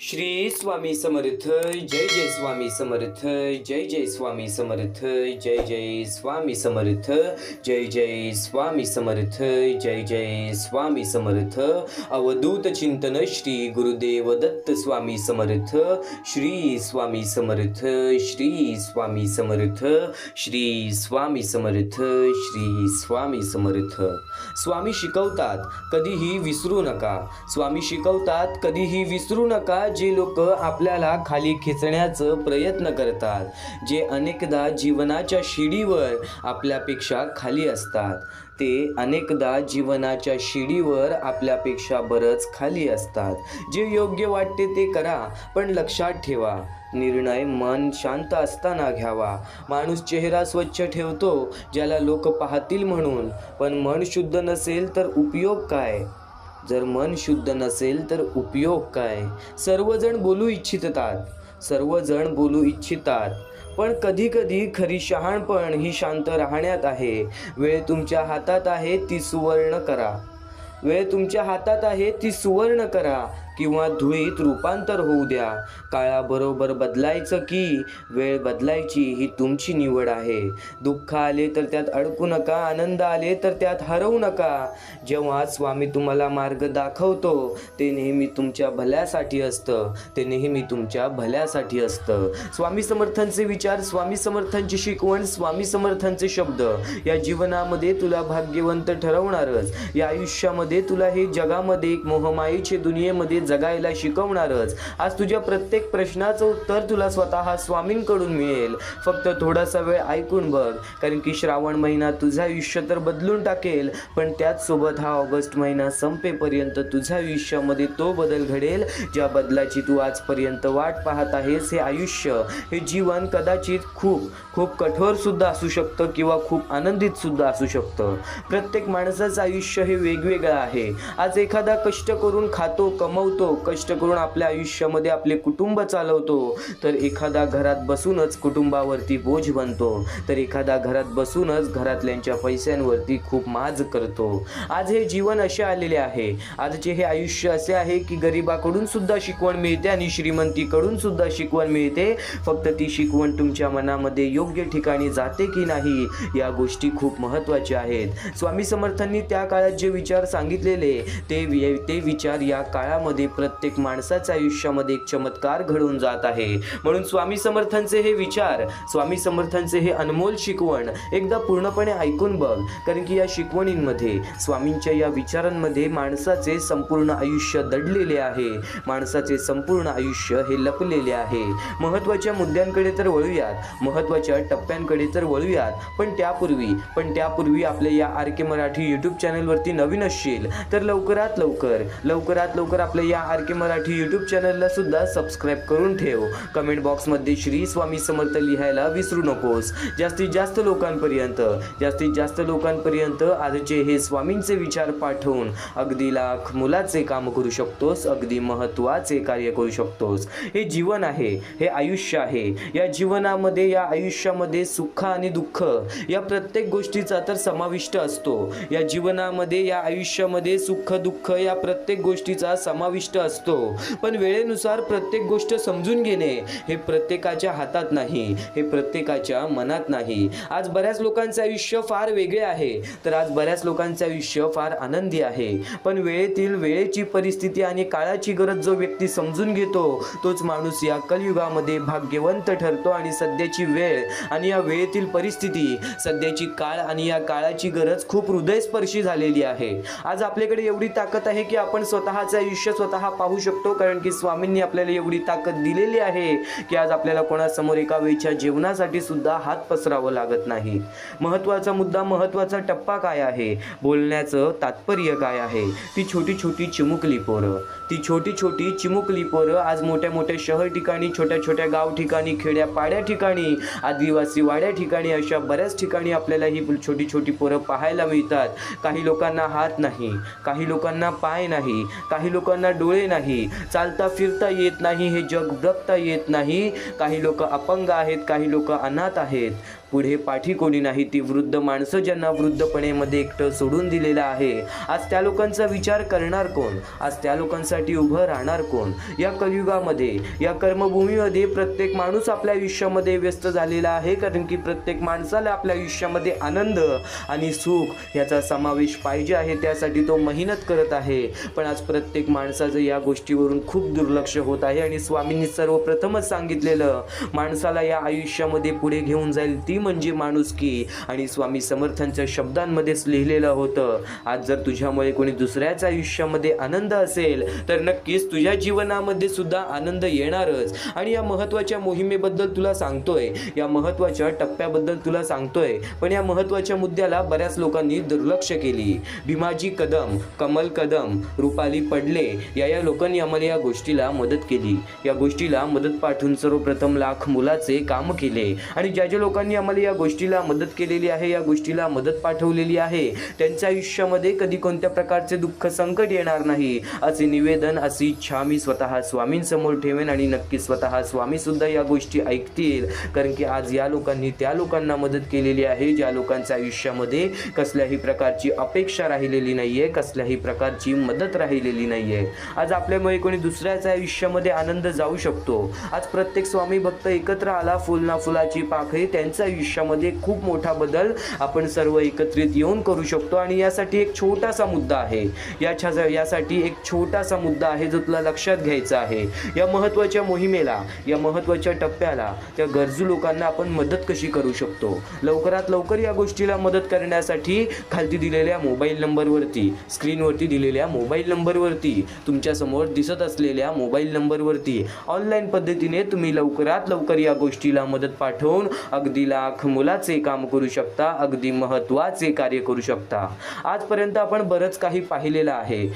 श्री स्वामी समर्थ. जय जय स्वामी समर्थ. जय जय स्वामी समर्थ. जय जय स्वामी समर्थ. जय जय स्वामी समर्थ. जय जय स्वामी समर्थ. अवधूत चिंतन श्री गुरुदेव दत्त स्वामी समर्थ. श्री स्वामी समर्थ. श्री स्वामी समर्थ. श्री स्वामी समर्थ. श्री स्वामी समर्थ. स्वामी शिकवतात कधीही विसरू नका. स्वामी शिकवतात कधीही विसरू नका. जे लोक आपल्याला खाली खेचण्याचं प्रयत्न करतात, जे अनेकदा जीवनाच्या शिडीवर आपल्यापेक्षा खाली असतात, ते अनेकदा जीवनाच्या शिडीवर आपल्यापेक्षा बरंच खाली असतात. जे योग्य वाटते ते करा, पण लक्षात ठेवा, निर्णय मन शांत असताना घ्यावा. माणूस चेहरा स्वच्छ ठेवतो ज्याला लोक पाहतील म्हणून, पण मन शुद्ध नसेल तर उपयोग काय? जर मन शुद्ध नसेल तर उपयोग काय? सर्वजण बोलू इच्छितात, पण कधी कधी खरी शहाणपण ही शांत राहण्यात आहे. वेळ तुमच्या हातात आहे, ती सुवर्ण करा किंवा धुळीत रूपांतर होऊ द्या. काळाबरोबर बदलायचं की वेळ बदलायची ही तुमची निवड आहे. दुःख आले तर त्यात अडकू नका, आनंद आले तर त्यात हरवू नका. जेव्हा स्वामी तुम्हाला मार्ग दाखवतो ते नेहमी तुमच्या भल्यासाठी असतं. स्वामी समर्थांचे विचार, स्वामी समर्थांची शिकवण, स्वामी समर्थांचे शब्द या जीवनामध्ये तुला भाग्यवंत ठरवणारच. या आयुष्यामध्ये तुला हे जगामध्ये एक मोहमायेच्या दुनियेमध्ये जगायला शिकवणारच. आज तुझ्या प्रत्येक प्रश्नाचं उत्तर तुला स्वतः स्वामींकडून मिळेल. फक्त थोडासा वेळ ऐकून बघ, कारण की श्रावण महिना तुझं आयुष्य तर बदलून टाकेल, पण त्याच सोबत हा ऑगस्ट महिना संपेपर्यंत तुझ्या आयुष्यामध्ये तो बदल घडेल ज्या बदलाची तू आजपर्यंत वाट पाहत आहेस. हे आयुष्य, हे जीवन कदाचित खूप कठोर सुद्धा असू शकतं किंवा खूप आनंदित सुद्धा असू शकतं. प्रत्येक माणसाचं आयुष्य हे वेगवेगळं आहे. आज एखादा कष्ट करून खातो, कमवतो, कष्ट करून आपल्या आयुष्यामध्ये आपले कुटुंब चालवतो, तर एखादा घरात बसूनच कुटुंबावरती बोज बनतो, तर एखादा घरात बसूनच घरातल्यांच्या पैशांवरती खूप माज करतो. आज हे जीवन असे आलेले आहे. आजचे हे आयुष्य असे आहे की गरिबाकडून सुद्धा शिकवण मिळते आणि श्रीमंतीकडून सुद्धा शिकवण मिळते. फक्त ती शिकवण तुमच्या मनामध्ये योग्य ठिकाणी जाते की नाही, या गोष्टी खूप महत्त्वाच्या आहेत. स्वामी समर्थांनी त्या काळात जे विचार सांगितलेले ते विचार या काळामध्ये प्रत्येक माणसाच्या आयुष्यामध्ये एक चमत्कार घडून जात आहे. म्हणून स्वामी समर्थांचे हे विचार, स्वामी समर्थांचे हे अनमोल शिकवण एकदा पूर्णपणे ऐकून बघ, कारण की या शिकवणींमध्ये, स्वामींच्या या विचारांमध्ये माणसाचे संपूर्ण आयुष्य दडलेले आहे. माणसाचे संपूर्ण आयुष्य हे लपलेले आहे. महत्त्वाच्या मुद्द्यांकडे तर वळूयात, महत्त्वाच्या टप्प्यांकडे तर वळूयात, पण त्यापूर्वी आपल्या या आर के मराठी यूट्यूब चॅनलवरती नवीन असशील तर लवकरात लवकर आपल्या या आर के मराठी यूट्यूब चॅनलला सुद्धा सबस्क्राईब करून ठेव. कमेंट बॉक्समध्ये श्री स्वामी समर्थ लिहायला विसरू नकोस. जास्तीत जास्त लोकांपर्यंत आजचे हे स्वामींचे विचार पाठवून अगदी लाख मुलाचे काम करू शकतोस, अगदी महत्त्वाचे कार्य करू शकतोस. हे जीवन आहे, हे आयुष्य आहे. या जीवनामध्ये, या आयुष्यामध्ये सुख आणि दुःख या प्रत्येक गोष्टीचा तर समाविष्ट असतो. या जीवनामध्ये, या आयुष्यामध्ये सुख दुःख या प्रत्येक गोष्टीचा समाविष्ट असतो. पण वेळेनुसार प्रत्येक गोष्ट समजून घेणे हे प्रत्येकाच्या हातात नाही, हे प्रत्येकाच्या मनात नाही. आज बऱ्याच लोकांचे आयुष्य फार वेगळे आहे, तर आज बऱ्याच लोकांचे आयुष्य फार आनंदी आहे. पण वेळेची परिस्थिती आणि काळाची गरज जो व्यक्ती समजून घेतो तोच माणूस या कलियुगामध्ये भाग्यवंत ठरतो. आणि सध्याची वेळ आणि या वेळेतील परिस्थिती, सध्याची काळ आणि या काळाची गरज खूप हृदयस्पर्शी झालेली आहे. आज आपल्याकडे एवढी ताकद आहे की आपण स्वतःचे आयुष्य स्वतः पाहू शकतो, कारण की स्वामींनी आपल्याला एवढी ताकद दिलेली आहे की आज आपल्याला कोणासमोर एका वेळच्या जेवणासाठी सुद्धा हात पसरावं लागत नाही. महत्त्वाचा मुद्दा, महत्त्वाचा टप्पा काय आहे, बोलण्याचं तात्पर्य काय आहे? ती छोटी छोटी चिमुकली पोरं आज मोठ्या शहर ठिकाणी, छोट्या गाव ठिकाणी, खेड्यापाड्या ठिकाणी, आदिवासी वाड्या ठिकाणी, अशा बऱ्याच ठिकाणी आपल्याला ही छोटी पोरं पाहायला मिळतात. काही लोकांना हात नाही, काही लोकांना पाय नाही, काही लोकांना डोळे नाही, चालता फिरता येत नाही, हे जग बघता येत नाही. काही लोक अपंग आहेत, काही लोक अनाथ आहेत. पुढे पाठी कोणी नाही, ती वृद्ध माणसं ज्यांना वृद्धपणेमध्ये एकटं सोडून दिलेलं आहे, आज त्या लोकांचा विचार करणार कोण? आज त्या लोकांसाठी उभं राहणार कोण? या कलियुगामध्ये, या कर्मभूमीमध्ये प्रत्येक माणूस आपल्या आयुष्यामध्ये व्यस्त झालेला आहे, कारण की प्रत्येक माणसाला आपल्या आयुष्यामध्ये आनंद आणि सुख याचा समावेश पाहिजे आहे, त्यासाठी तो मेहनत करत आहे. पण आज प्रत्येक माणसाचं या गोष्टीवरून खूप दुर्लक्ष होत आहे. आणि स्वामींनी सर्वप्रथमच सांगितलेलं, माणसाला या आयुष्यामध्ये पुढे घेऊन जाईल ती म्हणजे माणुसकी. आणि स्वामी समर्थांच्या शब्दांमध्येच लिहिलेलं होतं, आज जर तुझ्यामुळे कोणी दुसऱ्याच्या आयुष्यामध्ये आनंद असेल तर नक्कीच तुझ्या जीवनामध्ये सुद्धा आनंद येणारच. आणि या महत्त्वाच्या मोहिमेबद्दल तुला सांगतोय, या महत्त्वाच्या टप्प्याबद्दल तुला सांगतोय, पण या महत्त्वाच्या मुद्द्याला बऱ्याच लोकांनी दुर्लक्ष केली. भीमाजी कदम, कमल कदम, रुपाली पडले या लोकांनी आम्हाला या गोष्टीला मदत केली. या गोष्टीला मदत पाठवून सर्वप्रथम लाख मुलाचे काम केले. आणि ज्या लोकांनी आम्हाला या गोष्टीला मदत केलेली आहे, या गोष्टीला मदत पाठवलेली आहे, त्यांच्या आयुष्यामध्ये कधी कोणत्या प्रकारचे दुःख संकट येणार नाही, असे निवेदन, अशी इच्छा मी स्वतः स्वामींसमोर ठेवेन. आणि नक्की स्वतः स्वामी सुद्धा या गोष्टी ऐकतील, कारण की आज या लोकांनी त्या लोकांना मदत केलेली आहे ज्या लोकांच्या आयुष्यामध्ये कसल्याही प्रकारची अपेक्षा राहिलेली नाहीये, कसल्याही प्रकारची मदत राहिलेली नाहीये. आज आपल्यामुळे कोणी दुसऱ्याच्या आयुष्यामध्ये आनंद जाऊ शकतो. आज प्रत्येक स्वामी भक्त एकत्र आला, फुल ना फुलाची पाकळी, त्यांच्या आयुष्यामध्ये खूप मोठा बदल आपण सर्व एकत्रित येऊन करू शकतो. आणि यासाठी एक छोटासा मुद्दा आहे, यासाठी एक छोटासा मुद्दा आहे जो तुला लक्षात घ्यायचा आहे. या महत्त्वाच्या मोहिमेला, या महत्त्वाच्या टप्प्याला त्या गरजू लोकांना आपण मदत कशी करू शकतो? लवकरात लवकर या गोष्टीला मदत करण्यासाठी खालती दिलेल्या मोबाईल नंबरवरती, स्क्रीनवरती दिलेल्या मोबाईल नंबरवरती, तुमच्या समोर दिसत असलेल्या मोबाईल नंबरवरती ऑनलाईन पद्धतीने तुम्ही लवकरात लवकर या गोष्टीला मदत पाठवून अगदी लाख मुलाचे काम करू शकता, अगदी महत्त्वाचे कार्य करू शकता. आजपर्यंत आपण बरंच काही पाहिलेलं आहे,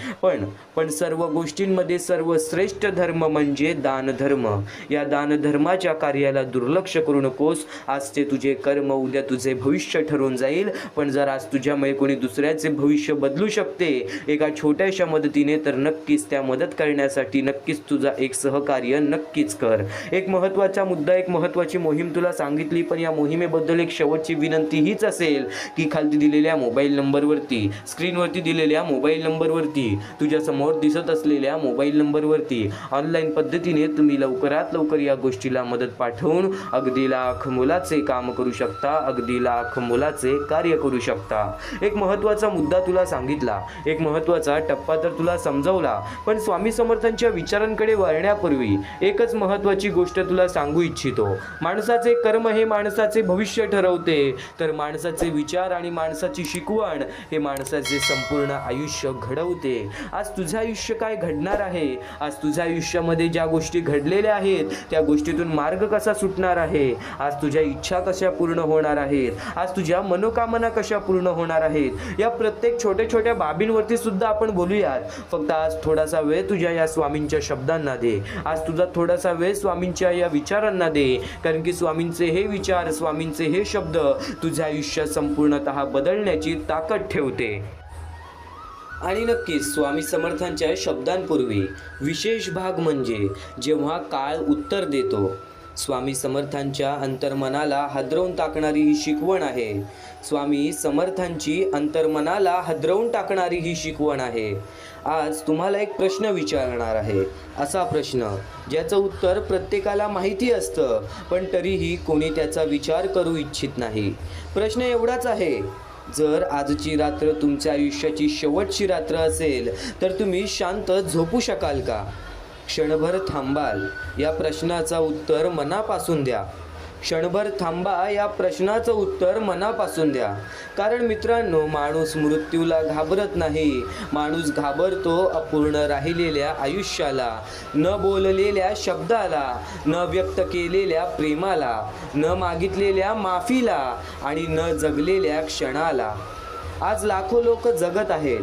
पण सर्व गोष्टींमध्ये सर्वश्रेष्ठ धर्म म्हणजे दानधर्म. या दानधर्माच्या कार्याला दुर्लक्ष करू नकोस. आजचे तुझे कर्म उद्या तुझे भविष्य ठरून जाईल. पण जर आज तुझ्यामुळे कोणी दुसऱ्याचे भविष्य बदलू शकते एका छोट्याशा मदतीने, तर नक्कीच त्या मदत करण्यासाठी नक्कीच तुझा एक सहकार्य नक्कीच कर. एक महत्त्वाचा मुद्दा, एक महत्त्वाची मोहीम तुला सांगितली, पण या मोहिमेबद्दल एक शेवटची विनंती हीच असेल की खालती दिलेल्या मोबाईल नंबरवरती, स्क्रीनवरती दिलेल्या मोबाईल नंबरवरती, तुझ्या समोर दिसत असलेल्या मोबाईल नंबरवरती ऑनलाईन पद्धतीने तुम्ही लवकरात लवकर या गोष्टीला मदत पाठवून अगदी लाख मुलाचे काम करू शकता, अगदी लाख मुलाचे कार्य करू शकता. एक महत्त्वाचा मुद्दा तुला सांगितला, एक महत्त्वाचा टप्पा तर तुला समजवला, पण स्वामी समर्थांच्या विचारांकडे वळण्यापूर्वी एकच महत्त्वाची गोष्ट तुला सांगू इच्छितो. माणसाचे कर्म हे माणसाचे भविष्य ठरवते, तर माणसाचे विचार आणि माणसाची शिकवण हे माणसाचे संपूर्ण आयुष्य घडवते. आज तुझं आयुष्य काय घडणार आहे? आज तुझ्या आयुष्यामध्ये ज्या गोष्टी घडलेल्या आहेत त्या गोष्टीतून मार्ग कसा सुटणार आहे? आज तुझ्या इच्छा कशा पूर्ण होणार आहेत? आज तुझ्या मनोकामना कशा पूर्ण होणार आहेत? या प्रत्येक छोट्या छोट्या बाबींवरती सुद्धा आपण बोलूयात. फक्त आज थोडासा वेळ तुझ्या या स्वामींच्या शब्दांना दे. आज तुझा थोडासा वेळ स्वामींच्या या विचारांना दे, कारण की स्वामींचे हे विचार, स्वामींचे हे शब्द तुझ्या आयुष्यात संपूर्णतः बदलण्याची ताकद ठेवते. आणि नक्कीच स्वामी समर्थांच्या शब्दांपूर्वी विशेष भाग म्हणजे जेव्हा काळ उत्तर देतो. स्वामी समर्थांच्या अंतर्मनाला हादरवून टाकणारी ही शिकवण आहे. स्वामी समर्थांची अंतर्मनाला हादरवून टाकणारी ही शिकवण आहे. आज तुम्हाला एक प्रश्न विचारणार आहे, असा प्रश्न ज्याचं उत्तर प्रत्येकाला माहिती असतं, पण तरीही कोणी त्याचा विचार करू इच्छित नाही. प्रश्न एवढाच आहे, जर आजची रात्र तुमच्या आयुष्याची शेवटची रात्र असेल तर तुम्ही शांत झोपू शकाल का? क्षणभर थांबाल? या प्रश्नाचं उत्तर मनापासून द्या. क्षणभर थांबा, या प्रश्नाचं उत्तर मनापासून द्या. कारण मित्रांनो, माणूस मृत्यूला घाबरत नाही. माणूस घाबरतो अपूर्ण राहिलेल्या आयुष्याला, न बोललेल्या शब्दाला, न व्यक्त केलेल्या प्रेमाला, न मागितलेल्या माफीला आणि न जगलेल्या क्षणाला. आज लाखो लोक जगत आहेत,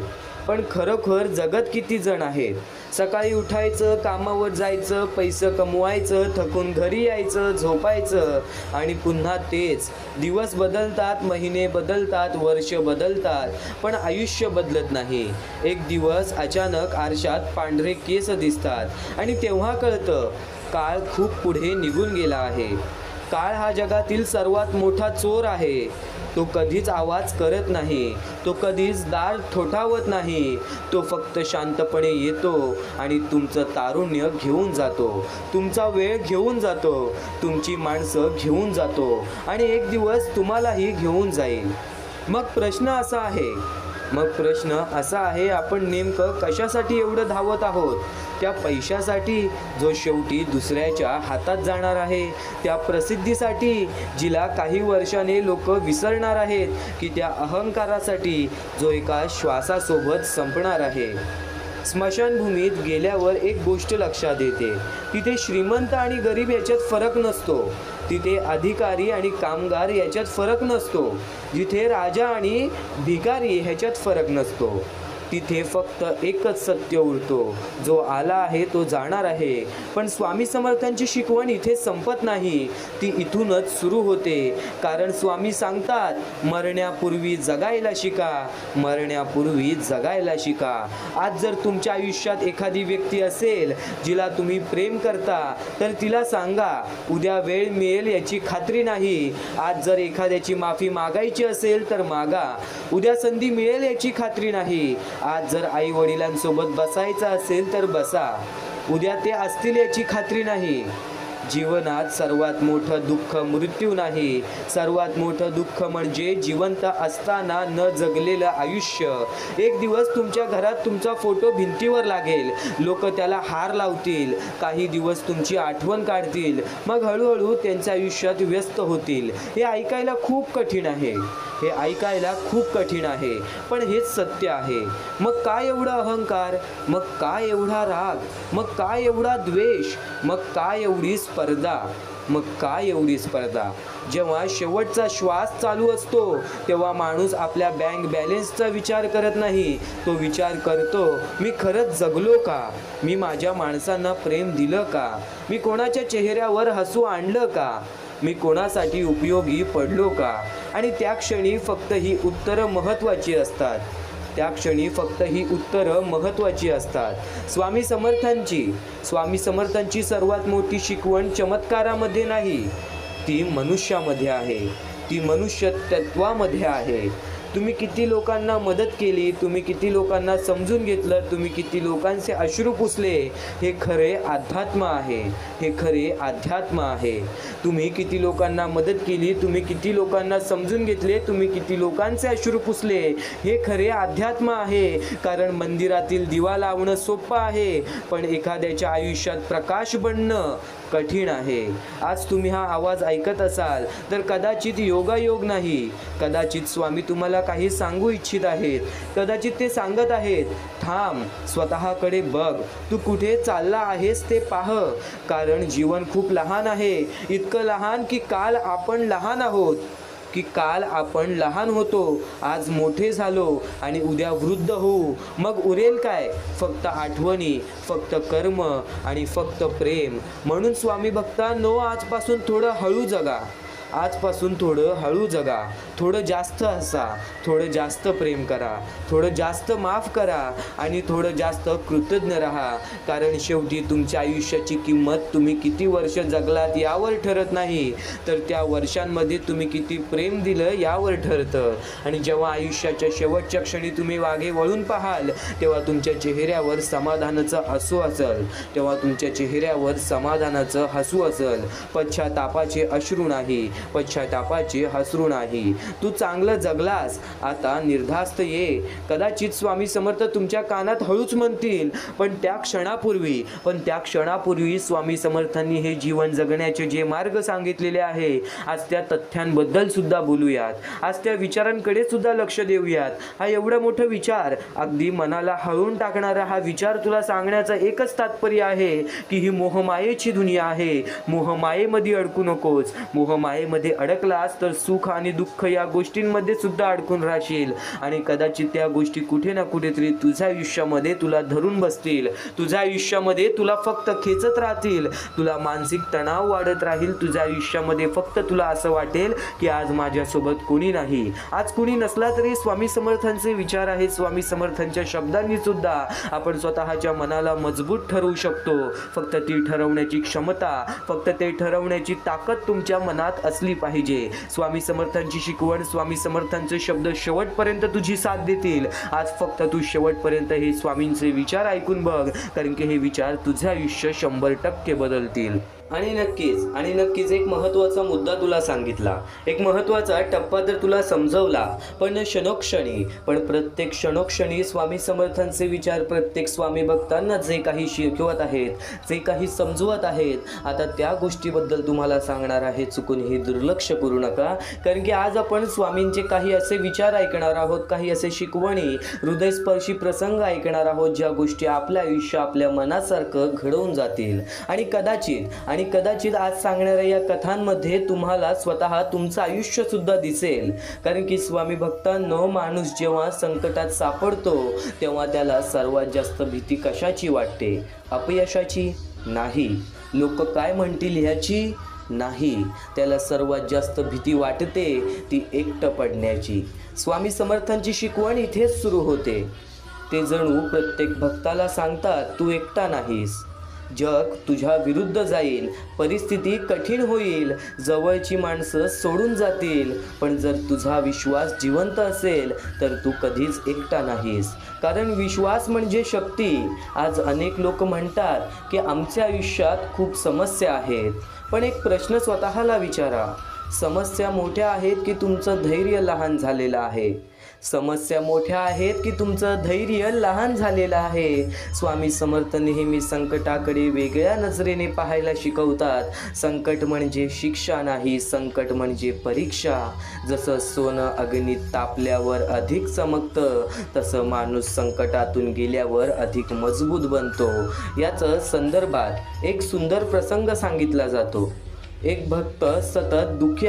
पण खरोखर जगत किती जण आहेत? सकाळी उठायचं, कामावर जायचं, पैसे कमवायचं, थकून घरी यायचं, झोपायचं आणि पुन्हा तेच. दिवस बदलतात, महिने बदलतात, वर्ष बदलतात, पण आयुष्य बदलत नाही. एक दिवस अचानक आरशात पांढरे केस दिसतात आणि तेव्हा कळतं काळ खूप पुढे निघून गेला आहे. काळ हा जगातील सर्वात मोठा चोर आहे. तो कधीच आवाज करत नाही, तो कधीच दार ठोठावत नाही. तो फक्त शांतपणे येतो आणि तुमचं तारुण्य घेऊन जातो, तुमचा वेळ घेऊन जातो, तुमची माणसं घेऊन जातो आणि एक दिवस तुम्हालाही घेऊन जाईल. मग प्रश्न असा आहे, आपण नेमकं कशासाठी एवढं धावत आहोत? त्या पैशासाठी जो शेवटी दुसऱ्याच्या हातात जाणार आहे, त्या प्रसिद्धीसाठी जिला काही वर्षाने लोक विसरणार आहेत, की त्या अहंकारासाठी जो एका श्वासासोबत संपणार आहे? स्मशानभूमीत गेल्यावर एक गोष्ट लक्षात येते, तिथे श्रीमंत आणि गरीब याच्यात फरक नसतो. तिथे अधिकारी आणि कामगार याच्यात फरक नसतो. जिथे राजा आणि भिकारी ह्याच्यात फरक नसतो. तिथे फक्त एकच सत्य उरतो, जो आला आहे तो जाणार आहे. पण स्वामी समर्थांची शिकवण इथे संपत नाही, ती इथूनच सुरू होते. कारण स्वामी सांगतात, मरण्यापूर्वी जगायला शिका, मरण्यापूर्वी जगायला शिका. आज जर तुमच्या आयुष्यात एखादी व्यक्ती असेल जिला तुम्ही प्रेम करता, तर तिला सांगा, उद्या वेळ मिळेल याची खात्री नाही. आज जर एखाद्याची माफी मागायची असेल तर मागा, उद्या संधी मिळेल याची खात्री नाही. आज जर आई वडिलांसोबत बसायचं असेल तर बसा, उद्या ते असतील याची खात्री नाही. जीवनात सर्वात मोठं दुःख मृत्यू नाही, सर्वात मोठं दुःख म्हणजे जिवंत असताना न जगलेलं आयुष्य. एक दिवस तुमच्या घरात तुमचा फोटो भिंतीवर लागेल, लोक त्याला हार लावतील, काही दिवस तुमची आठवण काढतील, मग हळूहळू त्यांच्या आयुष्यात व्यस्त होतील. हे ऐकायला खूप कठीण आहे, पण हेच सत्य आहे. मग काय एवढा अहंकार, मग काय एवढा राग, मग काय एवढा द्वेष, मग काय एवढी स्पर्धा? जेव्हा शेवटचा श्वास चालू असतो तेव्हा माणूस आपल्या बँक बॅलन्सचा विचार करत नाही, तो विचार करतो, मी खरंच जगलो का? मी माझ्या माणसांना प्रेम दिलं का? मी कोणाच्या चेहऱ्यावर हसू आणलं का? मी कोणासाठी उपयोगी पडलो का? आणि त्या क्षणी फक्त ही उत्तरं महत्त्वाची असतात. स्वामी समर्थांची सर्वात मोठी शिकवण चमत्कारामध्ये नाही, ती मनुष्यामध्ये आहे, ती मनुष्यत्वामध्ये आहे. तुम्ही किती लोकांना मदत केली, तुम्ही किती लोकांना समजून घेतलं, तुम्ही किती लोकांचे अश्रू पुसले, हे खरे अध्यात्म आहे. तुम्ही किती लोकांना मदत केली, तुम्ही किती लोकांना समजून घेतले, तुम्ही किती लोकांचे अश्रू पुसले, हे खरे अध्यात्म आहे. कारण मंदिरातील दिवा लावणं सोपं आहे, पण एखाद्याच्या आयुष्यात प्रकाश बनणं कठीण आहे. आज तुम्ही हा आवाज ऐकत असाल तर कदाचित योगायोग नाही, कदाचित स्वामी तुम्हाला काही सांगू इच्छित आहेत. कदाचित ते सांगत आहेत, थांब, स्वतःकडे बघ, तू कुठे चालला आहेस ते पाह. कारण जीवन खूप लहान आहे, इतकं लहान की काल आपण लहान होतो, आज मोठे झालो आणि उद्या वृद्ध होऊ. मग उरेल काय? फक्त आठवणी, फक्त कर्म आणि फक्त प्रेम. म्हणून स्वामी भक्तांनो, आजपासून थोडं हळू जगा, थोडं जास्त हसा, थोडं जास्त प्रेम करा, थोडं जास्त माफ करा आणि थोडं जास्त कृतज्ञ राहा. कारण शेवटी तुमच्या आयुष्याची किंमत तुम्ही किती वर्ष जगलात यावर ठरत नाही, तर त्या वर्षांमध्ये तुम्ही किती प्रेम दिलं यावर ठरतं. आणि जेव्हा आयुष्याच्या शेवटच्या क्षणी तुम्ही मागे वळून पाहाल, तेव्हा तुमच्या चेहऱ्यावर समाधानाचं हसू असेल, पश्चातापाचे हसरू नाही. तू चांगलं जगलास, आता निर्धास्त ये. कदाचित स्वामी समर्थ तुमच्या कानात हळूच म्हणतील, पण त्या क्षणापूर्वी स्वामी समर्थांनी हे जीवन जगण्याचे जे मार्ग सांगितलेले आहे, आज त्या तथ्यांबद्दल सुद्धा बोलूयात, आज त्या विचारांकडे सुद्धा लक्ष देऊयात. हा एवढा मोठा विचार, अगदी मनाला हळून टाकणारा हा विचार तुला सांगण्याचं एकच तात्पर्य आहे की ही मोहमायेची दुनिया आहे. मोहमायेमध्ये अडकू नकोस, मोहमायेमध्ये मायेमध्ये अडकलास तर सुख आणि दुःख या गोष्टींमध्ये सुद्धा अडकून राहशील आणि कदाचित त्या गोष्टी कुठे ना कुठेतरी तुझ्या आयुष्यामध्ये तुला धरून बसतील, तुझ्या आयुष्यामध्ये तुला फक्त खेचत राहतील, तुला मानसिक तणाव वाढत राहील तुझ्या आयुष्यामध्ये. फक्त तुला असं वाटेल की आज माझ्यासोबत कोणी नाही. आज कोणी नसला तरी स्वामी समर्थांचे विचार आहेत, स्वामी समर्थांच्या शब्दांनी सुद्धा आपण स्वतःच्या मनाला मजबूत ठरवू शकतो. फक्त ती ठरवण्याची क्षमता, फक्त ते ठरवण्याची ताकद तुमच्या मनात असली पाहिजे. स्वामी समर्थांची शिकवण, स्वामी समर्थांचे शब्द शेवटपर्यंत तुझी साथ देतील. आज फक्त तू शेवटपर्यंत हे स्वामींचे विचार ऐकून बघ, कारण की हे विचार तुझे आयुष्य 100% बदलतील. आणि नक्कीच एक महत्त्वाचा मुद्दा तुला सांगितला, एक महत्त्वाचा टप्पा तर तुला समजवला, पण प्रत्येक क्षणोक्षणी स्वामी समर्थांचे विचार प्रत्येक स्वामी भक्तांना जे काही शिकवत आहेत, जे काही समजवत आहेत, आता त्या गोष्टीबद्दल तुम्हाला सांगणार आहे. चुकून हे दुर्लक्ष करू नका, कारण की आज आपण स्वामींचे काही असे विचार ऐकणार आहोत, काही असे शिकवणी, हृदयस्पर्शी प्रसंग ऐकणार आहोत, ज्या गोष्टी आपल्या आयुष्य आपल्या मनासारखं घडवून जातील. आणि कदाचित आज सांगणाऱ्या या कथांमध्ये तुम्हाला स्वतः तुमचं आयुष्य सुद्धा दिसेल, कारण की स्वामी भक्तांनो, माणूस जेव्हा संकटात सापडतो तेव्हा त्याला सर्वात जास्त भीती कशाची वाटते? अपयशाची? नाही. लोक काय म्हणतील ह्याची? नाही. त्याला सर्वात जास्त भीती वाटते ती एकटं पडण्याची. स्वामी समर्थांची शिकवण इथेच सुरू होते. ते जणू प्रत्येक भक्ताला सांगतात, तू एकटा नाहीस. जग तुझ्या विरुद्ध जाईल, परिस्थिती कठीण होईल, जवळची माणसं सोडून जातील, पण जर तुझा विश्वास जिवंत असेल तर तू कधीच एकटा नाहीस. कारण विश्वास म्हणजे शक्ती. आज अनेक लोक म्हणतात की आमच्या आयुष्यात खूप समस्या आहेत, पण एक प्रश्न स्वतःला विचारा, समस्या मोठ्या आहेत की तुमचं धैर्य लहान झालेलं आहे? समस्या मोठ्या आहेत की तुमचं धैर्य लहान झालेलं आहे? स्वामी समर्थ नेहमी संकटाकडे वेगळ्या नजरेने पाहायला शिकवतात. संकट म्हणजे शिक्षा नाही, संकट म्हणजे परीक्षा. जसं सोनं अग्नीत तापल्यावर अधिक चमकतं, तसं माणूस संकटातून गेल्यावर अधिक मजबूत बनतो. याचं संदर्भात एक सुंदर प्रसंग सांगितला जातो. एक भक्त सतत दुःखी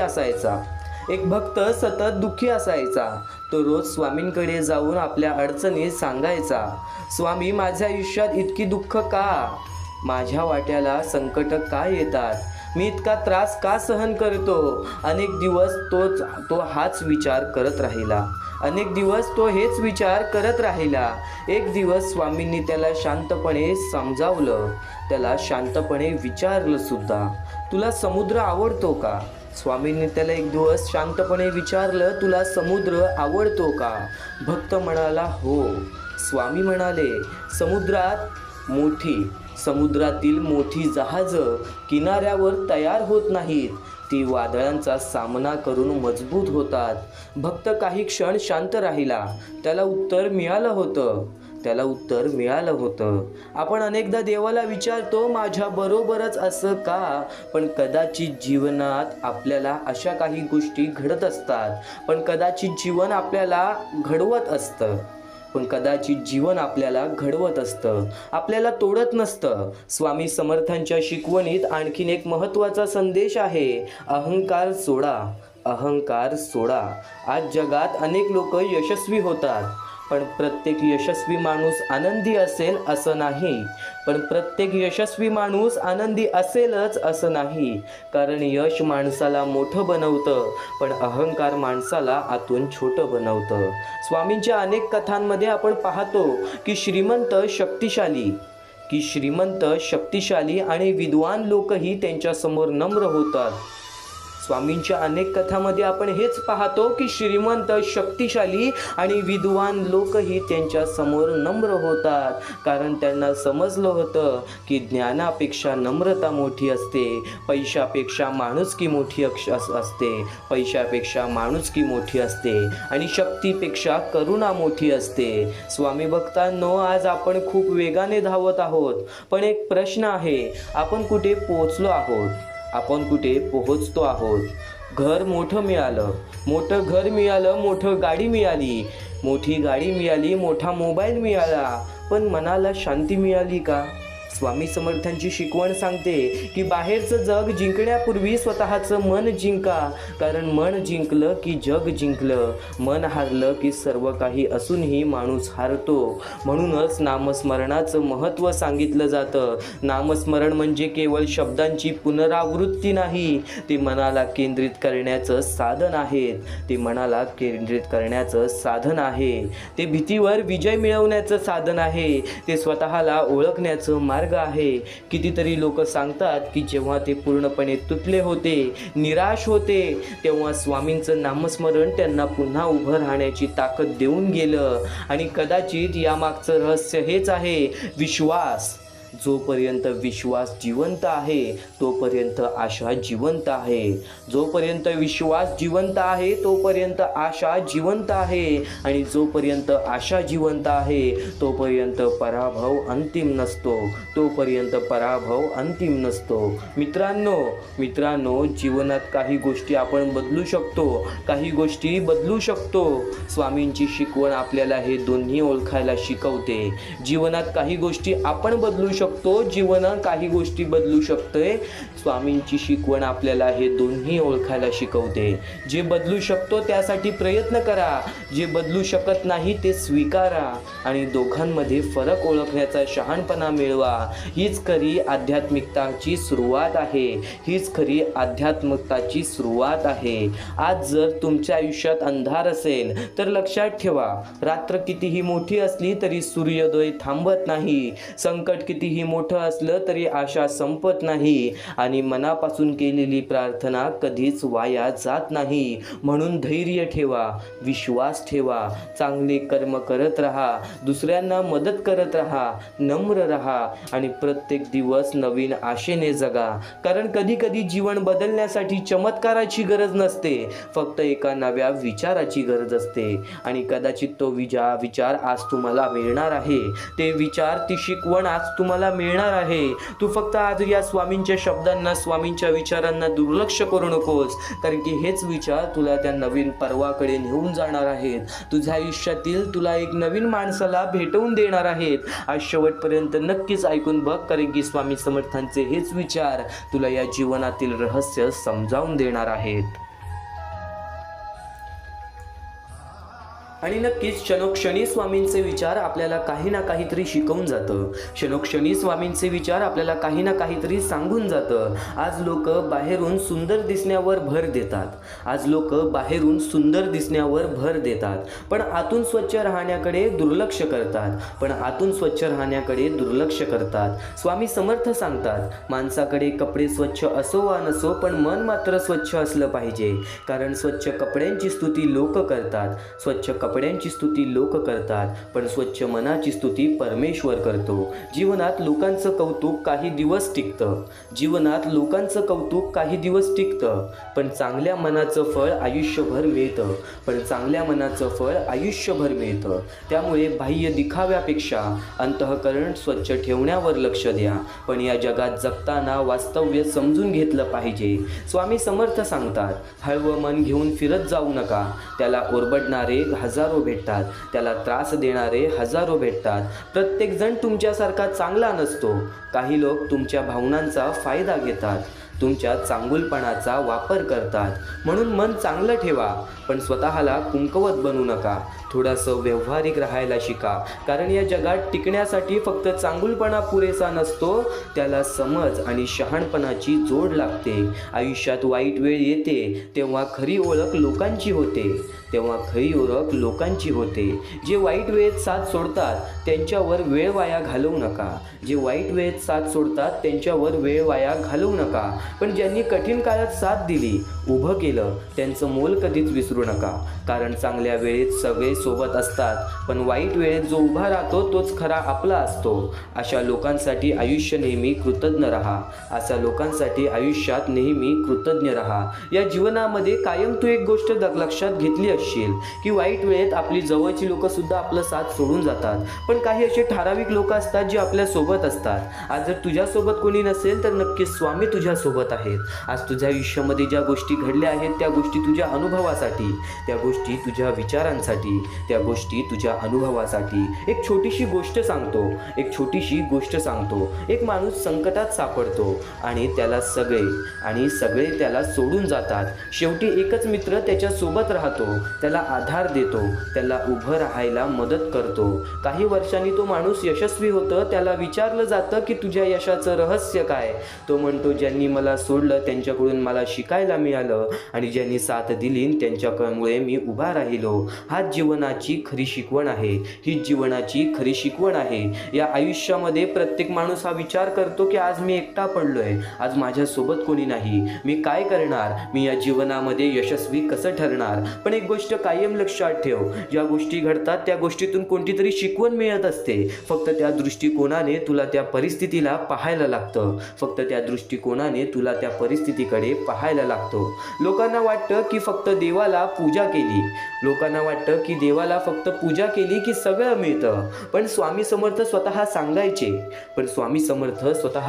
असायचा. तो रोज स्वामींकडे जाऊन आपल्या अडचणी सांगायचा. स्वामी, माझ्या आयुष्यात इतकी दुःख का? माझ्या वाट्याला संकट का येतात? मी इतका त्रास का सहन करतो? अनेक दिवस तो हाच विचार करत राहिला. हेच विचार करत राहिला. एक दिवस स्वामींनी त्याला शांतपणे समजावलं, त्याला शांतपणे विचारलं सुद्धा, तुला समुद्र आवडतो का? स्वामींनी त्याला एक दिवस शांतपणे विचारलं, तुला समुद्र आवडतो का? भक्त म्हणाला, हो. स्वामी म्हणाले, समुद्रातील मोठी जहाजं किनाऱ्यावर तयार होत नाहीत, ती वादळांचा सामना करून मजबूत होतात. भक्त काही क्षण शांत राहिला. त्याला उत्तर मिळालं होतं. आपण अनेकदा देवाला विचारतो, माझ्या बरोबरच असं का? पण कदाचित जीवनात आपल्याला अशा काही गोष्टी घडत असतात, पण कदाचित जीवन आपल्याला घडवत असतं, आपल्याला तोडत नसतं. स्वामी समर्थांच्या शिकवणीत आणखीन एक महत्त्वाचा संदेश आहे, अहंकार सोडा. आज जगात अनेक लोक यशस्वी होतात, पण प्रत्येक यशस्वी माणूस आनंदी असेल असं नाही. कारण यश माणसाला मोठं बनवतं, पण अहंकार माणसाला आतून छोटं बनवतं. स्वामींच्या अनेक कथांमध्ये आपण पाहतो की श्रीमंत शक्तिशाली आणि विद्वान लोकही त्यांच्यासमोर नम्र होतात. स्वामींच्या अनेक कथांमध्ये आपण हेच पाहतो की श्रीमंत, शक्तिशाली आणि विद्वान लोकही त्यांच्या समोर नम्र होतात, कारण त्यांना समजलं होतं की ज्ञानापेक्षा नम्रता मोठी असते, पैशापेक्षा माणुसकी मोठी असते आणि शक्तीपेक्षा करुणा मोठी असते. स्वामी भक्तांनो, आज आपण खूप वेगाने धावत आहोत, पण एक प्रश्न आहे, आपण कुठे पोहोचलो आहोत? आपण कुठे पोहोचतो आहोत? घर मोठं मिळालं, मोठं घर मिळालं, मोठी गाडी मिळाली, मोठा मोबाईल मिळाला, पण मनाला शांती मिळाली का? स्वामी समर्थांची शिकवण सांगते की बाहेरचं जग जिंकण्यापूर्वी स्वतःचं मन जिंका, कारण मन जिंकलं की जग जिंकलं, मन हारलं की सर्व काही असूनही माणूस हारतो. म्हणूनच नामस्मरणाचं महत्त्व सांगितलं जातं. नामस्मरण म्हणजे केवळ शब्दांची पुनरावृत्ती नाही, ते मनाला केंद्रित करण्याचं साधन आहे. ते मनाला केंद्रित करण्याचं साधन आहे. ते भीतीवर विजय मिळवण्याचं साधन आहे. ते स्वतःला ओळखण्याचं मार्ग आहे. कितीतरी लोक सांगतात की जेव्हा ते पूर्णपणे तुटले होते, निराश होते, तेव्हा स्वामींचं नामस्मरण त्यांना पुन्हा उभं राहण्याची ताकद देऊन गेलं. आणि कदाचित यामागचं रहस्य हेच आहे, विश्वास. जोपर्यंत विश्वास जिवंत आहे तोपर्यंत आशा जिवंत आहे. जोपर्यंत विश्वास जिवंत आहे तोपर्यंत आशा जिवंत आहे. आणि जोपर्यंत आशा जिवंत आहे तोपर्यंत पराभव अंतिम नसतो. तोपर्यंत पराभव अंतिम नसतो. मित्रांनो, जीवनात काही गोष्टी आपण बदलू शकतो, काही गोष्टी बदलू शकतो. स्वामींची शिकवण आपल्याला हे दोन्ही ओळखायला शिकवते. जीवनात काही गोष्टी आपण बदलू शकतो, जीवन काही गोष्टी बदलू शकते. स्वामींची शिकवण आपल्याला हे दोन्ही ओळखायला शिकवते. जे बदलू शकतो त्यासाठी प्रयत्न करा, जे बदलू शकत नाही ते स्वीकारा आणि दोघांमध्ये फरक ओळखण्याचा शहाणपणा मिळवा. हीच खरी आध्यात्मिकताची सुरुवात आहे. हीच खरी आध्यात्मिकताची सुरुवात आहे. आज जर तुमच्या आयुष्यात अंधार असेल तर लक्षात ठेवा, रात्र कितीही मोठी असली तरी सूर्योदय थांबत नाही. संकट कितीही मोठं असलं तरी आशा संपत नाही. आणि मनापासून केलेली प्रार्थना कधीच वाया जात नाही. म्हणून धैर्य ठेवा, विश्वास ठेवा, चांगले कर्म करत राहा, दुसऱ्यांना मदत करत राहा, नम्र राहा आणि प्रत्येक दिवस नवीन आशेने जगा. कारण कधी कधी जीवन बदलण्यासाठी चमत्काराची गरज नसते, फक्त एका नव्या विचाराची गरज असते. आणि कदाचित तो विचार आज तुम्हाला मिळणार आहे. ते विचार, ती शिकवण आज तुम्हाला मिळणार आहे. तू फक्त आज या स्वामींच्या शब्दांना, स्वामींच्या विचारांना दुर्लक्ष करू नकोस, कारण की हेच विचार तुला त्या नवीन पर्वाकडे नेऊन जाणार आहेत. तुझ्या आयुष्यातील तुला एक नवीन माणसाला भेटवून देणार आहेत. आज शेवटपर्यंत नक्कीच ऐकून बघ, कारण की स्वामी समर्थांचे हेच विचार तुला या जीवनातील रहस्य समजावून देणार आहेत. आणि नक्कीच क्षणोक्षणी स्वामींचे विचार आपल्याला काही ना काहीतरी शिकवून जातं. क्षणोक्षणी स्वामींचे विचार आपल्याला काही ना काहीतरी सांगून जातं. आज लोक बाहेरून सुंदर दिसण्यावर भर देतात. आज लोक बाहेरून सुंदर दिसण्यावर भर देतात, पण आतून स्वच्छ राहण्याकडे दुर्लक्ष करतात. स्वामी समर्थ सांगतात, माणसाकडे कपडे स्वच्छ असो वा नसो, पण मन मात्र स्वच्छ असलं पाहिजे. कारण स्वच्छ कपड्यांची स्तुती लोक करतात, स्वच्छ कपड्यांची स्तुती लोक करतात, पण स्वच्छ मनाची स्तुती परमेश्वर करतो. जीवनात लोकांचं कौतुक काही दिवस टिकतं, पण चांगल्या मनाचं फळ आयुष्यभर मिळतं. त्यामुळे बाह्य दिखाव्यापेक्षा अंतःकरण स्वच्छ ठेवण्यावर लक्ष द्या. पण या जगात जगताना वास्तव्य समजून घेतलं पाहिजे. स्वामी समर्थ सांगतात, हळवं मन घेऊन फिरत जाऊ नका. त्याला ओरबडणारे हजारो भेटतात, त्याला त्रास देणारे हजारो भेटतात. प्रत्येक जण तुमच्यासारखा चांगला नसतो. काही लोक तुमच्या भावनांचा फायदा घेतात, तुमच्या चांगुलपणाचा वापर करतात. म्हणून मन चांगलं ठेवा, पण स्वतःला कुंकवत बनू नका. थोडंसं व्यावहारिक राहायला शिका, कारण या जगात टिकण्यासाठी फक्त चांगुलपणा पुरेसा नसतो, त्याला समज आणि शहाणपणाची जोड लागते. आयुष्यात वाईट वेळ येते तेव्हा खरी ओळख लोकांची होते. जे वाईट वेळेत साथ सोडतात त्यांच्यावर वेळ वाया घालवू नका. पण ज्यांनी कठीण काळात साथ दिली, उभं केलं, त्यांचं मोल कधीच विसरू नका. कारण चांगल्या वेळेत सगळे सोबत असतात, पण वाईट वेळेत जो उभा राहतो तोच खरा आपला असतो. अशा लोकांसाठी आयुष्यात नेहमी कृतज्ञ राहा. या जीवनामध्ये कायम तू एक गोष्ट लक्षात घेतली असशील की वाईट वेळेत आपली जवळची लोक सुद्धा आपला साथ सोडून जातात, पण काही असे ठराविक लोक असतात जे आपल्या सोबत असतात. आज जर तुझ्यासोबत कोणी नसेल तर नक्कीच स्वामी तुझ्यासोबत आहेत. आज तुझ्या आयुष्यामध्ये ज्या गोष्टी घडल्या आहेत त्या गोष्टी तुझ्या अनुभवासाठी, त्या गोष्टी तुझ्या विचारांसाठी, त्या गोष्टी तुझ्या अनुभवासाठी. एक छोटीशी गोष्ट सांगतो, एक माणूस संकटात सापडतो आणि त्याला सगळे त्याला सोडून जातात. शेवटी एकच मित्र त्याच्या सोबत राहतो, त्याला आधार देतो, त्याला उभं राहायला मदत करतो. काही वर्षांनी तो माणूस यशस्वी होतो. त्याला विचारलं जातं की तुझ्या यशाचं रहस्य काय? तो म्हणतो, ज्यांनी मला सोडलं त्यांच्याकडून मला शिकायला मिळालं आणि ज्यांनी साथ दिली त्यांच्यामुळे मी उभा राहिलो. हाच जीवनाची खरी शिकवण आहे. हीच जीवनाची खरी शिकवण आहे. या आयुष्यामध्ये प्रत्येक माणूस हा विचार करतो की आज मी एकटा पडलोय, आज माझ्यासोबत कोणी नाही, मी काय करणार, मी या जीवनामध्ये यशस्वी कसं ठरणार? पण एक गोष्ट कायम लक्षात ठेव, ज्या गोष्टी घडतात त्या गोष्टीतून कोणती तरी शिकवण मिळत असते. फक्त त्या दृष्टिकोनाने तुला त्या परिस्थितीला पाहायला लागतं. त्या परिस्थितीकडे पाहायला लागतो. लोकांना वाटतं की फक्त देवाला पूजा केली की सगळं मिळतं. पण स्वामी समर्थ स्वतः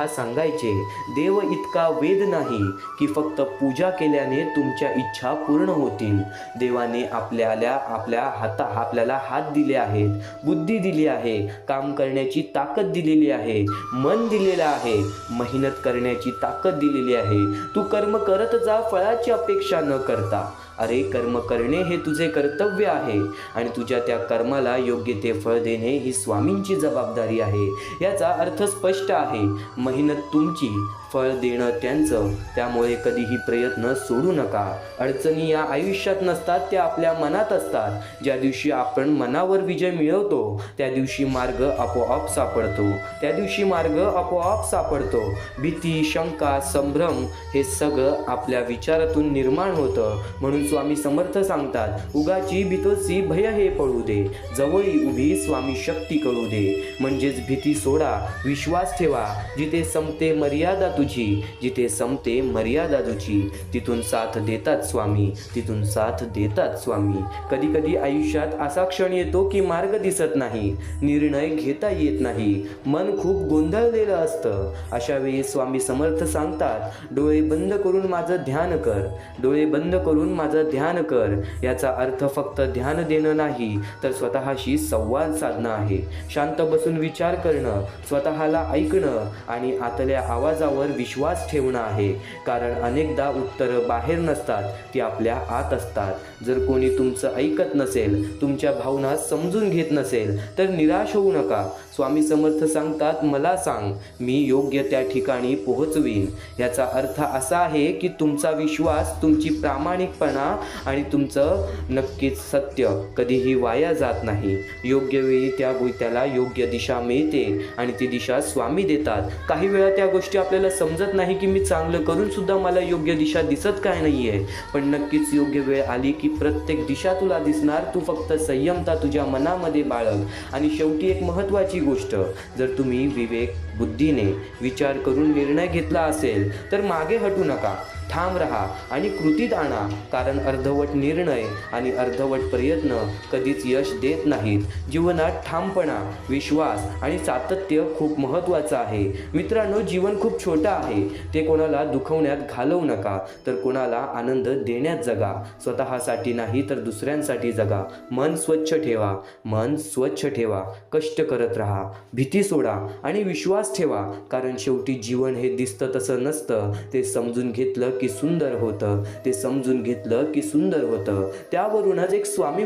सांगायचे, देव इतका वेद नाही की फक्त पूजा केल्याने तुमच्या इच्छा पूर्ण होतील. देवाने आपल्याला हात दिले आहेत, बुद्धी दिली आहे, काम करण्याची ताकद दिलेली आहे, मन दिलेलं आहे, मेहनत करण्याची ताकद दिलेली आहे. तू कर्म करत जा, फळाची अपेक्षा न करता. अरे, कर्म करणे हे तुझे कर्तव्य आहे आणि तुझ्या त्या कर्माला योग्य ते फळ देणे ही स्वामींची जबाबदारी आहे. याचा अर्थ स्पष्ट आहे, मेहनत तुमची, फळ देणं त्यांचं. त्यामुळे कधीही प्रयत्न सोडू नका. अडचणी या आयुष्यात नसतात, त्या आपल्या मनात असतात. ज्या दिवशी आपण मनावर विजय मिळवतो त्या दिवशी मार्ग आपोआप सापडतो. भीती, शंका, संभ्रम हे सगळं आपल्या विचारातून निर्माण होतं. म्हणून स्वामी समर्थ सांगतात, उगाची भीतोसी भय हे पळू दे, जवळी उभी स्वामी शक्ती कळू दे. म्हणजेच भीती सोडा, विश्वास ठेवा. जिथे संपते मर्यादा तुझी, तिथून साथ देतात स्वामी. कधी कधी आयुष्यात असा क्षण येतो की मार्ग दिसत नाही, निर्णय घेता येत नाही, मन खूप गोंधळलेलं असतं. अशा वेळी स्वामी समर्थ सांगतात, डोळे बंद करून माझं ध्यान कर. याचा अर्थ फक्त ध्यान देणं नाही, तर स्वतःशी संवाद साधणं आहे. शांत बसून विचार करणं, स्वतःला ऐकणं आणि आतल्या आवाजावर विश्वास ठेवणं आहे. कारण अनेकदा उत्तरं बाहेर नसतात, ती आपल्या आत असतात. जर कोणी तुमचं ऐकत नसेल, तुमच्या भावना समजून घेत नसेल, तर निराश होऊ नका. स्वामी समर्थ सांगतात, मला सांग, मी योग्य त्या ठिकाणी पोहोचवीन. याचा अर्थ असा आहे की तुमचा विश्वास, तुमची प्रामाणिकपणा आणि तुमचं नक्कीच सत्य कधीही वाया जात नाही. योग्य वेळी त्याला योग्य दिशा मिळते आणि ती दिशा स्वामी देतात. काही वेळा त्या गोष्टी आपल्याला समजत नाही की मी चांगलं करून सुद्धा मला योग्य दिशा दिसत काय नाही आहे. पण नक्कीच योग्य वेळ आली की प्रत्येक दिशा तुला दिसणार. तू फक्त संयमता तुझ्या मनामध्ये बाळग. आणि शेवटी एक महत्त्वाची गोष्ट, जर तुम्ही विवेक बुद्धीने विचार करून निर्णय घेतला असेल तर मागे हटू नका, ठाम राहा आणि कृतीत आणा. कारण अर्धवट निर्णय आणि अर्धवट प्रयत्न कधीच यश देत नाहीत. जीवनात ठामपणा, विश्वास आणि सातत्य खूप महत्त्वाचं आहे. मित्रांनो, जीवन खूप छोटं आहे. ते कोणाला दुखवण्यात घालवू नका, तर कोणाला आनंद देण्यात जगा. स्वतःसाठी नाही तर दुसऱ्यांसाठी जगा. मन स्वच्छ ठेवा, कष्ट करत राहा, भीती सोडा आणि विश्वास ठेवा. कारण शेवटी जीवन हे दिसतं तसं नसतं, ते समजून घेतलं की सुंदर होतं. त्यावरूनच एक स्वामी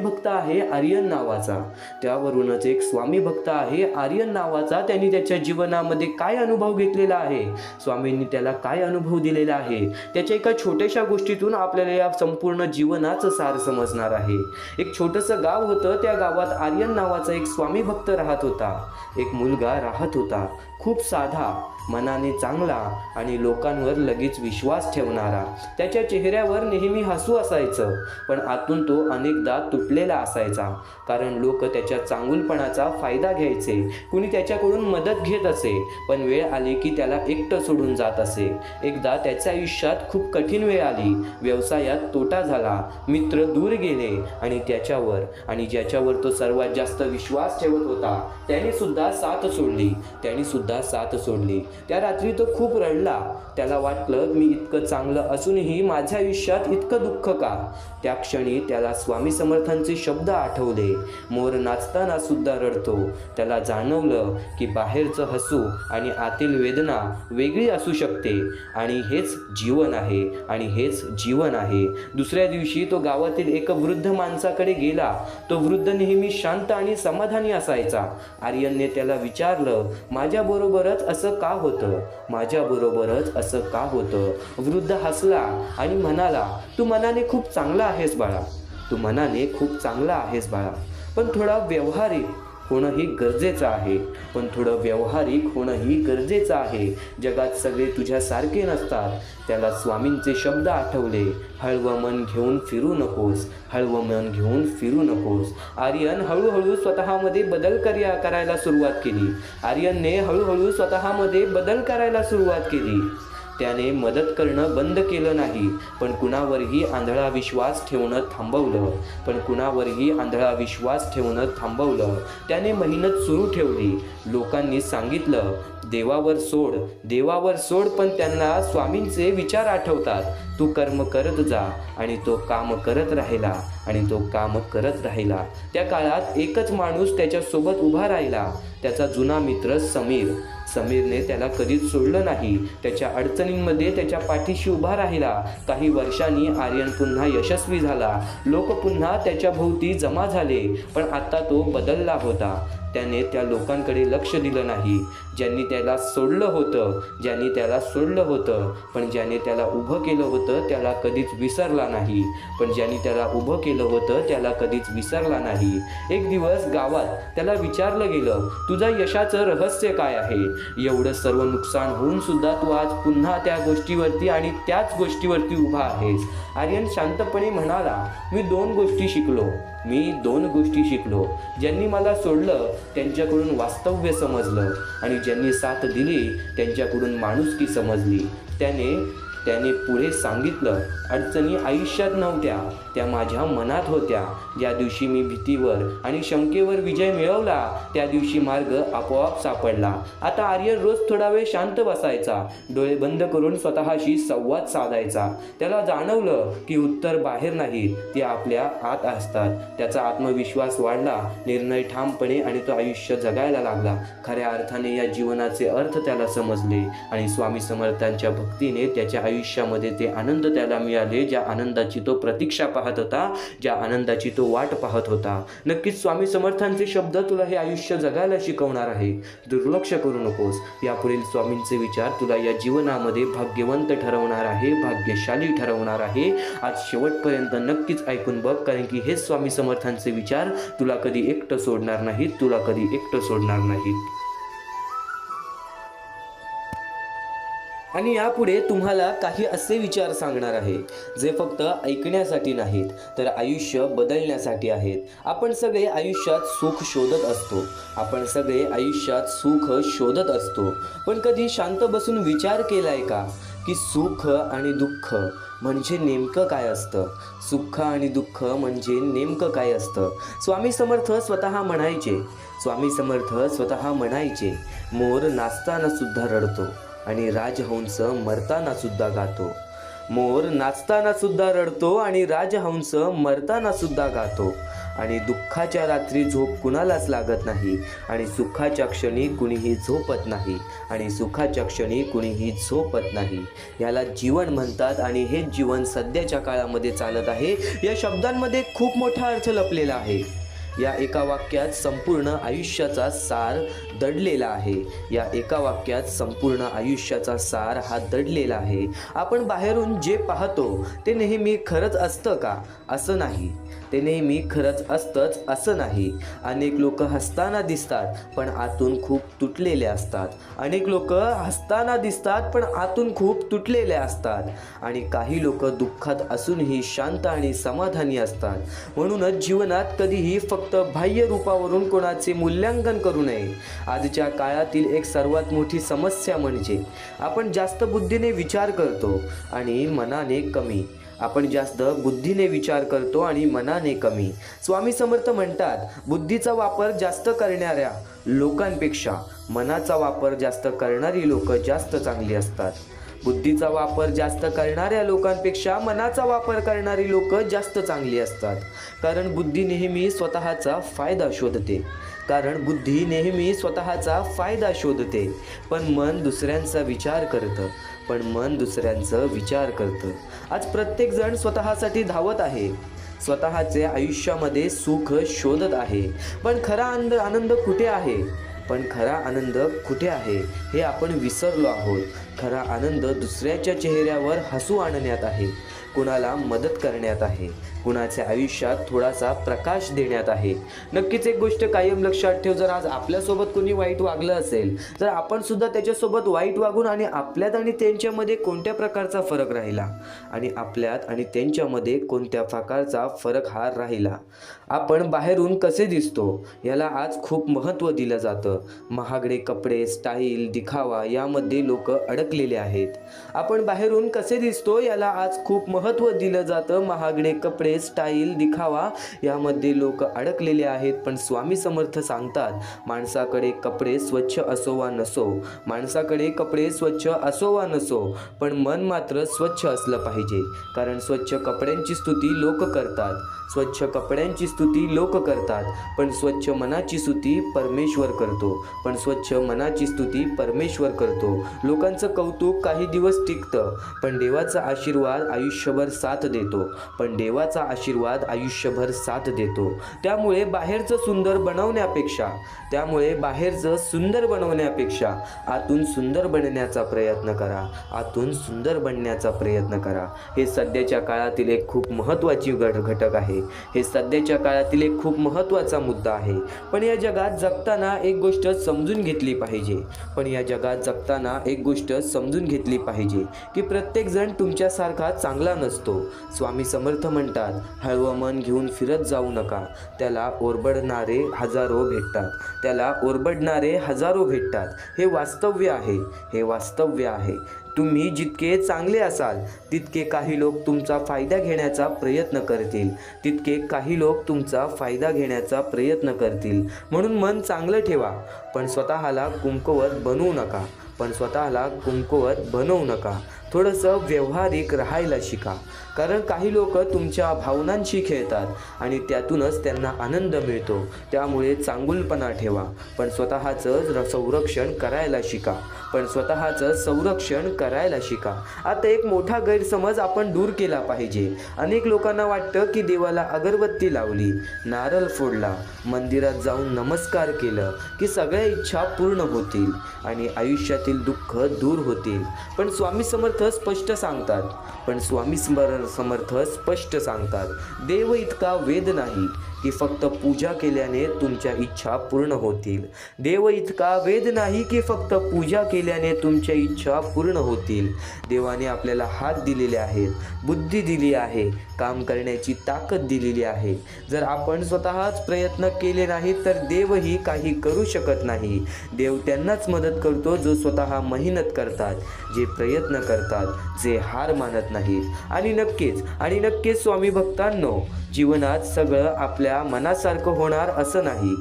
भक्त आहे आर्यन नावाचा. त्यांनी त्याच्या जीवनामध्ये काय अनुभव घेतलेला आहे, स्वामींनी त्याला काय अनुभव दिलेला आहे, त्याच्या एका छोट्याशा गोष्टीतून आपल्याला या संपूर्ण जीवनाचं सार समजणार आहे. एक छोटंसं गाव होतं. त्या गावात आर्यन नावाचा एक स्वामी भक्त राहत होता. एक मुलगा राहत होता, खूप साधा, मनाने चांगला आणि लोकांवर लगेच विश्वास ठेवणारा. त्याच्या चेहऱ्यावर नेहमी हसू असायचं, पण आतून तो अनेकदा तुटलेला असायचा. कारण लोक त्याच्या चांगुलपणाचा फायदा घ्यायचे. कुणी त्याच्याकडून मदत घेत असे, पण वेळ आली की त्याला एकटं सोडून जात असे. एकदा त्याच्या आयुष्यात खूप कठीण वेळ आली. व्यवसायात तोटा झाला, मित्र दूर गेले आणि ज्याच्यावर तो सर्वात जास्त विश्वास ठेवत होता त्याने सुद्धा साथ सोडली. सुद्धा साथ सोडली. त्या रात्री तो खूप रडला. त्याला वाटलं, मी इतकं चांगलं असूनही माझ्या आयुष्यात इतकं दुःख का? त्या क्षणी त्याला स्वामी समर्थांचे शब्द आठवले, मोर नाचताना सुद्धा रडतो. त्याला जाणवलं की बाहेरचं हसू आणि आतील वेदना वेगळी असू शकते आणि हेच जीवन आहे आणि हेच जीवन आहे. दुसऱ्या दिवशी तो गावातील एका वृद्ध माणसाकडे गेला. तो वृद्ध नेहमी शांत आणि समाधानी असायचा. आर्यनने त्याला विचारलं, माझ्याबरोबरच असं का होतं? माझ्याबरोबरच असं का होतं? वृद्ध हसला आणि म्हणाला, तू मनाने खूप चांगला आहेस बाळा, तू मनाने खूप चांगला आहेस बाळा, पण थोडा व्यावहारिक होणंही गरजेचं आहे, पण थोडं व्यावहारिक होणंही गरजेचं आहे. जगात सगळे तुझ्यासारखे नसतात. त्याला स्वामींचे शब्द आठवले, हळवं मन घेऊन फिरू नकोस, हळवं मन घेऊन फिरू नकोस. आर्यन हळूहळू स्वतःमध्ये बदल करायला सुरुवात केली. आर्यनने हळूहळू स्वतःमध्ये बदल करायला सुरुवात केली. त्याने मदत करणं बंद केलं नाही, पण कुणावरही आंधळा विश्वास ठेवणं थांबवलं. त्याने मेहनत सुरू ठेवली. लोकांनी सांगितलं, देवावर सोड, पण त्यांना स्वामींचे विचार आठवतात. तू कर्म करत जा, आणि तो काम करत राहिला. त्या काळात एकच माणूस त्याच्यासोबत उभा राहिला, त्याचा जुना मित्र समीरने त्याला कधीच सोडलं नाही. त्याच्या अडचणींमध्ये त्याच्या पाठीशी उभा राहिला. काही वर्षांनी आर्यन पुन्हा यशस्वी झाला. लोक पुन्हा त्याच्या भोवती जमा झाले, पण आता तो बदलला होता. त्याने त्या लोकांकडे लक्ष दिलं नाही ज्यांनी त्याला सोडलं होतं, पण ज्याने त्याला उभं केलं होतं त्याला कधीच विसरला नाही. एक दिवस गावात त्याला विचारलं गेलं, तुझ्या यशाचं रहस्य काय आहे? एवढं सर्व नुकसान होऊन सुद्धा तू आज पुन्हा त्याच गोष्टीवरती उभा आहेस. आर्यन शांतपणे म्हणाला, मी दोन गोष्टी शिकलो. ज्यांनी मला सोडलं त्यांच्याकडून वास्तव्य समजलं, आणि ज्यांनी साथ दिली त्यांच्याकडून माणुसकी समजली. त्याने पुढे सांगितलं, अडचणी आयुष्यात नव्हत्या, त्या माझ्या मनात होत्या. ज्या दिवशी मी भीतीवर आणि शंकेवर विजय मिळवला त्या दिवशी मार्ग आपोआप सापडला. आता आर्यन रोज थोडा वेळ शांत बसायचा, डोळे बंद करून स्वतःशी संवाद साधायचा. त्याला जाणवलं की उत्तर बाहेर नाहीत, ती आपल्या आत असतात. त्याचा आत्मविश्वास वाढला, निर्णय ठामपणे, आणि तो आयुष्य जगायला लागला. खऱ्या अर्थाने या जीवनाचे अर्थ त्याला समजले, आणि स्वामी समर्थांच्या भक्तीने त्याच्या आयुष्यामध्ये ते आनंद त्याला मिळाले, ज्या आनंदाची तो प्रतीक्षा पाहत होता, ज्या आनंदाची तो वाट पाहत होता. नक्कीच स्वामी समर्थांचे शब्द तुला हे आयुष्य जगायला शिकवणार आहे. दुर्लक्ष करू नकोस. यापुढील स्वामींचे विचार तुला या जीवनामध्ये भाग्यवंत ठरवणार आहे, भाग्यशाली ठरवणार आहे. आज शेवटपर्यंत नक्कीच ऐकून बघ, कारण की हेच स्वामी समर्थांचे विचार तुला कधी एकटं सोडणार नाहीत. आणि यापुढे तुम्हाला काही असे विचार सांगणार आहे जे फक्त ऐकण्यासाठी नाहीत, तर आयुष्य बदलण्यासाठी आहेत. आपण सगळे आयुष्यात सुख शोधत असतो, पण कधी शांत बसून विचार केलाय का की सुख आणि दुःख म्हणजे नेमकं काय असतं? काय असतं? स्वामी समर्थ स्वतः म्हणायचे, मोर नाचताना सुद्धा रडतो आणि राजहंस मरताना सुद्धा गातो. आणि दुःखाच्या रात्री झोप कुणालाच लागत नाही, आणि सुखाच्या क्षणी कुणीही झोपत नाही. याला जीवन म्हणतात, आणि हे जीवन सध्याच्या काळामध्ये चालत आहे. या शब्दांमध्ये खूप मोठा अर्थ लपलेला आहे. या एका वाक्यात संपूर्ण आयुष्याचा सार दडलेला आहे. आपण बाहेरून जे पाहतो ते नेहमी खरंच असतं का? असं नाही. अनेक लोक हसताना दिसतात पण आतून खूप तुटलेले असतात. आणि काही लोक दुःखात असूनही शांत आणि समाधानी असतात. म्हणूनच जीवनात कधीही फक्त बाह्य रूपावरून कोणाचे मूल्यांकन करू नये. आजच्या काळातील एक सर्वात मोठी समस्या म्हणजे आपण जास्त बुद्धीने विचार करतो आणि मनाने कमी. आपण जास्त बुद्धीने विचार करतो आणि मनाने कमी. स्वामी समर्थ म्हणतात, बुद्धीचा वापर जास्त करणाऱ्या लोकांपेक्षा मनाचा वापर जास्त करणारी लोक जास्त चांगली असतात. बुद्धीचा वापर जास्त करणाऱ्या लोकांपेक्षा मनाचा वापर करणारी लोक जास्त चांगली असतात. कारण बुद्धी नेहमी स्वतःचा फायदा शोधते. पण मन दुसऱ्यांचा विचार करतं. आज प्रत्येक जण स्वतःसाठी धावत आहे, स्वतःचे आयुष्यामध्ये सुख शोधत आहे. पण खरा आनंद कुठे आहे हे आपण विसरलो आहोत. खरा आनंद दुसऱ्याच्या चेहऱ्यावर हसू आणण्यात आहे, कुणाला मदत करण्यात आहे, कुणाच्या आयुष्यात थोडासा प्रकाश देण्यात आहे. नक्कीच एक गोष्ट कायम लक्षात ठेव, जर आज आपल्यासोबत कोणी वाईट वागलं असेल तर आपण सुद्धा त्याच्यासोबत वाईट वागून आणि आपल्यात आणि त्यांच्यामध्ये कोणत्या प्रकारचा फरक राहिला आणि आपल्यात आणि त्यांच्यामध्ये कोणत्या प्रकारचा फरक हा राहिला. आपण बाहेरून कसे दिसतो याला आज खूप महत्त्व दिलं जातं. महागडे कपडे, स्टाईल, दिखावा यामध्ये लोक अडकलेले आहेत. आपण बाहेरून कसे दिसतो याला आज खूप महत्त्व दिलं जातं. महागडे कपडे, स्टाईल, दिखावा यामध्ये लोक अडकलेले आहेत. पण स्वामी समर्थ सांगतात, माणसाकडे कपडे स्वच्छ असो वा नसो, पण मन मात्र स्वच्छ असलं पाहिजे. कारण स्वच्छ कपड्यांची स्तुती लोक करतात, पण स्वच्छ मनाची स्तुती परमेश्वर करतो. लोकांचं कौतुक काही दिवस टिकतं, पण देवाचा आशीर्वाद आयुष्यभर साथ देतो. त्यामुळे बाहेरचं सुंदर बनवण्यापेक्षा आतून सुंदर बनण्याचा प्रयत्न करा. हे सध्याच्या काळातील एक खूप महत्त्वाची घटक आहे. हे सध्याच्या काळातील एक खूप महत्त्वाचा मुद्दा आहे. पण या जगात जगताना एक गोष्ट समजून घेतली पाहिजे की प्रत्येक जण तुमच्यासारखा चांगला नसतो. स्वामी समर्थ म्हणतात, हळवं मन घेऊन फिरत जाऊ नका, त्याला ओरबडणारे हजारो भेटतात. हे वास्तव्य आहे. तुम्ही जितके चांगले असाल तितके काही लोक तुमचा फायदा घेण्याचा प्रयत्न करतील. म्हणून मन चांगलं ठेवा, पण स्वतःला कुमकुवत बनवू नका. थोडंसं व्यावहारिक राहायला शिका. कारण काही लोक तुमच्या भावनांशी खेळतात आणि त्यातूनच त्यांना आनंद मिळतो. त्यामुळे चांगुलपणा ठेवा, पण स्वतःचं संरक्षण करायला शिका. आता एक मोठा गैरसमज आपण दूर केला पाहिजे. अनेक लोकांना वाटतं की देवाला अगरबत्ती लावली, नारळ फोडला, मंदिरात जाऊन नमस्कार केलं की सगळ्या इच्छा पूर्ण होतील आणि आयुष्यातील दुःख दूर होतील. पण स्वामी समर्थ स्पष्ट सांगतात, देव इतका वेद नाही की फक्त पूजा केल्याने तुमच्या इच्छा पूर्ण होतील. देवाने आपल्याला हात दिलेले आहेत, बुद्धी दिली आहे, काम करण्याची ताकद दिलेली आहे. जर आपण स्वतःच प्रयत्न केले नाही तर देवही काही करू शकत नाही. देव त्यांनाच मदत करतो जो स्वतः मेहनत करतात, जे प्रयत्न करतात, जे हार मानत नाहीत. आणि नक्कीच स्वामी भक्तांनो, जीवनात सगळं आपल्या मनासारखं होणार असं नाही.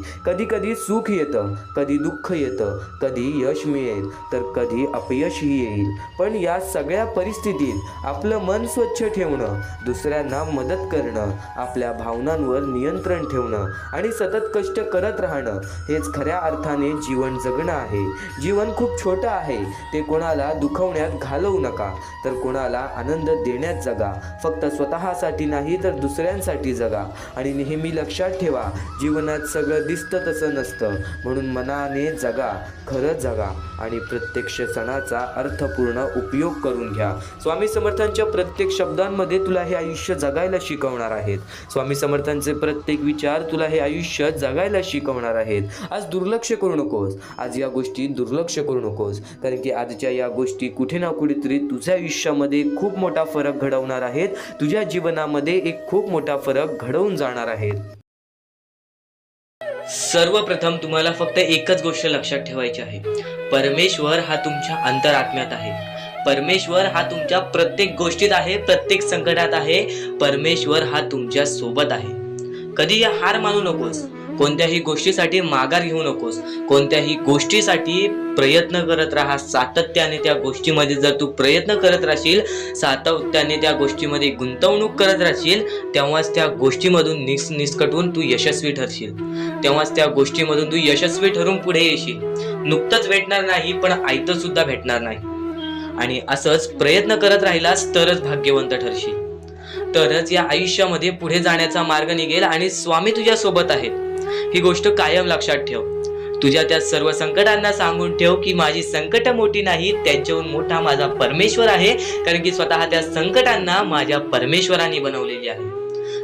कधी सुख येतं, कधी दुःख येतं, कधी यश मिळेल तर कधी अपयशही येईल. पण या सगळ्या परिस्थितीत आपलं मन स्वच्छ ठेवणं, दुसऱ्यांना मदत करणं, आपल्या भावनांवर नियंत्रण ठेवणं आणि सतत कष्ट करत राहणं हेच खऱ्या अर्थाने जीवन जगणं आहे. जीवन खूप छोटं आहे. ते कोणाला दुखवण्यात घालवू नका, तर कोणाला आनंद देण्यात जगा. फक्त स्वतःसाठी नाही तर दुसऱ्यांसाठी जगा. आणि नेहमी लक्षात ठेवा, जीवनात सगळं दिसतं तसं नसतं. म्हणून मनाने जगा, खरं जगा आणि प्रत्येक क्षणाचा अर्थपूर्ण उपयोग करून घ्या. स्वामी समर्थांच्या प्रत्येक शब्दांमध्ये तुला हे आयुष्य जगायला शिकवणार आहेत. स्वामी समर्थांचे प्रत्येक विचार तुला हे आयुष्य जगायला शिकवणार आहेत. आज दुर्लक्ष करू नकोस. आज या गोष्टी दुर्लक्ष करू नकोस, कारण की आजच्या या गोष्टी कुठे ना कुठेतरी तुझ्या आयुष्यामध्ये खूप मोठा फरक घडवणार आहेत. तुझ्या जीवनामध्ये एक खूप मोठा फरक घडवून जाणार आहेत. सर्वप्रथम तुम्हाला फक्त एकच गोष्ट लक्षात ठेवायची आहे, परमेश्वर हा तुमच्या अंतरात्म्यात आहे. परमेश्वर हा तुमच्या प्रत्येक गोष्टीत आहे, प्रत्येक संकटात आहे. परमेश्वर हा तुमच्या सोबत आहे. कधी हार मानू नकोस, कोणत्याही गोष्टीसाठी माघार घेऊ नकोस, कोणत्याही गोष्टीसाठी प्रयत्न करत राहा. सातत्याने त्या गोष्टीमध्ये जर तू प्रयत्न करत राहशील, सातत्याने त्या गोष्टीमध्ये गुंतवणूक करत राहशील, तेव्हाच त्या गोष्टीमधून निसकटून तू यशस्वी ठरशील. तेव्हाच त्या गोष्टीमधून तू यशस्वी ठरून पुढे येशील. नुकतंच भेटणार नाही, पण आयतं सुद्धा भेटणार नाही. आणि असंच प्रयत्न करत राहिलास तरच भाग्यवंत ठरशील, तरच या आयुष्यामध्ये पुढे जाण्याचा मार्ग निघेल आणि स्वामी तुझ्या सोबत आहेत. ही गोष्ट कायम लक्षात ठेव. तुझ्या त्या सर्व संकटांना सांगून ठेव की माझी संकट मोठी नाही, त्यांच्याहून मोठा माझा परमेश्वर आहे. कारण की स्वतः त्या संकटांना माझ्या परमेश्वराने बनवलेली आहे.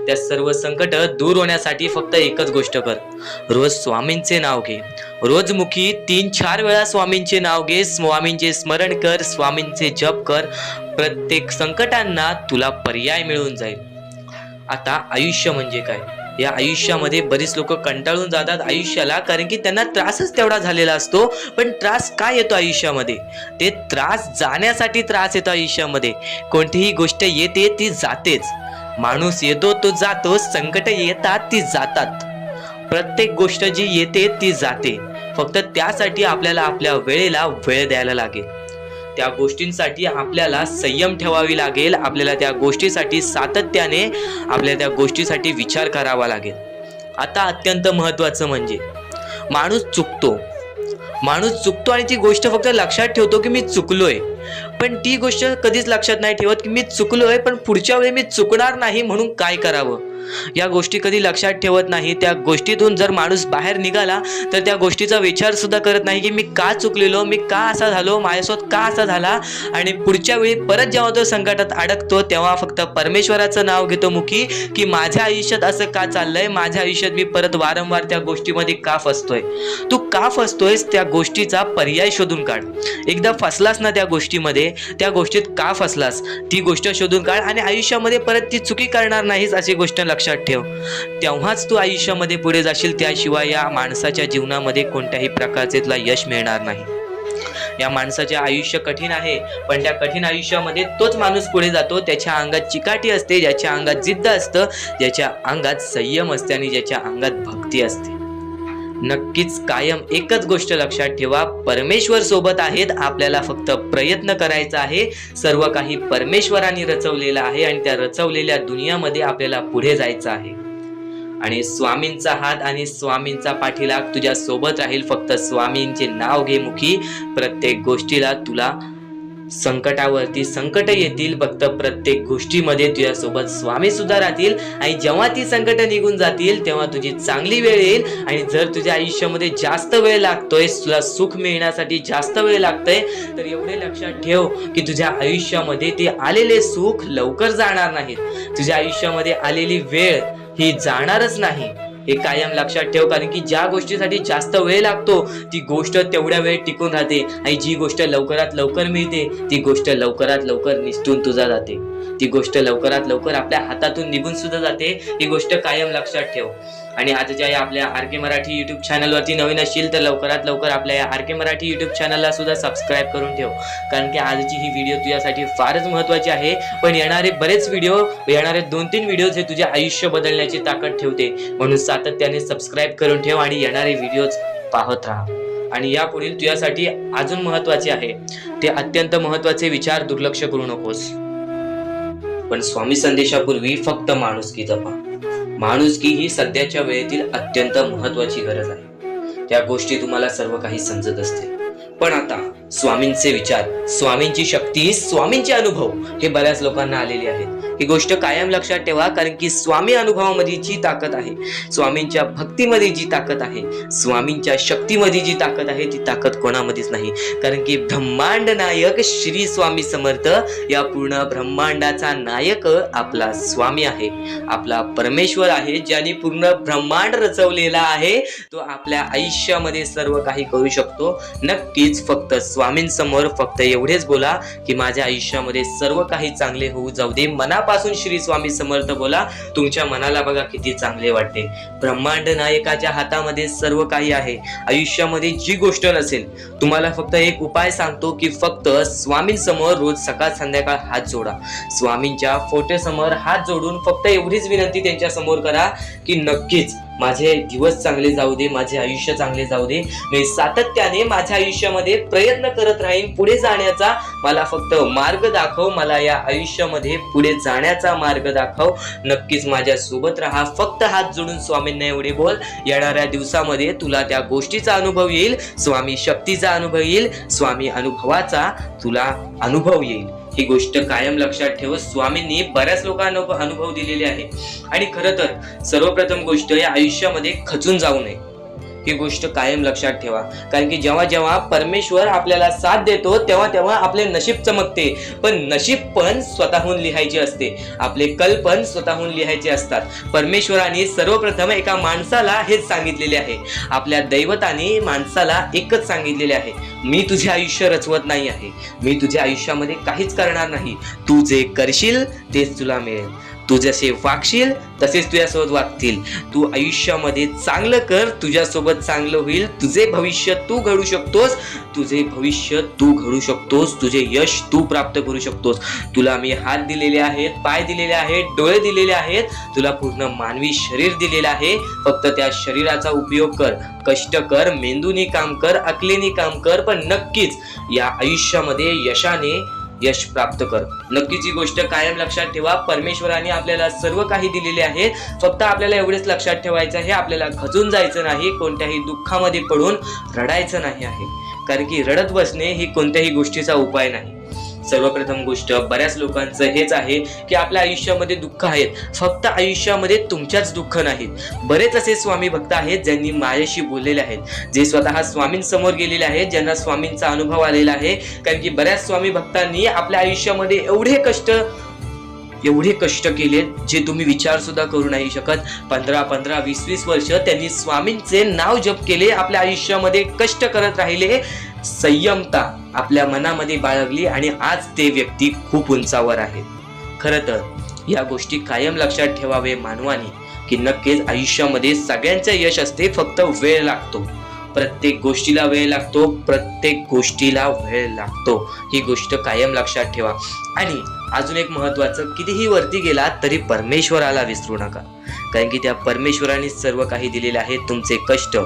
त्या सर्व संकट दूर होण्यासाठी फक्त एकच गोष्ट कर, रोज स्वामींचे नाव घे. रोज मुखी 3-4 वेळा स्वामींचे नाव घे, स्वामींचे स्मरण कर, स्वामींचे जप कर. प्रत्येक संकटांना तुला पर्याय मिळून जाईल. आता आयुष्य म्हणजे काय? या आयुष्यामध्ये बरीच लोक कंटाळून जातात आयुष्याला, कारण की त्यांना त्रासच तेवढा झालेला असतो. पण त्रास काय येतो आयुष्यामध्ये? ते त्रास जाण्यासाठी त्रास येतो आयुष्यामध्ये. कोणतीही गोष्ट येते ती जातेच. माणूस येतो तो जातो, संकट येतात ती जातात. प्रत्येक गोष्ट जी येते ती जाते. फक्त त्यासाठी आपल्याला आपल्या वेळेला वेळ द्यायला लागेल. त्या गोष्टींसाठी आपल्याला संयम ठेवावी लागेल. आपल्याला त्या गोष्टीसाठी सातत्याने आपल्याला त्या गोष्टीसाठी विचार करावा लागेल. आता अत्यंत महत्त्वाचं म्हणजे माणूस चुकतो आणि ती गोष्ट फक्त लक्षात ठेवतो की मी चुकलोय, पण ती गोष्ट कधीच लक्षात नाही ठेवत की मी चुकलोय, पण पुढच्या वेळी मी चुकणार नाही म्हणून काय करावं. या गोष्टी कधी लक्षात ठेवत नाही. त्या गोष्टीतून जर माणूस बाहेर निघाला तर त्या गोष्टीचा विचार सुद्धा करत नाही की मी का चुकलेलो, मी का असा झालो, माझ्यासोबत का असा झाला. आणि पुढच्या वेळी परत जेव्हा तो संकटात अडकतो तेव्हा फक्त परमेश्वराचं नाव घेतो मुखी की माझ्या आयुष्यात असं का चाललंय, माझ्या आयुष्यात मी परत वारंवार त्या गोष्टीमध्ये का फसतोय. तू का फसतोयस त्या गोष्टीचा पर्याय शोधून काढ. एकदा फसलास ना त्या गोष्टीमध्ये, त्या गोष्टीत का फसलास ती गोष्ट शोधून काढ आणि आयुष्यामध्ये परत ती चुकी करणार नाहीस अशी गोष्ट लक्षात ठेव. तेव्हाच तू आयुष्यामध्ये पुढे जाशील. त्याशिवाय या माणसाच्या जीवनामध्ये कोणत्याही प्रकारचे तुला यश मिळणार नाही. या माणसाचे आयुष्य कठीण आहे, पण त्या कठीण आयुष्यामध्ये तोच माणूस पुढे जातो. त्याच्या अंगात चिकाटी असते, ज्याच्या अंगात जिद्द असतं, ज्याच्या अंगात संयम असते आणि ज्याच्या अंगात भक्ती असते. नक्कीच कायम एकच गोष्ट लक्षात ठेवा, परमेश्वर सोबत आहेत. आपल्याला फक्त प्रयत्न करायचा आहे. सर्व काही परमेश्वराने रचवलेलं आहे आणि त्या रचवलेल्या दुनियामध्ये आपल्याला पुढे जायचं आहे. आणि स्वामींचा हात आणि स्वामींचा पाठीलाग तुझ्या सोबत राहील. फक्त स्वामींचे नाव घे मुखी. प्रत्येक गोष्टीला तुला संकटावरती संकट येतील, फक्त प्रत्येक गोष्टीमध्ये तुझ्यासोबत स्वामी सुद्धा राहतील. आणि जेव्हा ती संकट निघून जातील तेव्हा तुझी चांगली वेळ येईल. आणि जर तुझ्या आयुष्यामध्ये जास्त वेळ लागतोय, तुला सुख मिळण्यासाठी जास्त वेळ लागतोय, तर एवढे लक्षात ठेव की तुझ्या आयुष्यामध्ये ते आलेले सुख लवकर जाणार नाहीत. तुझ्या आयुष्यामध्ये आलेली वेळ ही जाणारच नाही, हे कायम लक्षात ठेव. कारण की ज्या गोष्टीसाठी जास्त वेळ लागतो ती गोष्ट तेवढ्या वेळ टिकून राहते, आणि जी गोष्ट लवकरात लवकर मिळते ती गोष्ट लवकरात लवकर निसटून तुझा जाते. ती गोष्ट लवकरात लवकर आपल्या हातातून निघून सुद्धा जाते. ही गोष्ट कायम लक्षात ठेव. आणि आजच्या या आपल्या RK मराठी युट्यूब चॅनलवरती नवीन असशील तर लवकरात लवकर आपल्या या RK मराठी युट्यूब चॅनलला सुद्धा सबस्क्राईब करून ठेव. कारण की आजची ही व्हिडिओ तुझ्यासाठी फारच महत्त्वाची आहे. पण येणारे बरेच व्हिडिओ, येणारे 2-3 व्हिडिओज हे तुझे आयुष्य बदलण्याची ताकद ठेवते. म्हणून सातत्याने सबस्क्राईब करून ठेव आणि येणारे व्हिडिओज पाहत राहा. आणि यापुढील तुझ्यासाठी अजून महत्त्वाचे आहे ते अत्यंत महत्त्वाचे विचार दुर्लक्ष करू नकोस. पण स्वामी संदेशापूर्वी फक्त माणुसकी जपा. माणुसकी ही सध्याच्या वेळेतील अत्यंत महत्त्वाची गरज आहे. त्या गोष्टी तुम्हाला सर्व काही समजत असते, पण आता स्वामींचे विचार, स्वामींची शक्ती, स्वामींचे अनुभव हे बऱ्याच लोकांना आलेले आहेत. ही गोष्ट कायम लक्षात ठेवा. कारण की स्वामी अनुभवामध्ये जी ताकद आहे, स्वामींच्या भक्तीमध्ये जी ताकद आहे, स्वामींच्या शक्तीमध्ये जी ताकद आहे, ती ताकद कोणामध्येच नाही. कारण की ब्रह्मांड नायक श्री स्वामी समर्थ, या पूर्ण ब्रह्मांडाचा नायक आपला स्वामी आहे, आपला परमेश्वर आहे. ज्याने पूर्ण ब्रह्मांड रचवलेला आहे, तो आपल्या आयुष्यामध्ये सर्व काही करू शकतो. नक्कीच फक्त स्वामींसमोर फक्त एवढेच बोला की माझ्या आयुष्यामध्ये सर्व काही चांगले होऊ जाऊ दे. मनापासून श्री स्वामी समर्थ बोला. तुमच्या मनाला बघा किती चांगले वाटते. ब्रह्मांड नायकाच्या हातामध्ये सर्व काही आहे. आयुष्यामध्ये जी गोष्ट नसेल, तुम्हाला फक्त एक उपाय सांगतो की फक्त स्वामींसमोर रोज सकाळ संध्याकाळ हात जोडा. स्वामींच्या फोटो समोर हात जोडून फक्त एवढीच विनंती त्यांच्या समोर करा की नक्कीच माझे दिवस चांगले जाऊ दे, माझे आयुष्य चांगले जाऊ दे. मी सातत्याने माझ्या आयुष्यामध्ये प्रयत्न करत राहीन पुढे जाण्याचा. मला फक्त मार्ग दाखव, मला या आयुष्यामध्ये पुढे जाण्याचा मार्ग दाखव. नक्कीच माझ्या सोबत राहा. फक्त हात जोडून स्वामींना एवढे बोल. येणाऱ्या दिवसामध्ये तुला त्या गोष्टीचा अनुभव येईल, स्वामी शक्तीचा अनुभव येईल, स्वामी अनुभवाचा तुला अनुभव येईल. ही गोष्ट कायम लक्षात ठेव. स्वामींनी बऱ्याच लोकांना अनुभव दिलेले आहे. आणि खरं तर सर्वप्रथम गोष्ट या आयुष्यामध्ये खचून जाऊ नये, ही गोष्ट कायम लक्षात ठेवा. कारण की जेव्हा जेव्हा परमेश्वर आपल्याला साथ देतो तेव्हा तेव्हा आपले नशीब चमकते. पण नशीब पण स्वतःहून लिहायचे असते, आपले कल पण स्वतःहून लिहायचे असतात. परमेश्वराने सर्वप्रथम एका माणसाला हेच सांगितलेले आहे. आपल्या दैवताने माणसाला एकच सांगितलेले आहे, मी तुझे आयुष्य रचवत नाही आहे, मी तुझ्या आयुष्यामध्ये काहीच करणार नाही. तू जे करशील तेच तुला मिळेल. तू जसे वागशील तसेच तुझ्यासोबत वागतील. तू आयुष्यामध्ये चांगलं कर, तुझ्यासोबत चांगलं होईल. तुझे भविष्य तू घडू शकतोस, तुझे भविष्य तू घडू शकतोस, तुझे यश तू प्राप्त करू शकतोस. तुला मी हात दिलेले आहेत, पाय दिलेले आहेत, डोळे दिलेले आहेत, तुला पूर्ण मानवी शरीर दिलेलं आहे. फक्त त्या शरीराचा उपयोग कर, कष्ट कर, मेंदूने काम कर, अकलेने काम कर, पण नक्कीच या आयुष्यामध्ये यश प्राप्त कर. नक्कीच ही गोष्ट कायम लक्षात ठेवा. परमेश्वराने आपल्याला सर्व काही दिलेले आहे. फक्त आपल्याला एवढेच लक्षात ठेवायचं आहे, आपल्याला खचून जायचं नाही, कोणत्याही दुःखामध्ये पडून रडायचं नाही आहे. कारण की रडत बसणे ही कोणत्याही गोष्टीचा उपाय नाही. सर्वप्रथम गोष्ट बऱ्याच लोकांचं हेच आहे की आपल्या आयुष्यामध्ये दुःख आहेत, फक्त आयुष्यामध्ये तुमच्याच दुःख नाहीत. बरेच असे स्वामी भक्त आहेत ज्यांनी माझ्याशी बोललेले आहेत, जे स्वतः स्वामींसमोर गेलेले आहेत, ज्यांना स्वामींचा अनुभव आलेला आहे. कारण की बऱ्याच स्वामी भक्तांनी आपल्या आयुष्यामध्ये एवढे कष्ट केले जे तुम्ही विचार सुद्धा करू नाही शकत. 15 20 वर्ष त्यांनी स्वामींचे नाव जप केले, आपल्या आयुष्यामध्ये कष्ट करत राहिले, संयमता आपल्या मनामध्ये बाळगली आणि आज ते व्यक्ती खूप उंचावर आहेत. खरं तर या गोष्टी कायम लक्षात ठेवावे मानवाने की नक्कीच आयुष्यामध्ये सगळ्यांचे यश असते, फक्त वेळ लागतो. प्रत्येक गोष्टीला वेळ लागतो, प्रत्येक गोष्टीला वेळ लागतो. ही गोष्ट कायम लक्षात ठेवा. आणि अजून एक महत्वाचं, कितीही वरती गेला तरी परमेश्वराला विसरू नका. कारण की त्या परमेश्वराने सर्व काही दिलेले आहे. तुमचे कष्ट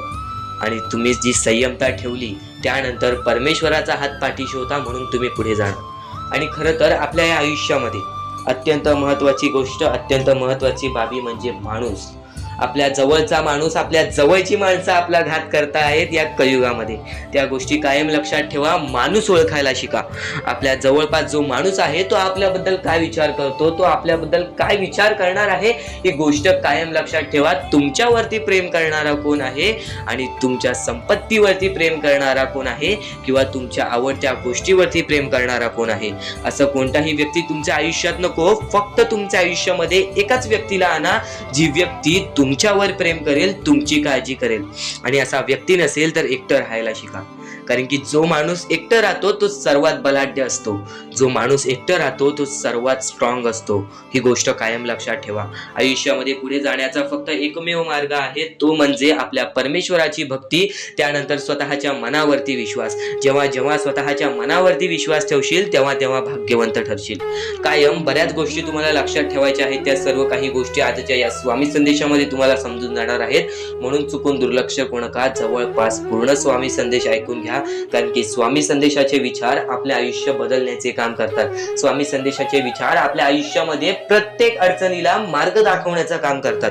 आणि तुम्ही जी संयमता ठेवली त्यानंतर परमेश्वराचा हात पाठीशी होता म्हणून तुम्ही पुढे जाणार. आणि खरं तर आपल्या या आयुष्यामध्ये अत्यंत महत्वाची गोष्ट, अत्यंत महत्वाची बाबी म्हणजे माणूस. आपल्या जवळचा माणूस, आपल्या जवळची माणसं आपला घात करता आहेत या कलियुगामध्ये. त्या गोष्टी कायम लक्षात ठेवा. माणूस ओळखायला शिका. आपल्या जवळपास जो माणूस आहे तो आपल्याबद्दल काय विचार करतो, तो आपल्याबद्दल काय विचार करणार आहे, ही गोष्ट कायम लक्षात ठेवा. तुमच्यावरती प्रेम करणारा कोण आहे आणि तुमच्या संपत्तीवरती प्रेम करणारा कोण आहे किंवा तुमच्या आवडत्या गोष्टीवरती प्रेम करणारा कोण आहे, असं कोणताही व्यक्ती तुमच्या आयुष्यात नको. फक्त तुमच्या आयुष्यामध्ये एकाच व्यक्तीला आणा, जी व्यक्ती तुमच्यावर प्रेम करेल, तुमची काळजी करेल. आणि असा व्यक्ती नसेल तर एकटं राहायला शिका. कारण की जो माणूस एकटं राहतो तो सर्वात बलाढ्य असतो, जो माणूस एकटं राहतो तो सर्वात स्ट्रॉंग असतो. ही गोष्ट कायम लक्षात ठेवा. आयुष्यामध्ये पुढे जाण्याचा फक्त एकमेव मार्ग आहे, तो म्हणजे आपल्या परमेश्वराची भक्ती, त्यानंतर स्वतःच्या मनावरती विश्वास. जेव्हा जेव्हा स्वतःच्या मनावरती विश्वास ठेवशील तेव्हा तेव्हा भाग्यवंत ठरशील. कायम बऱ्याच गोष्टी तुम्हाला लक्षात ठेवायच्या आहेत. त्या सर्व काही गोष्टी आजच्या या स्वामी संदेशामध्ये तुम्हाला समजून जाणार आहेत. म्हणून चुकून दुर्लक्ष करू नका. जवळपास पूर्ण स्वामी संदेश ऐकून घ्या. कारण की स्वामी संदेशाचे विचार आपले आयुष्य बदलण्याचे काम करतात. स्वामी संदेशाचे विचार आपल्या आयुष्यामध्ये प्रत्येक अडचणीला मार्ग दाखवण्याचं काम करतात.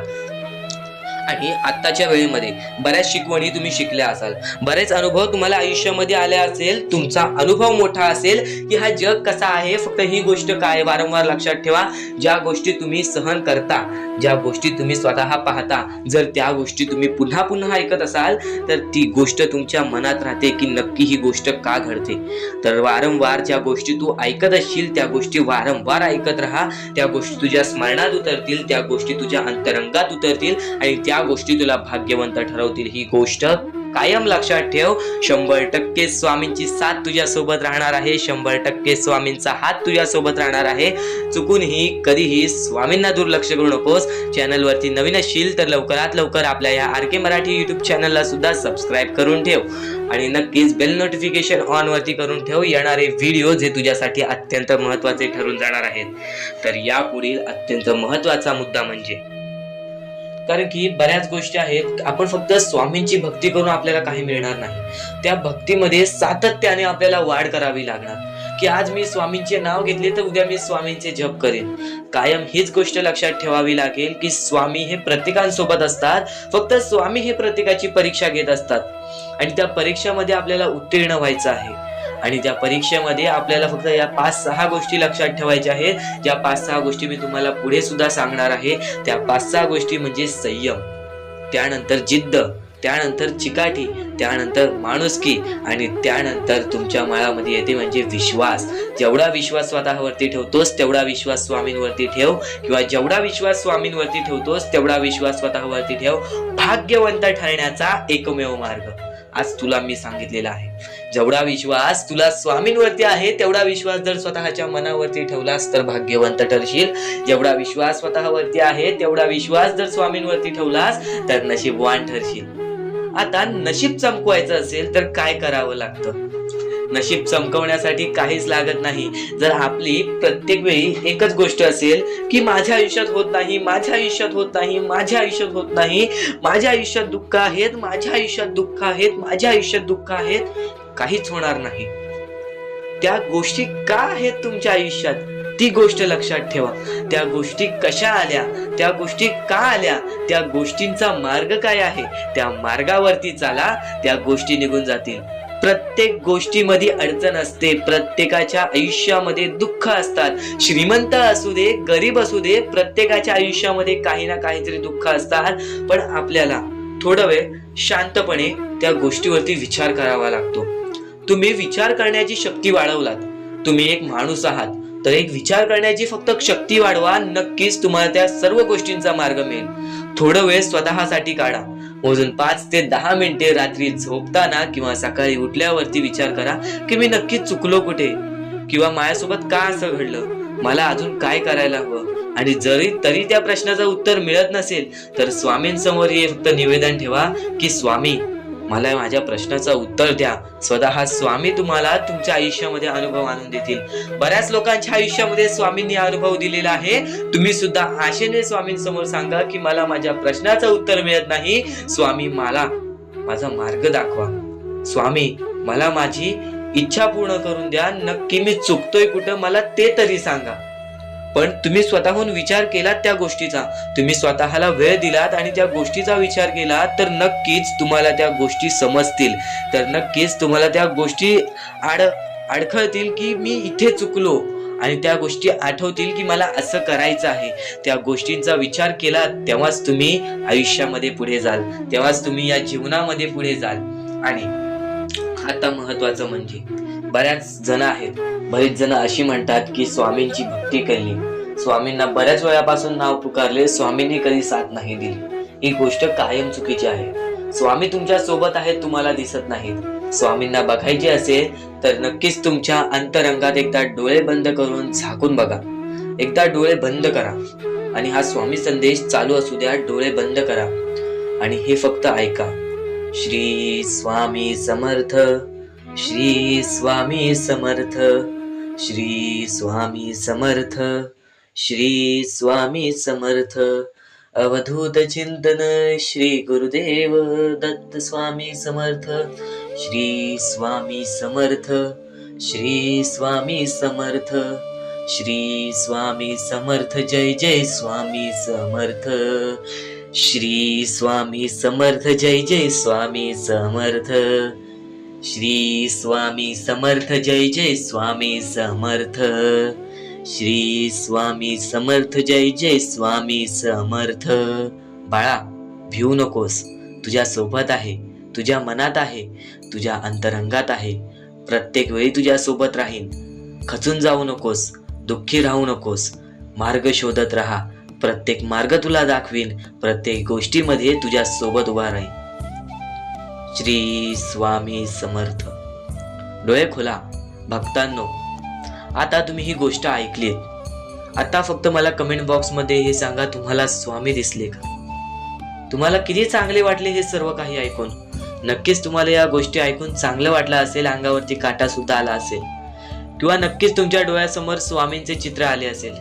आणि आत्ताच्या वेळेमध्ये बऱ्याच शिकवणी तुम्ही शिकल्या असाल, बरेच अनुभव तुम्हाला आयुष्यामध्ये आले असेल, तुमचा अनुभव मोठा असेल की हा जग कसा आहे. फक्त ही गोष्ट काय वारंवार लक्षात ठेवा, ज्या गोष्टी तुम्ही सहन करता, ज्या गोष्टी तुम्ही स्वतः पाहता, जर त्या गोष्टी तुम्ही पुन्हा पुन्हा ऐकत असाल तर ती गोष्ट तुमच्या मनात राहते की नक्की ही गोष्ट का घडते. तर वारंवार ज्या गोष्टी तू ऐकत असशील त्या गोष्टी वारंवार ऐकत राहा. त्या गोष्टी तुझ्या स्मरणात उतरतील, त्या गोष्टी तुझ्या अंतरंगात उतरतील आणि त्या गोष्टी तुला भाग्यवंत ठरवतील. ही गोष्ट कायम लक्षात ठेव, 100% स्वामींची साथ तुझ्या सोबत राहणार आहे, 100% स्वामींचा हात तुझ्या सोबत राहणार आहे. चुकूनही कधीही स्वामींना दुर्लक्ष करू नकोस. चॅनलवरती नवीन असशील तर लवकरात लवकर आपल्या या RK मराठी YouTube चॅनलला सुद्धा सबस्क्राईब करून ठेव आणि नक्कीच बेल नोटिफिकेशन ऑन वरती करून ठेव. येणारे व्हिडिओ जे तुझ्यासाठी अत्यंत महत्त्वाचे ठरून जाणार आहेत. तर यापुढील अत्यंत महत्त्वाचा मुद्दा म्हणजे, कारण की बऱ्याच गोष्टी आहेत, आपण फक्त स्वामींची भक्ती करून आपल्याला काही मिळणार नाही. त्या भक्तीमध्ये सातत्याने आपल्याला वाढ करावी लागणार, की आज मी स्वामींचे नाव घेतले तर उद्या मी स्वामींचे जप करेन. कायम हीच गोष्ट लक्षात ठेवावी लागेल की स्वामी हे प्रत्येकांसोबत असतात. फक्त स्वामी हे प्रत्येकाची परीक्षा घेत असतात आणि त्या परीक्षेमध्ये आपल्याला उत्तीर्ण व्हायचं आहे. आणि त्या परीक्षेमध्ये आपल्याला फक्त या 5-6 गोष्टी लक्षात ठेवायच्या आहेत, ज्या 5-6 गोष्टी मी तुम्हाला पुढे सुद्धा सांगणार आहे. त्या 5-6 गोष्टी म्हणजे संयम, त्यानंतर जिद्द, त्यानंतर चिकाटी, त्यानंतर माणुसकी आणि त्यानंतर तुमच्या मनामध्ये येते म्हणजे विश्वास. जेवढा विश्वास स्वतःवरती ठेवतोस तेवढा विश्वास स्वामींवरती ठेव, किंवा जेवढा विश्वास स्वामींवरती ठेवतोस तेवढा विश्वास स्वतःवरती ठेव. भाग्यवंत ठरण्याचा एकमेव मार्ग आज तुला मी सांगितलेला आहे. जेवढा विश्वास तुला स्वामींवरती आहे तेवढा विश्वास जर स्वतःच्या मनावरती ठेवलास तर भाग्यवंत ठरशील. जेवढा विश्वास स्वतःवरती आहे तेवढा विश्वास जर स्वामींवरती ठेवलास तर नशीबवान ठरशील. आता नशीब चमकवायचं असेल तर काय करावं लागतं? नशीब चमकवण्यासाठी काहीच लागत नाही. जर आपली प्रत्येक वेळी एकच गोष्ट असेल की माझ्या आयुष्यात होत नाही, माझ्या आयुष्यात होत नाही, माझ्या आयुष्यात होत नाही, माझ्या आयुष्यात दुःख आहेत, माझ्या आयुष्यात दुःख आहेत, माझ्या आयुष्यात दुःख आहेत, काहीच होणार नाही. त्या गोष्टी का आहेत तुमच्या आयुष्यात ती गोष्ट लक्षात ठेवा. त्या गोष्टी कशा आल्या, त्या गोष्टी का आल्या, त्या गोष्टींचा मार्ग काय आहे, त्या मार्गावरती चाला, त्या गोष्टी निघून जातील. प्रत्येक गोष्टीमध्ये अडचण असते, प्रत्येकाच्या आयुष्यामध्ये दुःख असतात. श्रीमंत असू दे, गरीब असू दे, प्रत्येकाच्या आयुष्यामध्ये काही ना काहीतरी दुःख असतात. पण आपल्याला थोडा वेळ शांतपणे त्या गोष्टीवरती विचार करावा लागतो. तुम्ही विचार करण्याची शक्ती वाढवलात, तुम्ही एक माणूस आहात, तर एक विचार करण्याची फक्त शक्ती वाढवा, नक्कीच तुम्हाला त्या सर्व गोष्टींचा मार्ग मिळेल. थोडा वेळ स्वतःसाठी काढा. मोजून 5 ते 10 मिनिटे रात्री झोपताना किंवा सकाळी उठल्यावरती विचार करा की मी नक्की चुकलो कुठे, किंवा माझ्यासोबत का असं घडलं, मला अजून काय करायला हवं. आणि जरी तरी त्या प्रश्नाचं उत्तर मिळत नसेल तर स्वामींसमोर हे फक्त निवेदन ठेवा की स्वामी मला माझ्या प्रश्नाचं उत्तर द्या. स्वतः स्वामी तुम्हाला तुमच्या आयुष्यामध्ये अनुभव आणून देतील. बऱ्याच लोकांच्या आयुष्यामध्ये स्वामींनी अनुभव दिलेला आहे. तुम्ही सुद्धा आशेने स्वामींसमोर सांगा की मला माझ्या प्रश्नाचं उत्तर मिळत नाही, स्वामी मला माझा मार्ग दाखवा, स्वामी मला माझी इच्छा पूर्ण करून द्या, नक्की मी चुकतोय कुठं मला ते तरी सांगा. पण तुम्ही स्वतःहून विचार केला त्या गोष्टीचा, तुम्ही स्वतःला वेळ दिलात आणि त्या गोष्टीचा विचार केला तर नक्कीच तुम्हाला त्या गोष्टी समजतील, तर नक्कीच तुम्हाला त्या गोष्टी अडखळतील की मी इथे चुकलो, आणि त्या गोष्टी आठवतील की मला असं करायचं आहे. त्या गोष्टींचा विचार केला तेव्हाच तुम्ही आयुष्यामध्ये पुढे जाल, तेव्हाच तुम्ही या जीवनामध्ये पुढे जाल. आणि आता महत्वाचं म्हणजे बऱ्याच जण आहेत, बरेच जण अशी म्हणतात की स्वामींची भक्ती केली, स्वामींना बऱ्याच वेळापासून नाव पुकारले, स्वामींनी कधी साथ नाही दिली. ही गोष्ट कायम चुकीची आहे. स्वामी तुमच्या सोबत आहेत, तुम्हाला दिसत नाहीत. स्वामींना बघायचे असेल तर नक्कीच तुमच्या अंतरंगात एकदा डोळे बंद करून झाकून बघा. एकदा डोळे बंद करा आणि हा स्वामी संदेश चालू असू द्या. डोळे बंद करा आणि हे फक्त ऐका. श्री स्वामी समर्थ, श्री स्वामी समर्थ, श्री स्वामी समर्थ, श्री स्वामी समर्थ. अवधूत चिंतन श्री गुरुदेव दत्त स्वामी समर्थ. श्री स्वामी समर्थ, श्री स्वामी समर्थ, श्री स्वामी समर्थ. जय जय स्वामी समर्थ. श्री स्वामी समर्थ. जय जय स्वामी समर्थ. श्री स्वामी समर्थ. जय जय स्वामी समर्थ. श्री स्वामी समर्थ. जय जय स्वामी समर्थ. बाळा, भिवू नकोस. तुझ्या सोबत आहे, तुझ्या मनात आहे, तुझ्या अंतरंगात आहे. प्रत्येक वेळी तुझ्या सोबत राहीन. खचून जाऊ नकोस, दुःखी राहू नकोस. मार्ग शोधत राहा. प्रत्येक मार्ग तुला दाखवीन. प्रत्येक गोष्टीमध्ये तुझ्या सोबत उभा राहीन. श्री स्वामी समर्थ. डोळे खोला भक्तांनो. आता तुम्ही ही गोष्ट ऐकलीत. आता फक्त मला कमेंट बॉक्समध्ये हे सांगा, तुम्हाला स्वामी दिसले का? तुम्हाला किती चांगले वाटले हे सर्व काही ऐकून? नक्कीच तुम्हाला या गोष्टी ऐकून चांगलं वाटलं असेल, अंगावरती काटा सुद्धा आला असेल, किंवा नक्कीच तुमच्या डोळ्यासमोर स्वामींचे चित्र आले असेल.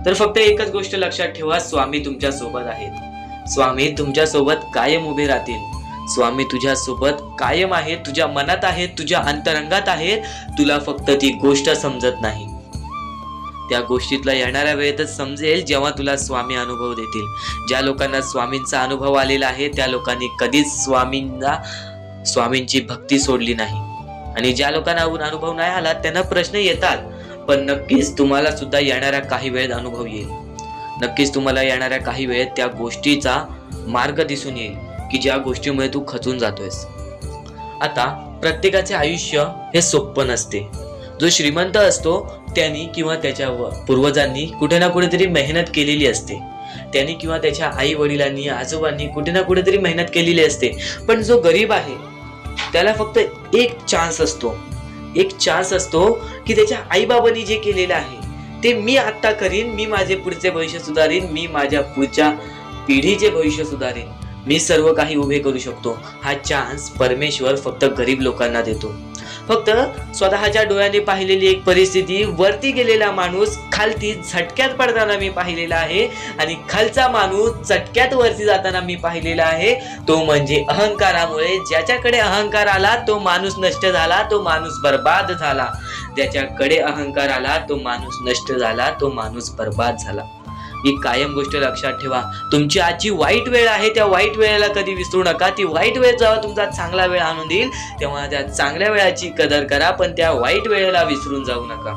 तर फक्त एकच गोष्ट लक्षात ठेवा, स्वामी तुमच्या सोबत आहेत. स्वामी तुमच्या सोबत कायम उभे राहतील. स्वामी तुझ्या सोबत कायम आहेत, तुझ्या मनात आहेत, तुझ्या अंतरंगात आहेत. तुला फक्त ती गोष्ट समजत नाही. त्या गोष्टीतला येणाऱ्या वेळेतच समजेल जेव्हा तुला स्वामी अनुभव देतील. ज्या लोकांना स्वामींचा अनुभव आलेला आहे त्या लोकांनी कधीच स्वामींची भक्ती सोडली नाही. आणि ज्या लोकांना अनुभव नाही आला त्यांना प्रश्न येतात, पण नक्कीच तुम्हाला सुद्धा येणाऱ्या काही वेळेत अनुभव येईल. नक्कीच तुम्हाला येणाऱ्या काही वेळेत त्या गोष्टीचा मार्ग दिसून येईल की ज्या गोष्टीमुळे तू खचून जातोयस. आता प्रत्येकाचे आयुष्य हे सोपं नसते. जो श्रीमंत असतो त्यांनी किंवा त्याच्या पूर्वजांनी कुठे ना कुठेतरी मेहनत केलेली असते. त्यांनी किंवा त्याच्या आई वडिलांनी आजोबांनी कुठे ना कुठेतरी मेहनत केलेली असते. पण जो गरीब आहे त्याला फक्त एक चान्स असतो की त्याच्या आई बाबांनी जे केलेलं आहे ते मी आता करीन, मी माझे पुढचे भविष्य सुधारीन, मी माझ्या पुढच्या पिढीचे भविष्य सुधारीन, मी सर्व काही उभे करू शकतो. हा चान्स परमेश्वर फक्त गरीब लोकांना देतो. फक्त स्वतःच्या डोळ्याने पाहिलेली एक परिस्थिती, वरती गेलेला माणूस खालती झटक्यात पडताना मी पाहिलेला आहे, आणि खालचा माणूस चटक्यात वरती जाताना मी पाहिलेला आहे. तो म्हणजे अहंकारामुळे. ज्याच्याकडे अहंकार आला तो माणूस नष्ट झाला, तो माणूस बर्बाद झाला. ज्याच्याकडे अहंकार आला तो माणूस नष्ट झाला, तो माणूस बर्बाद झाला. ही कायम गोष्ट लक्षात ठेवा. तुमची आजची वाईट वेळ आहे, त्या वाईट वेळेला कधी विसरू नका. ती वाईट वेळ जेव्हा तुमचा चांगला वेळ आणून देईल तेव्हा त्या चांगल्या वेळाची कदर करा, पण त्या वाईट वेळेला विसरून जाऊ नका.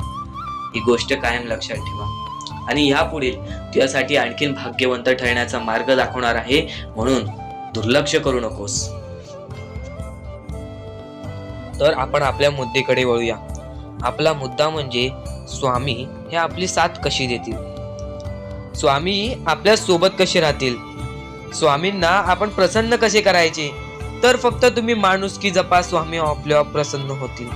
ही गोष्ट कायम लक्षात ठेवा. आणि ह्यापुढे तुझ्यासाठी आणखीन भाग्यवंत ठरण्याचा मार्ग दाखवणार आहे, म्हणून दुर्लक्ष करू नकोस. तर आपण आपल्या मुद्द्याकडे वळूया. आपला मुद्दा म्हणजे स्वामी हे आपली साथ कशी देतील, स्वामी आपल्या सोबत कसे राहतील, स्वामींना आपण प्रसन्न कसे करायचे. तर फक्त तुम्ही माणुसकी जपा, स्वामी आपल्यावर प्रसन्न होतील.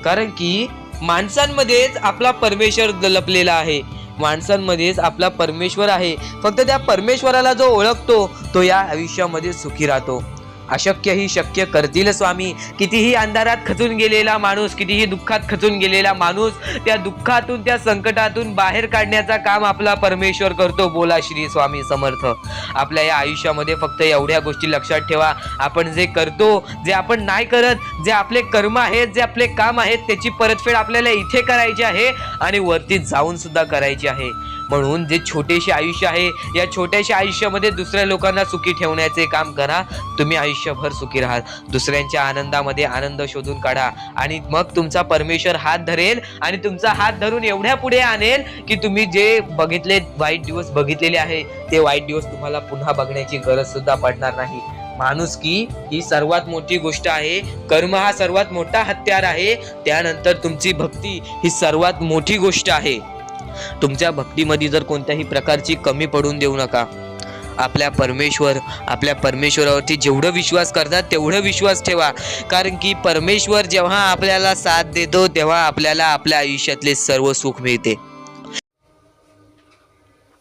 कारण की माणसांमध्येच आपला परमेश्वर लपलेला आहे, माणसांमध्येच आपला परमेश्वर आहे. फक्त त्या परमेश्वराला जो ओळखतो तो या आयुष्यामध्ये सुखी राहतो. अशक्य ही शक्य करतील स्वामी. कितीही अंधारात खचून गेलेला माणूस, कितीही दुःखात खचून गेलेला माणूस, त्या दुःखातून त्या संकटातून बाहेर काढण्याचा काम आपला परमेश्वर करतो. बोला श्री स्वामी समर्थ. आपल्या या आयुष्यामध्ये फक्त एवढ्या गोष्टी लक्षात ठेवा. आपण जे करतो, जे आपण नाही करत, जे आपले कर्म आहेत, जे आपले काम आहेत, त्याची परतफेड आपल्याला इथे करायची आहे आणि वरती जाऊन सुद्धा करायची आहे. म्हणून जे छोटेसे आयुष्य आहे, या छोट्याशा आयुष्यामध्ये दुसऱ्या लोकांना सुखी ठेवण्याचे काम करा. तुम्ही आयुष्यभर सुखी राहाल. दुसऱ्यांच्या आनंदामध्ये आनंद शोधून काढा आणि मग तुमचा परमेश्वर हात धरेल आणि तुमचा हात धरून एवढ्या पुढे आणेल की तुम्ही जे वाईट दिवस बघितलेले आहे ते वाईट दिवस तुम्हाला पुन्हा बघण्याची गरज सुद्धा पडणार नाही. माणुसकी ही सर्वात मोठी गोष्ट आहे. कर्म हा सर्वात मोठा हत्यार आहे. त्यानंतर तुमची भक्ती ही सर्वात मोठी गोष्ट आहे. तुमच्या भक्तीमध्ये जर कोणत्याही प्रकारची कमी पडून देऊ नका. आपल्या परमेश्वरावरती जेवढं विश्वास करतात तेवढं विश्वास ठेवा. कारण की परमेश्वर जेव्हा आपल्याला साथ देतो तेव्हा आपल्याला आपल्या आयुष्यातले सर्व सुख मिळते.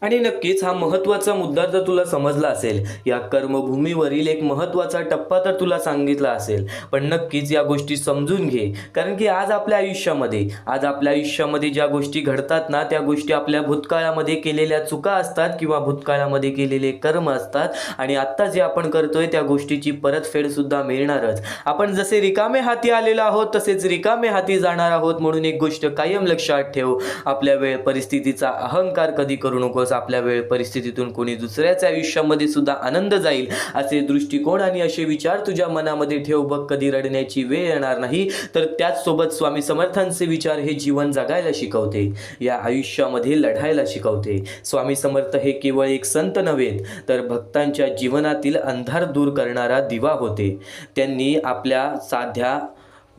आणि नक्कीच हा महत्त्वाचा मुद्दा जर तुला समजला असेल, या कर्मभूमीवरील एक महत्त्वाचा टप्पा तर तुला सांगितला असेल, पण नक्कीच या गोष्टी समजून घे. कारण की आज आपल्या आयुष्यामध्ये ज्या गोष्टी घडतात ना, त्या गोष्टी आपल्या भूतकाळामध्ये केलेल्या चुका असतात किंवा भूतकाळामध्ये केलेले कर्म असतात. आणि आत्ता जे आपण करतोय त्या गोष्टीची परतफेड सुद्धा मिळणारच. आपण जसे रिकामे हाती आलेलो आहोत तसेच रिकामे हाती जाणार आहोत. म्हणून एक गोष्ट कायम लक्षात ठेव, आपल्या वेळ परिस्थितीचा अहंकार कधी करू नकोस. आपल्या वेळ परिस्थितीतून कोणी दुसऱ्याच्या आयुष्यामध्ये सुद्धा आनंद जाईल असे दृष्टिकोन आणि असे विचार तुझ्या मनामध्ये ठेव. बघ, कधी रडण्याची वेळ येणार नाही. तर त्याच सोबत स्वामी समर्थांचे विचार हे जीवन जगायला शिकवते, या आयुष्यामध्ये लढायला शिकवते. स्वामी समर्थ हे केवळ एक संत नव्हेत, तर भक्तांच्या जीवनातील अंधार दूर करणारा दिवा होते. त्यांनी आपल्या साध्या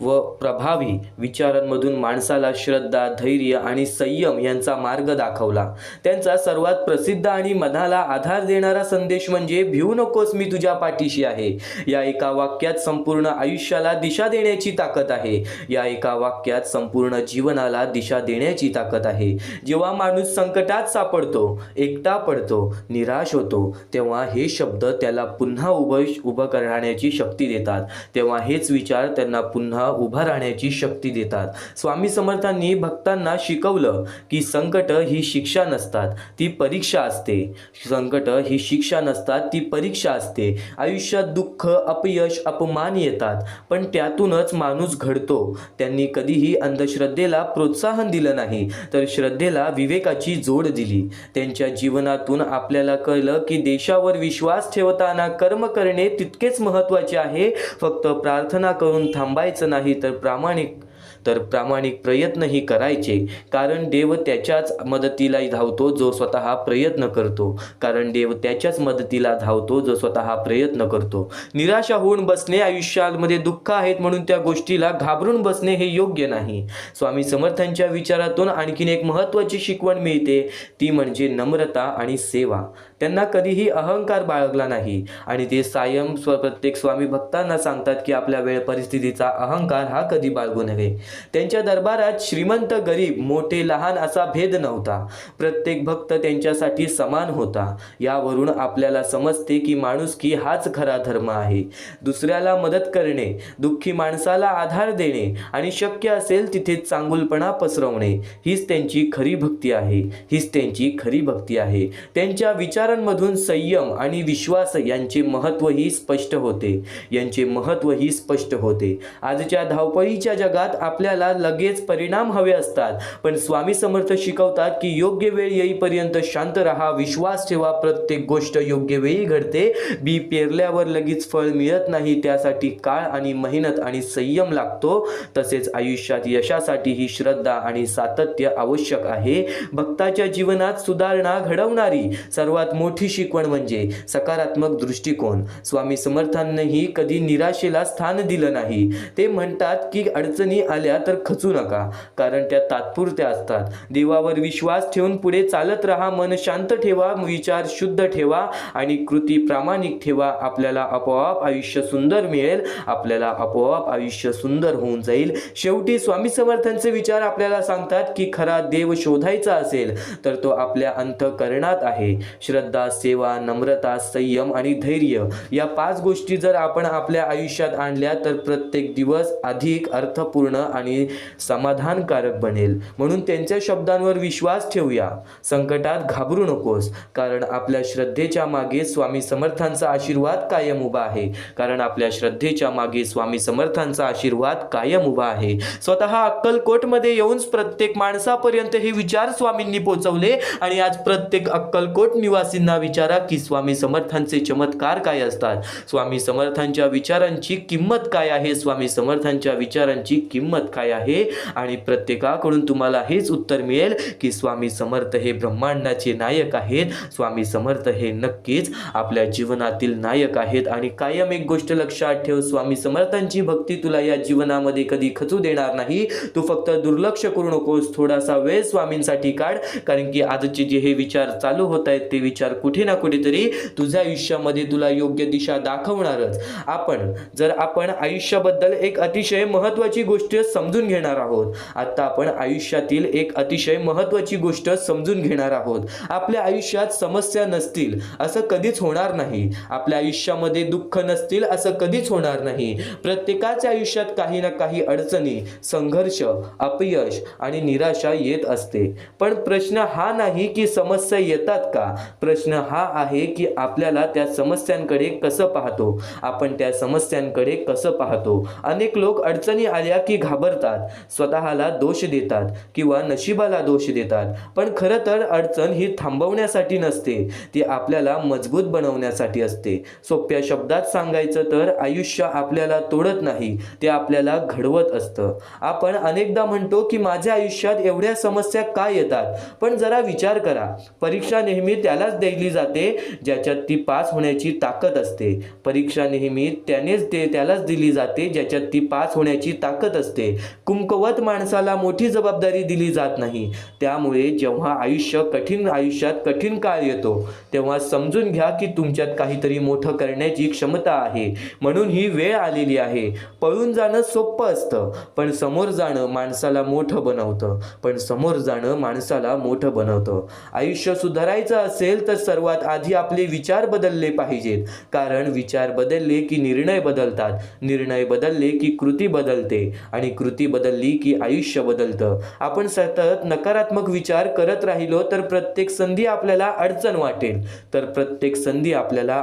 व प्रभावी विचारांमधून माणसाला श्रद्धा, धैर्य आणि संयम यांचा मार्ग दाखवला. त्यांचा सर्वात प्रसिद्ध आणि मनाला आधार देणारा संदेश म्हणजे भिवू नकोस, मी तुझ्या पाठीशी आहे. या एका वाक्यात संपूर्ण आयुष्याला दिशा देण्याची ताकद आहे. या एका वाक्यात संपूर्ण जीवनाला दिशा देण्याची ताकद आहे. जेव्हा माणूस संकटात सापडतो, एकटा पडतो, निराश होतो, तेव्हा हे शब्द त्याला पुन्हा उभं राहण्याची शक्ती देतात. तेव्हा हेच विचार त्यांना पुन्हा उभा राहण्याची शक्ती देतात. स्वामी समर्थांनी भक्तांना शिकवलं की संकट ही शिक्षा नसतात, ती परीक्षा असते. संकट ही शिक्षा नसतात, ती परीक्षा असते. आयुष्यात दुःख, अपयश, अपमान येतात, पण त्यातूनच माणूस घडतो. त्यांनी कधीही अंधश्रद्धेला प्रोत्साहन दिलं नाही, तर श्रद्धेला विवेकाची जोड दिली. त्यांच्या जीवनातून आपल्याला कळलं की देशावर विश्वास ठेवताना कर्म करणे तितकेच महत्त्वाचे आहे. फक्त प्रार्थना करून थांबायचं नाही, तर प्रामाणिक प्रयत्नही करायचे. कारण देव त्याच्याच मदतीला धावतो जो स्वतः प्रयत्न करतो. निराशा होऊन बसणे, आयुष्यामध्ये दुःख आहेत म्हणून त्या गोष्टीला घाबरून बसणे हे योग्य नाही. स्वामी समर्थांच्या विचारातून आणखीन एक महत्त्वाची शिकवण मिळते, ती म्हणजे नम्रता आणि सेवा. त्यांना कधीही अहंकार बाळगला नाही आणि ते प्रत्येक स्वामी भक्तांना सांगतात की आपल्या वेळ परिस्थितीचा अहंकार हा कधी बाळगू नये. त्यांच्या दरबारात श्रीमंत, गरीब, मोठे, लहान असा भेद नव्हता. प्रत्येक भक्त त्यांच्यासाठी समान होता. यावरून आपल्याला समजते की माणुसकी हाच खरा धर्म आहे. दुसऱ्याला मदत करणे, दुःखी माणसाला आधार देणे आणि शक्य असेल तिथे चांगुलपणा पसरवणे हीच त्यांची खरी भक्ती आहे. त्यांच्या विचारांमधून संयम आणि विश्वास यांचे महत्त्वही स्पष्ट होते. आजच्या धावपळीच्या जगात आपल्याला लगेच परिणाम हवे असतात, पण स्वामी समर्थ शिकवतात की योग्य वेळ येईपर्यंत शांत राहा, विश्वास ठेवा. प्रत्येक गोष्ट योग्य वेळी घडते. बी पेरल्यावर लगेच फळ मिळत नाही, त्यासाठी काळ आणि मेहनत आणि संयम लागतो. तसेच आयुष्यात यशासाठी ही श्रद्धा आणि सातत्य आवश्यक आहे. भक्ताच्या जीवनात सुधारणा घडवणारी सर्वात मोठी शिकवण म्हणजे सकारात्मक दृष्टिकोन. स्वामी समर्थांनीही कधी निराशेला स्थान दिलं नाही. ते म्हणतात की अडचणी आल्या तर खचू नका, कारण त्या तात्पुरत्या असतात. देवावर विश्वास ठेवून पुढे चालत राहा. मन शांत ठेवा, विचार शुद्ध ठेवा आणि कृती प्रामाणिक ठेवा. आपल्याला आपोआप आयुष्य सुंदर मिळेल, आपल्याला आपोआप आयुष्य सुंदर होऊन जाईल. शेवटी स्वामी समर्थांचे विचार आपल्याला सांगतात की खरा देव शोधायचा असेल तर तो आपल्या अंतःकरणात आहे. श्रद्धा, सेवा, नम्रता, संयम आणि धैर्य या 5 गोष्टी जर आपण आपल्या आयुष्यात आणल्या तर प्रत्येक दिवस अधिक अर्थपूर्ण आणि समाधानकारक बनेल. म्हणून त्यांच्या शब्दांवर विश्वास ठेवूया. संकटात घाबरू नकोस, कारण आपल्या श्रद्धेच्या मागे स्वामी समर्थांचा आशीर्वाद कायम उभा आहे. स्वतः अक्कलकोटमध्ये येऊन प्रत्येक माणसापर्यंत हे विचार स्वामींनी पोहोचवले आणि आज प्रत्येक अक्कलकोट निवासींना विचारा की स्वामी समर्थांचे चमत्कार काय असतात, स्वामी समर्थांच्या विचारांची किंमत काय आहे, आणि प्रत्येकाकडून तुम्हाला हेच उत्तर मिळेल की स्वामी समर्थ हे ब्रह्मांडाचे नायक आहेत. स्वामी समर्थ हे नक्कीच आपल्या जीवनातील नायक आहेत. आणि कायम एक गोष्ट लक्षात ठेव, स्वामी समर्थांची भक्ती तुला या जीवनामध्ये कधी खचू देणार नाही. तू फक्त दुर्लक्ष करू नकोस, थोडासा वेळ स्वामींसाठी काढ, कारण की आजचे जे हे विचार चालू होत आहेत ते विचार कुठे ना कुठेतरी तुझ्या आयुष्यामध्ये तुला योग्य दिशा दाखवणारच. आपण आयुष्याबद्दल एक अतिशय महत्त्वाची गोष्ट समजून घेणार आहोत. आता आपण आयुष्यातील एक अतिशय महत्त्वाची गोष्ट समजून घेणार आहोत. आपल्या आयुष्यात समस्या नसतील असं कधीच होणार नाही. आपल्या आयुष्यामध्ये दुःख नसतील असं कधीच होणार नाही. प्रत्येकाच्या आयुष्यात काही ना काही अडचणी, संघर्ष, अपयश आणि निराशा येत असते. पण प्रश्न हा नाही की समस्या येतात का, प्रश्न हा आहे की आपल्याला त्या समस्यांकडे कसं पाहतो, आपण त्या समस्यांकडे कसं पाहतो. अनेक लोक अडचणी आल्या की घाबरतात, घाबरतात, स्वतःला दोष देतात किंवा नशिबाला दोष देतात. पण खरं तर अडचण ही थांबवण्यासाठी नसते, ती आपल्याला मजबूत बनवण्यासाठी असते. सोप्या शब्दात सांगायचं तर आयुष्य आपल्याला तोडत नाही, ते आपल्याला घडवत असतं. आपण अनेकदा म्हणतो की माझ्या आयुष्यात एवढ्या समस्या का येतात, पण जरा विचार करा, परीक्षा नेहमी त्यालाच दिली जाते ज्याच्यात ती पास होण्याची ताकद असते. परीक्षा नेहमी त्यालाच दिली जाते ज्याच्यात ती पास होण्याची ताकद असते. कुमकुवत माणसाला मोठी जबाबदारी दिली जात नाही. त्यामुळे जेव्हा आयुष्यात कठीण काळ येतो तेव्हा समजून घ्या की तुमच्यात काहीतरी मोठं करण्याची क्षमता आहे. म्हणून ही वेळ आलेली आहे. पळून जाणं सोपं असतं, पण समोर जाणं माणसाला मोठं बनवतं. आयुष्य सुधारायचं असेल तर सर्वात आधी आपले विचार बदलले पाहिजेत. कारण विचार बदलले की निर्णय बदलतात, निर्णय बदलले की कृती बदलते आणि कृती बदलली की आयुष्य बदलतं. आपण सतत नकारात्मक विचार करत राहिलो तर प्रत्येक संधी आपल्याला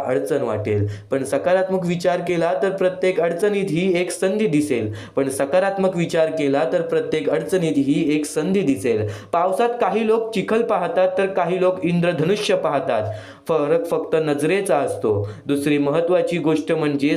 अडचण वाटेल. पण सकारात्मक विचार केला तर प्रत्येक अडचणीत ही एक संधी दिसेल. पावसात काही लोक चिखल पाहतात तर काही लोक इंद्रधनुष्य पाहतात. फरक फक्त नजरेचा असतो. दुसरी महत्त्वाची गोष्ट म्हणजे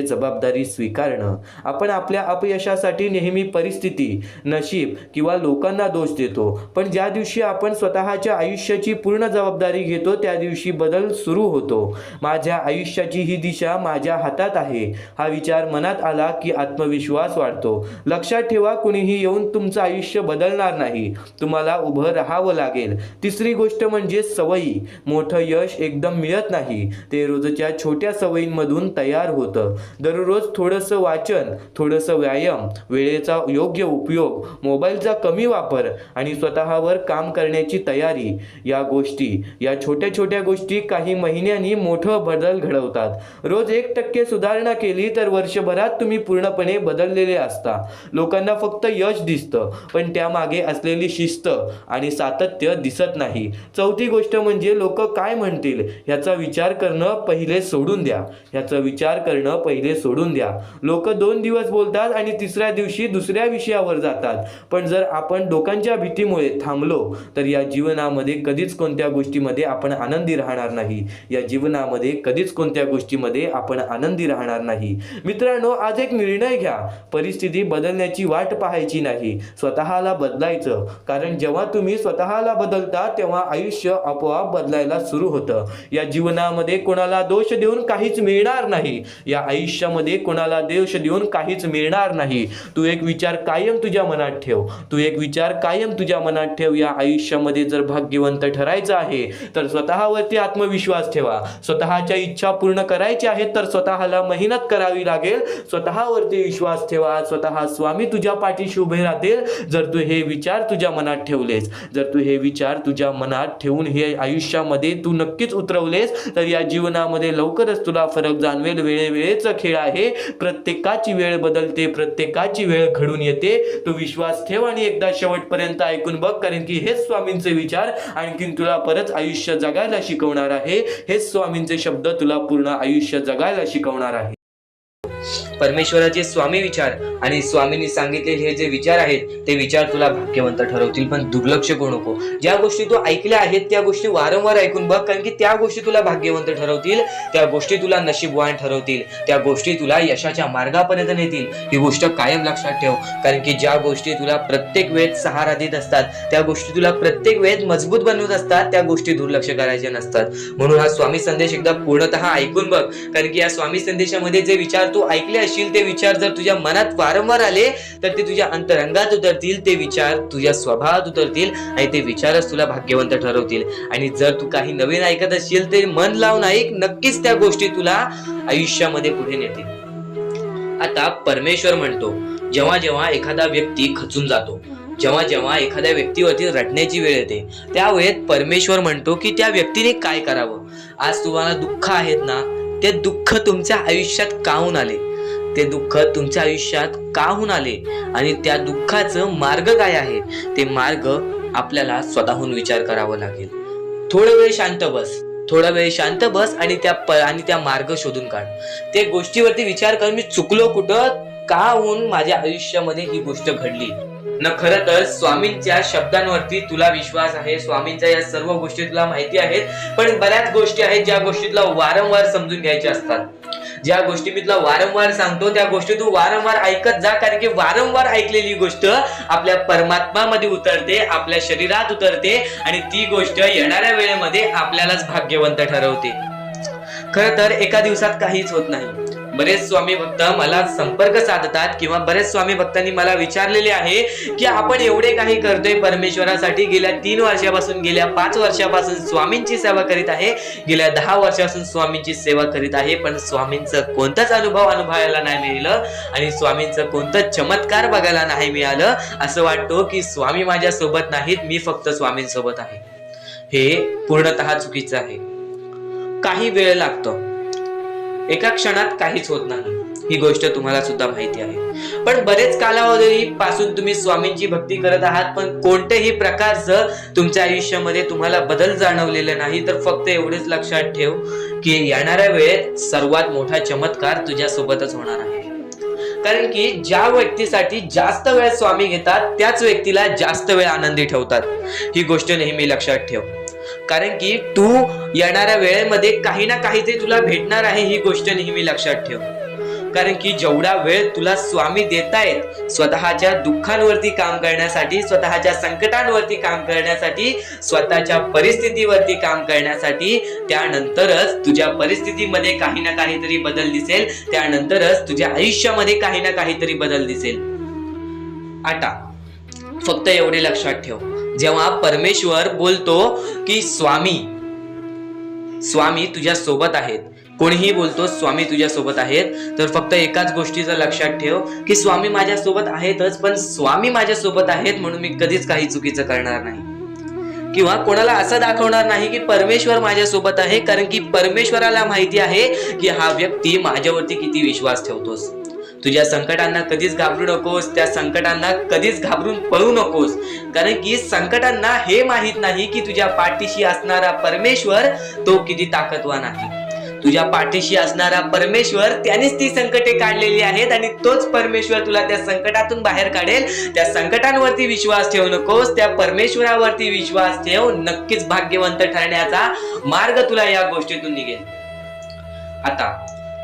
जबाबदारी स्वीकारणं. आपण आपल्या अपयशासाठी नेहमी परिस्थिती, नशीब किंवा लोकांना दोष देतो. पण ज्या दिवशी आपण स्वतःच्या आयुष्याची पूर्ण जबाबदारी घेतो त्या दिवशी बदल सुरू होतो. माझ्या आयुष्याची ही दिशा माझ्या हातात आहे हा विचार मनात आला की आत्मविश्वास वाढतो. लक्षात ठेवा, कुणीही येऊन तुमचं आयुष्य बदलणार नाही, तुम्हाला उभं राहावं लागेल. तिसरी गोष्ट म्हणजे सवयी. मोठं यश एकदम मिळत नाही, ते रोजच्या छोट्या सवयींमधून तयार होतं. दररोज थोडंसं वाचन, थोडंसं व्यायाम, वेळेचा योग्य उपयोग, मोबाईलचा कमी वापर आणि स्वतःवर काम करण्याची तयारी, या छोट्या गोष्टी काही महिन्यांनी मोठं बदल घडवतात. रोज 1% सुधारणा केली तर वर्षभरात तुम्ही पूर्णपणे बदललेले असता. लोकांना फक्त यश दिसतं, पण त्यामागे असलेली शिस्त आणि सातत्य दिसत नाही. चौथी गोष्ट म्हणजे लोक काय म्हणतील ह्याचा विचार करणं पहिले सोडून द्या. लोक 2 दिवस बोलतात आणि तिसऱ्या दिवशी दुसऱ्या विषयावर जातात. पण जर आपण लोकांच्या भीतीमुळे थांबलो तर या जीवनामध्ये कधीच कोणत्या गोष्टीमध्ये आपण आनंदी राहणार नाही. मित्रांनो, आज एक निर्णय घ्या. परिस्थिती बदलण्याची वाट पाहायची नाही, स्वतःला बदलायचं. कारण जेव्हा तुम्ही स्वतःला बदलता तेव्हा आयुष्य आपोआप बदलायला सुरू होतं. या जीवनामध्ये कोणाला दोष देऊन काहीच मिळणार नाही. तू एक विचार कायम तुझ्या मनात ठेव. या आयुष्यामध्ये जर भाग्यवंत ठरायचं आहे तर स्वतःवरती आत्मविश्वास ठेवा. स्वतःच्या इच्छा पूर्ण करायच्या आहेत तर स्वतःला मेहनत करावी लागेल. स्वतःवरती विश्वास ठेवा. स्वतः स्वामी तुझ्या पाठीशी उभे राहतील जर तू हे विचार तुझ्या मनात ठेवलेस. जर तू हे विचार तुझ्या मनात ठेवून हे आयुष्यामध्ये तू नक्कीच उतरवलेस तर या जीवनामध्ये लवकरच तुला फरक जाणवेल. वेळेचा खेळ आहे. प्रत्येकाची वेळ बदलते, प्रत्येकाची वेळ घडून येते. तू विश्वास ठेव आणि एकदा शेवटपर्यंत ऐकून बघ, कारण की हेच स्वामींचे विचार आणखीन तुला परत आयुष्य जगायला शिकवणार आहे. हेच स्वामींचे शब्द तुला पूर्ण आयुष्य जगायला शिकवणार आहे. परमेश्वराचे स्वामी विचार आणि स्वामींनी सांगितलेले हे जे विचार आहेत ते विचार तुला भाग्यवंत ठरवतील. पण दुर्लक्ष करू नको. ज्या गोष्टी तू ऐकल्या आहेत त्या गोष्टी वारंवार ऐकून बघ, कारण की त्या गोष्टी तुला भाग्यवंत ठरवतील. त्या गोष्टी तुला नशीबवान ठरवतील. त्या गोष्टी तुला यशाच्या मार्गापर्यंत नेतील. ही गोष्ट कायम लक्षात ठेव, कारण की ज्या गोष्टी तुला प्रत्येक वेळेत सहारा देत असतात, त्या गोष्टी तुला प्रत्येक वेळेत मजबूत बनवत असतात, त्या गोष्टी दुर्लक्ष करायचे नसतात. म्हणून हा स्वामी संदेश एकदा पूर्णतः ऐकून बघ, कारण की या स्वामी संदेशामध्ये जे विचार तू ऐकले असतील ते विचार जर तुझ्या मनात वारंवार आले तर ते तुझ्या अंतरंगात उतरतील. ते विचार तुझ्या स्वभावात उतरतील आणि ते विचारच तुला भाग्यवंत ठरवतील. आणि जर तू काही नवीन ऐकत असशील तर मन लावून ऐक, नक्कीच त्या गोष्टी तुला आयुष्यामध्ये पुढे नेतील. आता परमेश्वर म्हणतो, जेव्हा जेव्हा एखादा व्यक्ती खचून जातो, जेव्हा जेव्हा एखाद्या व्यक्तीवरती रडण्याची वेळ येते, त्यावेळेत परमेश्वर म्हणतो की त्या व्यक्तीने काय करावं. आज तुम्हाला दुःख आहेत ना, ते दुःख तुमच्या आयुष्यात काहून आले, ते दुःख तुमच्या आयुष्यात काहून आले आणि त्या दुःखाचं मार्ग काय आहे, ते मार्ग आपल्याला स्वतःहून विचार करावा लागेल. थोडा वेळ शांत बस थोडा वेळ शांत बस आणि त्या मार्ग शोधून काढ. त्या गोष्टीवरती विचार कर, मी चुकलो कुठं, का होऊन माझ्या आयुष्यामध्ये ही गोष्ट घडली. खरं तर स्वामींच्या शब्दांवरती तुला विश्वास आहे, स्वामींच्या या सर्व गोष्टी तुला माहिती आहेत, पण बऱ्याच गोष्टी आहेत ज्या गोष्टी तुला वारंवार समजून घ्यायच्या असतात. ज्या गोष्टी मी तुला वारंवार सांगतो त्या गोष्टी तू वारंवार ऐकत जा, कारण की वारंवार ऐकलेली गोष्ट आपल्या परमात्मामध्ये उतरते, आपल्या शरीरात उतरते आणि ती गोष्ट येणाऱ्या वेळेमध्ये आपल्यालाच भाग्यवंत ठरवते. खरं तर एका दिवसात काहीच होत नाही. बरेच स्वामी भक्त मला संपर्क साधतात किंवा बरेच स्वामी भक्तांनी मला विचारलेले आहे की आपण एवढे काही करतोय परमेश्वरासाठी, गेल्या 3 वर्षापासून, गेल्या 5 वर्षापासून स्वामींची सेवा करीत आहे, गेल्या 10 वर्षापासून स्वामींची सेवा करीत आहे, पण स्वामींचं कोणताच अनुभव अनुभवायला नाही मिळालं आणि स्वामींचं कोणतं चमत्कार बघायला नाही मिळालं. असं वाटतं की स्वामी माझ्या सोबत नाहीत, मी फक्त स्वामींसोबत आहे. हे पूर्णतः चुकीचं आहे. काही वेळ लागतो, एका क्षणात काहीच होत नाही, ही गोष्ट तुम्हाला सुद्धा माहिती आहे. पण बरेच कालावधी पासून तुम्ही स्वामींची भक्ती करत आहात, पण कोणत्याही प्रकारचं तुमच्या आयुष्यामध्ये तुम्हाला बदल जाणवलेला नाही. तर फक्त एवढेच लक्षात ठेव की येणाऱ्या वेळेत सर्वात मोठा चमत्कार तुझ्या सोबतच होणार आहे. कारण की ज्या व्यक्तीसाठी जास्त वेळ स्वामी घेतात त्याच व्यक्तीला जास्त वेळ आनंदी ठेवतात. ही गोष्ट नेहमी लक्षात ठेव, कारण की तू येणाऱ्या वेळेमध्ये काही ना काहीतरी तुला भेटणार आहे, ही गोष्ट नेहमी लक्षात ठेव. कारण की जेवढा वेळ तुला स्वामी देतायत स्वतःच्या दुःखांवरती काम करण्यासाठी, स्वतःच्या संकटांवरती काम करण्यासाठी, स्वतःच्या परिस्थितीवरती काम करण्यासाठी, त्यानंतरच तुझ्या परिस्थितीमध्ये काही ना काहीतरी बदल दिसेल, त्यानंतरच तुझ्या आयुष्यामध्ये काही ना काहीतरी बदल दिसेल. आता फक्त एवढे लक्षात ठेव, जेव्हा परमेश्वर बोलतो की स्वामी तुझ्या सोबत आहेत, कोणीही बोलतो स्वामी तुझ्या सोबत आहेत, तर फक्त एकाच गोष्टीचं लक्षात ठेव की स्वामी माझ्या सोबत आहेतच, पण स्वामी माझ्या सोबत आहेत म्हणून मी कधीच काही चुकीचं करणार नाही किंवा कोणाला असं दाखवणार नाही की परमेश्वर माझ्या सोबत आहे, कारण की परमेश्वराला माहिती आहे की हा व्यक्ती माझ्यावरती किती विश्वास ठेवतोस. तुझ्या संकटांना कधीच घाबरू नकोस, त्या संकटांना कधीच घाबरून पळू नकोस, कारण की संकटांना हे माहित नाही की तुझ्या पाठीशी असणारा परमेश्वर तो किती ताकदवान आहे. तुझ्या पाठीशी असणारा परमेश्वर त्यानेच ती संकटे काढलेली आहेत आणि तोच परमेश्वर तुला त्या संकटातून बाहेर काढेल. त्या संकटांवरती विश्वास ठेवू नकोस, त्या परमेश्वरावरती विश्वास ठेव. नक्कीच भाग्यवंत ठरण्याचा मार्ग तुला या गोष्टीतून निघेल. आता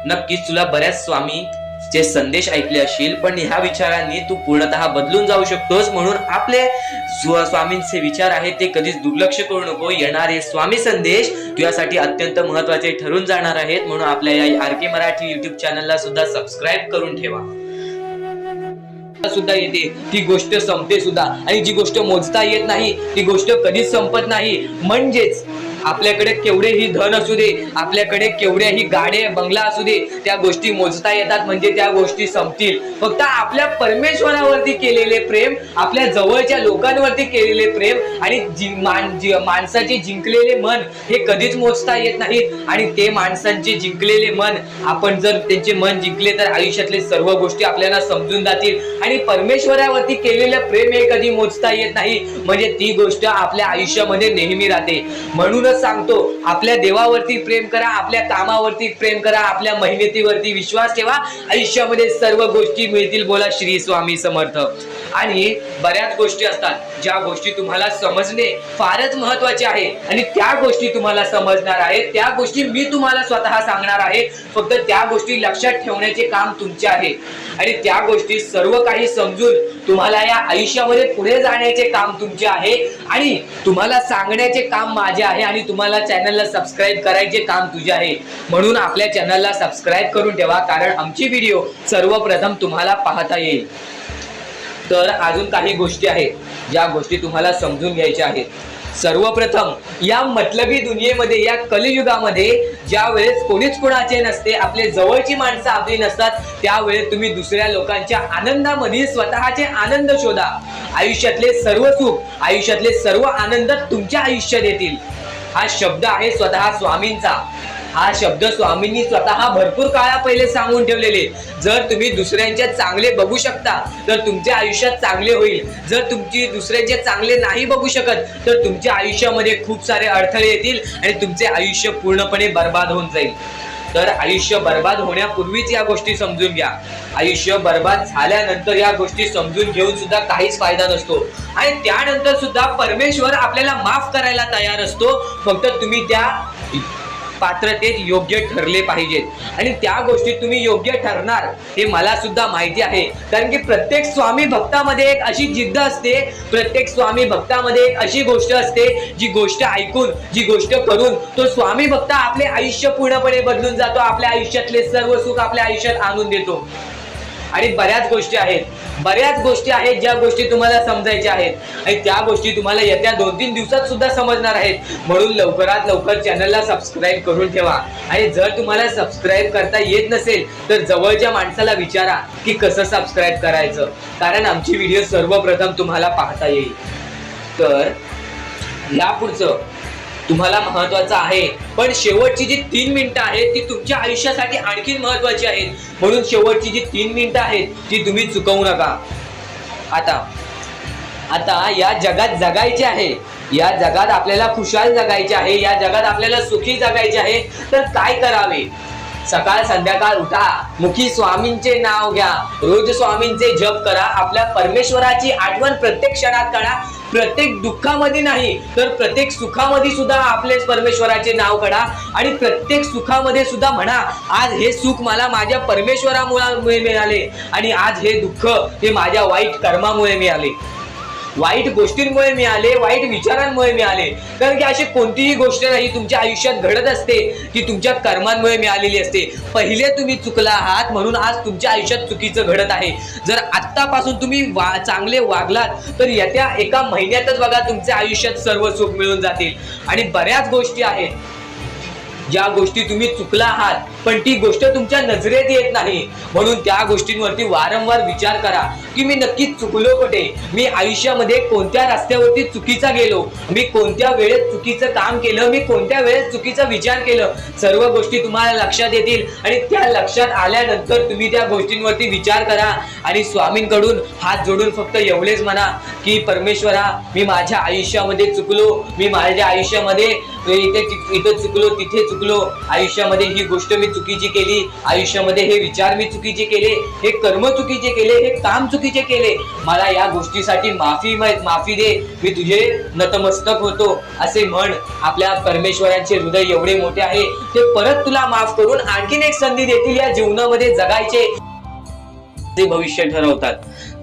नक्कीच तुला बऱ्याच स्वामी चे संदेश ऐकले असतील, पण ह्या विचारांनी तू पूर्णतः बदलून जाऊ शकतोस. म्हणून आपले स्वामींचे विचार आहेत ते कधीच दुर्लक्ष करू नको. येणारे स्वामी संदेश तुझ्यासाठी अत्यंत महत्वाचे ठरून जाणार आहेत. म्हणून आपल्या या RK मराठी YouTube चॅनलला सुद्धा सबस्क्राईब करून ठेवा. सुद्धा येते ती गोष्ट संपते सुद्धा, आणि जी गोष्ट मोजता येत नाही ती गोष्ट कधीच संपत नाही. म्हणजेच आपल्याकडे केवढेही धन असू दे, आपल्याकडे केवढेही गाडे बंगला असू दे, त्या गोष्टी मोजता येतात म्हणजे त्या गोष्टी संपतील. फक्त आपल्या परमेश्वरावरती केलेले प्रेम, आपल्या जवळच्या लोकांवरती केलेले प्रेम आणि माणसाचे जिंकलेले मन हे कधीच मोजता येत नाहीत. आणि ते माणसांचे जिंकलेले मन, आपण जर त्यांचे मन जिंकले तर आयुष्यातले सर्व गोष्टी आपल्याला समजून जातील. आणि परमेश्वरावरती केलेलं प्रेम हे कधी मोजता येत नाही, म्हणजे ती गोष्ट आपल्या आयुष्यामध्ये नेहमी राहते. म्हणून सांगतो, आपल्या देवावरती प्रेम करा, आपल्या कामावरती प्रेम करा, आपल्या मेहनतीवरती विश्वास ठेवा, आयुष्यामध्ये सर्व गोष्टी मिळतील. बोला श्री स्वामी समर्थ. आणि बऱ्याच गोष्टी असतात ज्या गोष्टी तुम्हाला समजणे फारच महत्वाचे आहे, आणि त्या गोष्टी तुम्हाला समजणार आहेत, त्या गोष्टी मी तुम्हाला स्वतः सांगणार आहे. फक्त त्या गोष्टी लक्षात ठेवण्याचे काम तुमचे आहे, आणि त्या गोष्टी सर्व काही समजून तुम्हाला या आयुष्यामध्ये पुढे जाण्याचे काम तुमचे आहे, आणि तुम्हाला सांगण्याचे काम माझे आहे, आणि तुम्हाला चॅनलला सबस्क्राईब करायचे काम तुझे आहे. म्हणून आपल्या चॅनलला सबस्क्राईब करून ठेवा, कारण आमची व्हिडिओ सर्वप्रथम तुम्हाला पाहता येईल. तर अजून काही गोष्टी आहेत ज्या गोष्टी तुम्हाला समजून घ्यायच्या आहेत. सर्वप्रथम या मतलबी दुनियेमध्ये, या कलियुगामध्ये ज्या वेळेस कोणीच कोणाचे नसते, आपले जवळची माणसं आपली नसतात, त्यावेळेस तुम्ही दुसऱ्या लोकांच्या आनंदामध्ये स्वतःचे आनंद शोधा. आयुष्यातले सर्व सुख, आयुष्यातले सर्व आनंद तुमच्या आयुष्यात येतील. हा शब्द आहे स्वतः स्वामींचा. हा शब्द स्वामींनी स्वतः भरपूर काळा पहिले सांगून ठेवलेले. जर तुम्ही दुसऱ्यांच्या चांगले बघू शकता तर तुमच्या आयुष्यात चांगले होईल. जर तुमची दुसऱ्यांचे चांगले नाही बघू शकत तर तुमच्या आयुष्यामध्ये खूप सारे अडथळे येतील आणि तुमचे आयुष्य पूर्णपणे बर्बाद होऊन जाईल. तर आयुष्य बर्बाद होण्यापूर्वीच या गोष्टी समजून घ्या. आयुष्य बर्बाद झाल्यानंतर या गोष्टी समजून घेऊन सुद्धा काहीच फायदा नसतो आणि त्यानंतर सुद्धा परमेश्वर आपल्याला माफ करायला तयार असतो. फक्त तुम्ही त्या पात्रतेत योग्य ठरले पाहिजेत आणि त्या गोष्टीत तुम्ही योग्य ठरणार हे मला सुद्धा माहिती आहे. कारण की प्रत्येक स्वामी भक्तामध्ये एक अशी जिद्द असते, प्रत्येक स्वामी भक्तामध्ये एक अशी गोष्ट असते, जी गोष्ट ऐकून, जी गोष्ट करून तो स्वामी भक्त आपले आयुष्य पूर्णपणे बदलून जातो, आपल्या आयुष्यातले सर्व सुख आपल्या आयुष्यात आणून देतो. आणि बऱ्याच गोष्टी आहेत ज्या गोष्टी तुम्हाला समजायच्या आहेत आणि त्या गोष्टी तुम्हाला येत्या 2-3 दिवसात सुद्धा समजणार आहेत. म्हणून लवकरात लवकर चॅनलला सबस्क्राईब करून ठेवा आणि जर तुम्हाला सबस्क्राईब करता येत नसेल तर जवळच्या माणसाला विचारा की कसं सबस्क्राईब करायचं, कारण आमची व्हिडिओ सर्वप्रथम तुम्हाला पाहता येईल. तर यापुढचं तुम्हाला महत्वाचं आहे, पण शेवटची जी 3 मिनिटं आहेत ती तुमच्या आयुष्यासाठी आणखी महत्वाची आहेत. म्हणून शेवटची जी 3 मिनिटं आहेत ती तुम्ही चुकवू नका. आता या जगात जगायचे आहे, या जगात आपल्याला खुशाल जगायचे आहे, या जगात आपल्याला सुखी जगायचे आहे. तर काय करावे? सकाळ संध्याकाळ उठा, मुखी स्वामींचे नाव घ्या, रोज स्वामींचे जप करा, आपल्या परमेश्वराची आठवण प्रत्येक क्षणात करा. प्रत्येक दुःखामध्ये नाही तर प्रत्येक सुखामध्ये सुद्धा आपलेच परमेश्वराचे नाव काढा आणि प्रत्येक सुखामध्ये सुद्धा म्हणा, आज हे सुख मला माझ्या परमेश्वरामुळे मिळाले आणि आज हे दुःख हे माझ्या वाईट कर्मामुळे मिळाले, वाईट गोष्टींमुळे मिळाले, वाईट विचारांमुळे मिळाले. कारण की अशी कोणतीही गोष्ट नाही तुमच्या आयुष्यात घडत असते की तुमच्या कर्मांमुळे मिळालेली असते. पहिले तुम्ही चुकला आहात म्हणून आज तुमच्या आयुष्यात चुकीचं घडत आहे. जर आत्तापासून तुम्ही चांगले वागलात तर येत्या एका महिन्यातच बघा तुमच्या आयुष्यात सर्व सुख मिळून जातील. आणि बऱ्याच गोष्टी आहेत ज्या गोष्टी तुम्ही चुकला आहात पण ती गोष्ट तुमच्या नजरेत येत नाही. म्हणून त्या गोष्टींवरती वारंवार विचार करा की मी नक्की चुकलो कुठे, मी आयुष्यामध्ये कोणत्या रस्त्यावरती चुकीचा गेलो, मी कोणत्या वेळेत चुकीचं काम केलं, मी कोणत्या वेळेत चुकीचा विचार केलं. सर्व गोष्टी तुम्हाला लक्षात येतील आणि त्या लक्षात आल्यानंतर तुम्ही त्या गोष्टींवरती विचार करा आणि स्वामींकडून हात जोडून फक्त एवढेच म्हणा की परमेश्वरा, मी माझ्या आयुष्यामध्ये चुकलो, मी माझ्या आयुष्यामध्ये इथे चुकलो, तिथे चुकलो, आयुष्यामध्ये ही गोष्ट मी चुकीची केली, आयुष्यामध्ये हे विचार मी चुकीचे केले, हे कर्म चुकीचे केले, हे काम चुकीचे केले, मला या गोष्टीसाठी माफी दे, मी तुझे नतमस्तक होतो असे म्हण. आपल्या परमेश्वरांचे हृदय एवढे मोठे आहे, ते परत तुला माफ करून आणखीन एक संधी देतील या जीवनामध्ये जगायचे. ते भविष्य ठरवतात.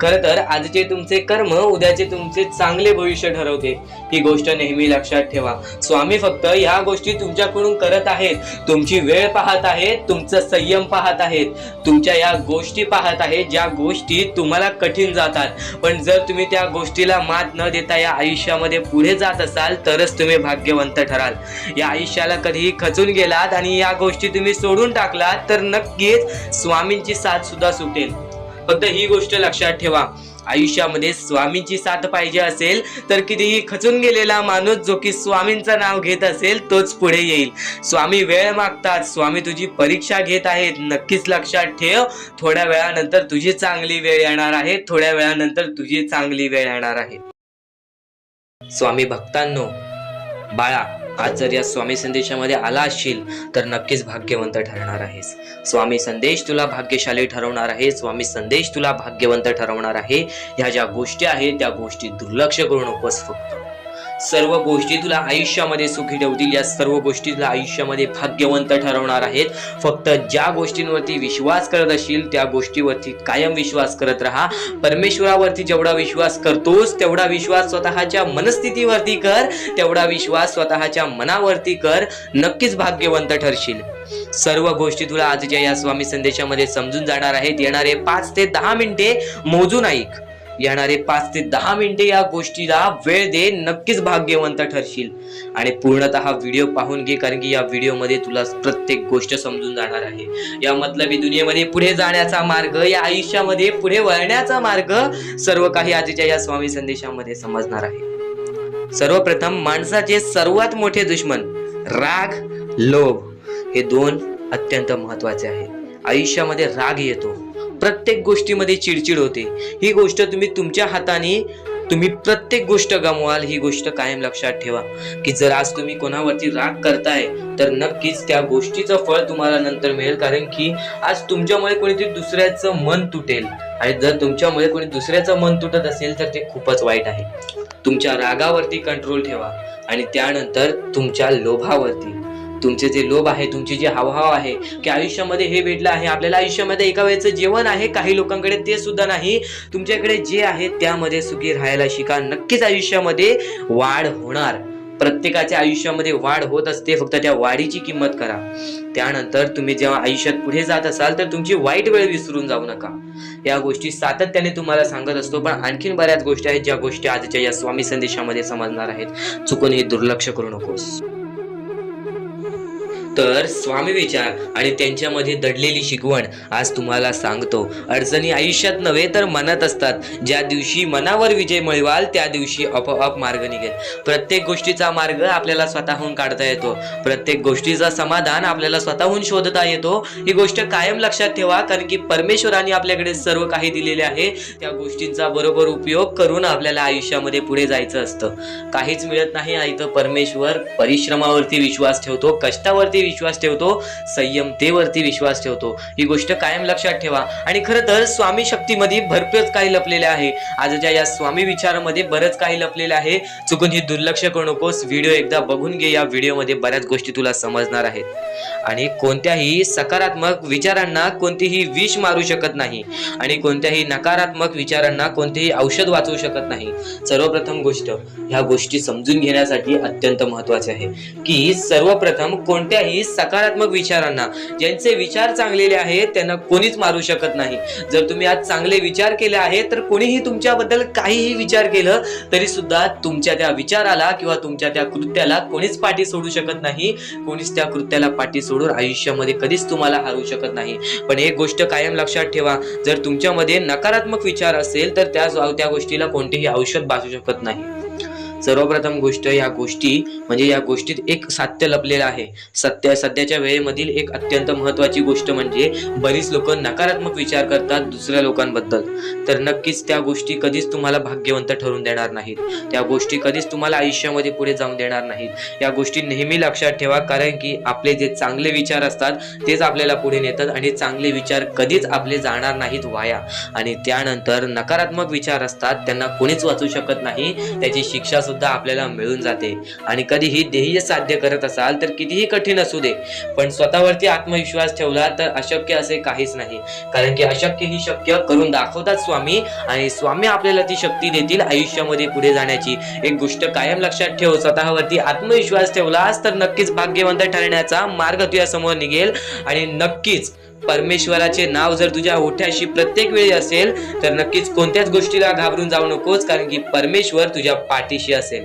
खरं तर आजचे तुमचे कर्म उद्याचे तुमचे चांगले भविष्य ठरवते. ही गोष्ट नेहमी लक्षात ठेवा. स्वामी फक्त या गोष्टी तुमच्याकडून करत आहेत, तुमची वेळ पाहत आहेत, तुमचा संयम पाहत आहेत, तुमच्या या गोष्टी पाहत आहेत ज्या गोष्टी तुम्हाला कठीण जातात. पण जर तुम्ही त्या गोष्टीला मात न देता या आयुष्यामध्ये पुढे जात असाल तरच तुम्ही भाग्यवंत ठराल. या आयुष्याला कधीही खचून गेलात आणि या गोष्टी तुम्ही सोडून टाकलात तर नक्कीच स्वामींची साथ सुद्धा सुटेल. फक्त ही गोष्ट लक्षात ठेवा, आयुष्यामध्ये स्वामींची साथ पाहिजे असेल तर कितीही खचून गेलेला माणूस जो की स्वामींचं नाव घेत असेल तोच पुढे येईल. स्वामी वेळ मागतात, स्वामी तुझी परीक्षा घेत आहेत. नक्कीच लक्षात ठेव, थोड्या वेळानंतर तुझी चांगली वेळ येणार आहे, थोड्या वेळानंतर तुझी चांगली वेळ येणार आहे. स्वामी भक्तांनो, बाळा, आज जर या स्वामी संदेशामध्ये आला असशील तर नक्कीच भाग्यवंत ठरणार आहेस. स्वामी संदेश तुला भाग्यशाली ठरवणार आहे, स्वामी संदेश तुला भाग्यवंत ठरवणार आहे. ह्या ज्या गोष्टी आहेत त्या गोष्टी दुर्लक्ष करू नकोस. फक्त सर्व गोष्टी तुला आयुष्यामध्ये सुखी ठेवतील, या सर्व गोष्टी तुला आयुष्यामध्ये भाग्यवंत ठरवणार आहेत. फक्त ज्या गोष्टींवरती विश्वास करत असशील त्या गोष्टीवरती कायम विश्वास करत राहा. परमेश्वरावरती जेवढा विश्वास करतोस तेवढा विश्वास स्वतःच्या मनस्थितीवरती कर, तेवढा विश्वास स्वतःच्या मनावरती कर. नक्कीच भाग्यवंत ठरशील. सर्व गोष्टी तुला आजच्या या स्वामी संदेशामध्ये समजून जाणार आहेत. येणारे 5 ते 10 मिनिटे मोजून ऐक. येणारे 5 ते 10 मिनिटे या गोष्टीला वेळ दे, नक्कीच भाग्यवंत ठरशील. आणि पूर्णतः व्हिडिओ पाहून घे, कारण की या व्हिडिओमध्ये तुला प्रत्येक गोष्ट समजून जाणार आहे. या मतलबी दुनियेमध्ये पुढे जाण्याचा मार्ग, या आयुष्यामध्ये पुढे वळण्याचा मार्ग, सर्व काही आजच्या या स्वामी संदेशामध्ये समजणार आहे. सर्वप्रथम माणसाचे सर्वात मोठे दुश्मन राग, लोभ हे दोन अत्यंत महत्वाचे आहे. आयुष्यामध्ये राग येतो, प्रत्येक गोष्टीमध्ये चिडचिड होते. ही गोष्ट तुम्ही तुमच्या हाताने तुम्ही प्रत्येक गोष्ट गमवाल. ही गोष्ट कायम लक्षात ठेवा की जर आज तुम्ही कोणावरती राग करताय तर नक्कीच त्या गोष्टीचं फळ तुम्हाला नंतर मिळेल. कारण की आज तुमच्यामुळे कोणीतरी दुसऱ्याचं मन तुटेल आणि जर तुमच्यामुळे कोणी दुसऱ्याचं मन तुटत असेल तर ते खूपच वाईट आहे. तुमच्या रागावरती कंट्रोल ठेवा आणि त्यानंतर तुमच्या लोभावरती. तुमचे जे लोभ आहे, तुमची जे हावभाव आहे की आयुष्यामध्ये हे भेटलं आहे आपल्याला, आयुष्यामध्ये एका वेळेचं जेवण आहे, काही लोकांकडे ते सुद्धा नाही. तुमच्याकडे जे आहे त्यामध्ये सुखी राहायला शिका. नक्कीच आयुष्यामध्ये वाढ होणार. प्रत्येकाच्या आयुष्यामध्ये वाढ होत असते, फक्त त्या वाढीची किंमत करा. त्यानंतर तुम्ही जेव्हा आयुष्यात पुढे जात असाल तर तुमची वाईट वेळ विसरून जाऊ नका. या गोष्टी सातत्याने तुम्हाला सांगत असतो. पण आणखीन बऱ्याच गोष्टी आहेत ज्या गोष्टी आजच्या या स्वामी संदेशामध्ये समजणार आहेत. चुकून हे दुर्लक्ष करू नकोस. तर स्वामी विचार आणि त्यांच्यामध्ये दडलेली शिकवण आज तुम्हाला सांगतो. अडचणी आयुष्यात नव्हे तर मनात असतात. ज्या दिवशी मनावर विजय मिळवाल त्या दिवशी आपोआप मार्ग निघेल. प्रत्येक गोष्टीचा मार्ग आपल्याला स्वतःहून काढता येतो. प्रत्येक गोष्टीचा समाधान आपल्याला स्वतःहून शोधता येतो. ही गोष्ट कायम लक्षात ठेवा. कारण की परमेश्वराने आपल्याकडे सर्व काही दिलेले आहे. त्या गोष्टींचा बरोबर उपयोग करून आपल्याला आयुष्यामध्ये पुढे जायचं असतं. काहीच मिळत नाही आणि तर परमेश्वर परिश्रमावरती विश्वास ठेवतो, कष्टावरती विश्वास ठेवतो, संयमतेवरती विश्वास ठेवतो. ही गोष्ट कायम लक्षात ठेवा. आणि खरं तर स्वामी शक्तीमध्ये भरपूरच काही लपलेले आहे. आजच्या या स्वामी विचारामध्ये बरंच काही लपलेलं आहे. चुकून ही दुर्लक्ष करू नकोस. व्हिडिओ एकदा बघून घे. या व्हिडिओमध्ये बऱ्याच गोष्टी तुला समजणार आहेत. आणि कोणत्याही सकारात्मक विचारांना कोणतीही विष मारू शकत नाही आणि कोणत्याही नकारात्मक विचारांना कोणतेही औषध वाचवू शकत नाही. सर्वप्रथम गोष्ट ह्या गोष्टी समजून घेण्यासाठी अत्यंत महत्वाचे आहे की सर्वप्रथम कोणत्याही सकारात्मक विचारांना, ज्यांचे विचार चांगलेले आहेत त्यांना कोणीच मारू शकत नाही. जर तुम्ही आज चांगले विचार केले आहेत तर कोणीही तुमच्याबद्दल काहीही विचार केलं तरी सुद्धा तुमच्या त्या विचाराला किंवा तुमच्या त्या कृत्याला कोणीच पाठी सोडू शकत नाही. कोणीच त्या कृत्याला पाठी सोडून आयुष्यामध्ये कधीच तुम्हाला हरवू शकत नाही. पण एक गोष्ट कायम लक्षात ठेवा, जर तुमच्यामध्ये नकारात्मक विचार असेल तर त्या गोष्टीला कोणतेही औषध बासू शकत नाही. सर्वप्रथम गोष्ट, या गोष्टी म्हणजे या गोष्टीत एक सत्य लपलेलं आहे. सध्याच्या वेळेमधील एक अत्यंत महत्वाची गोष्ट म्हणजे बरीच लोक नकारात्मक विचार करतात दुसऱ्या लोकांबद्दल. तर नक्कीच त्या गोष्टी कधीच तुम्हाला भाग्यवंत ठरून देणार नाहीत. त्या गोष्टी कधीच तुम्हाला आयुष्यामध्ये पुढे जाऊन देणार नाहीत. या गोष्टी नेहमी लक्षात ठेवा. कारण की आपले जे चांगले विचार असतात तेच आपल्याला पुढे नेतात आणि चांगले विचार कधीच आपले जाणार नाहीत वाया. आणि त्यानंतर नकारात्मक विचार असतात त्यांना कोणीच वाचू शकत नाही. त्याची शिक्षा सुद्धा आपल्याला मिळून जाते. आणि कधीही ध्येय साध्य करत असाल तर कितीही कठीण असू दे पण स्वतःवरती आत्मविश्वास ठेवला तर अशक्य असे काहीच नाही. कारण की अशक्य ही शक्य करून दाखवतात स्वामी आणि स्वामी आपल्याला ती शक्ती देतील आयुष्यामध्ये पुढे जाण्याची. एक गोष्ट कायम लक्षात ठेव, स्वतःवरती आत्मविश्वास ठेवलास तर नक्कीच भाग्यवंत ठरण्याचा मार्ग तुझ्या समोर निघेल. आणि नक्कीच परमेश्वराचे नाव जर तुझ्या ओठ्याशी प्रत्येक वेळी असेल तर नक्कीच कोणत्याच गोष्टीला घाबरून जाऊ नकोस. कारण की परमेश्वर तुझ्या पाठीशी असेल.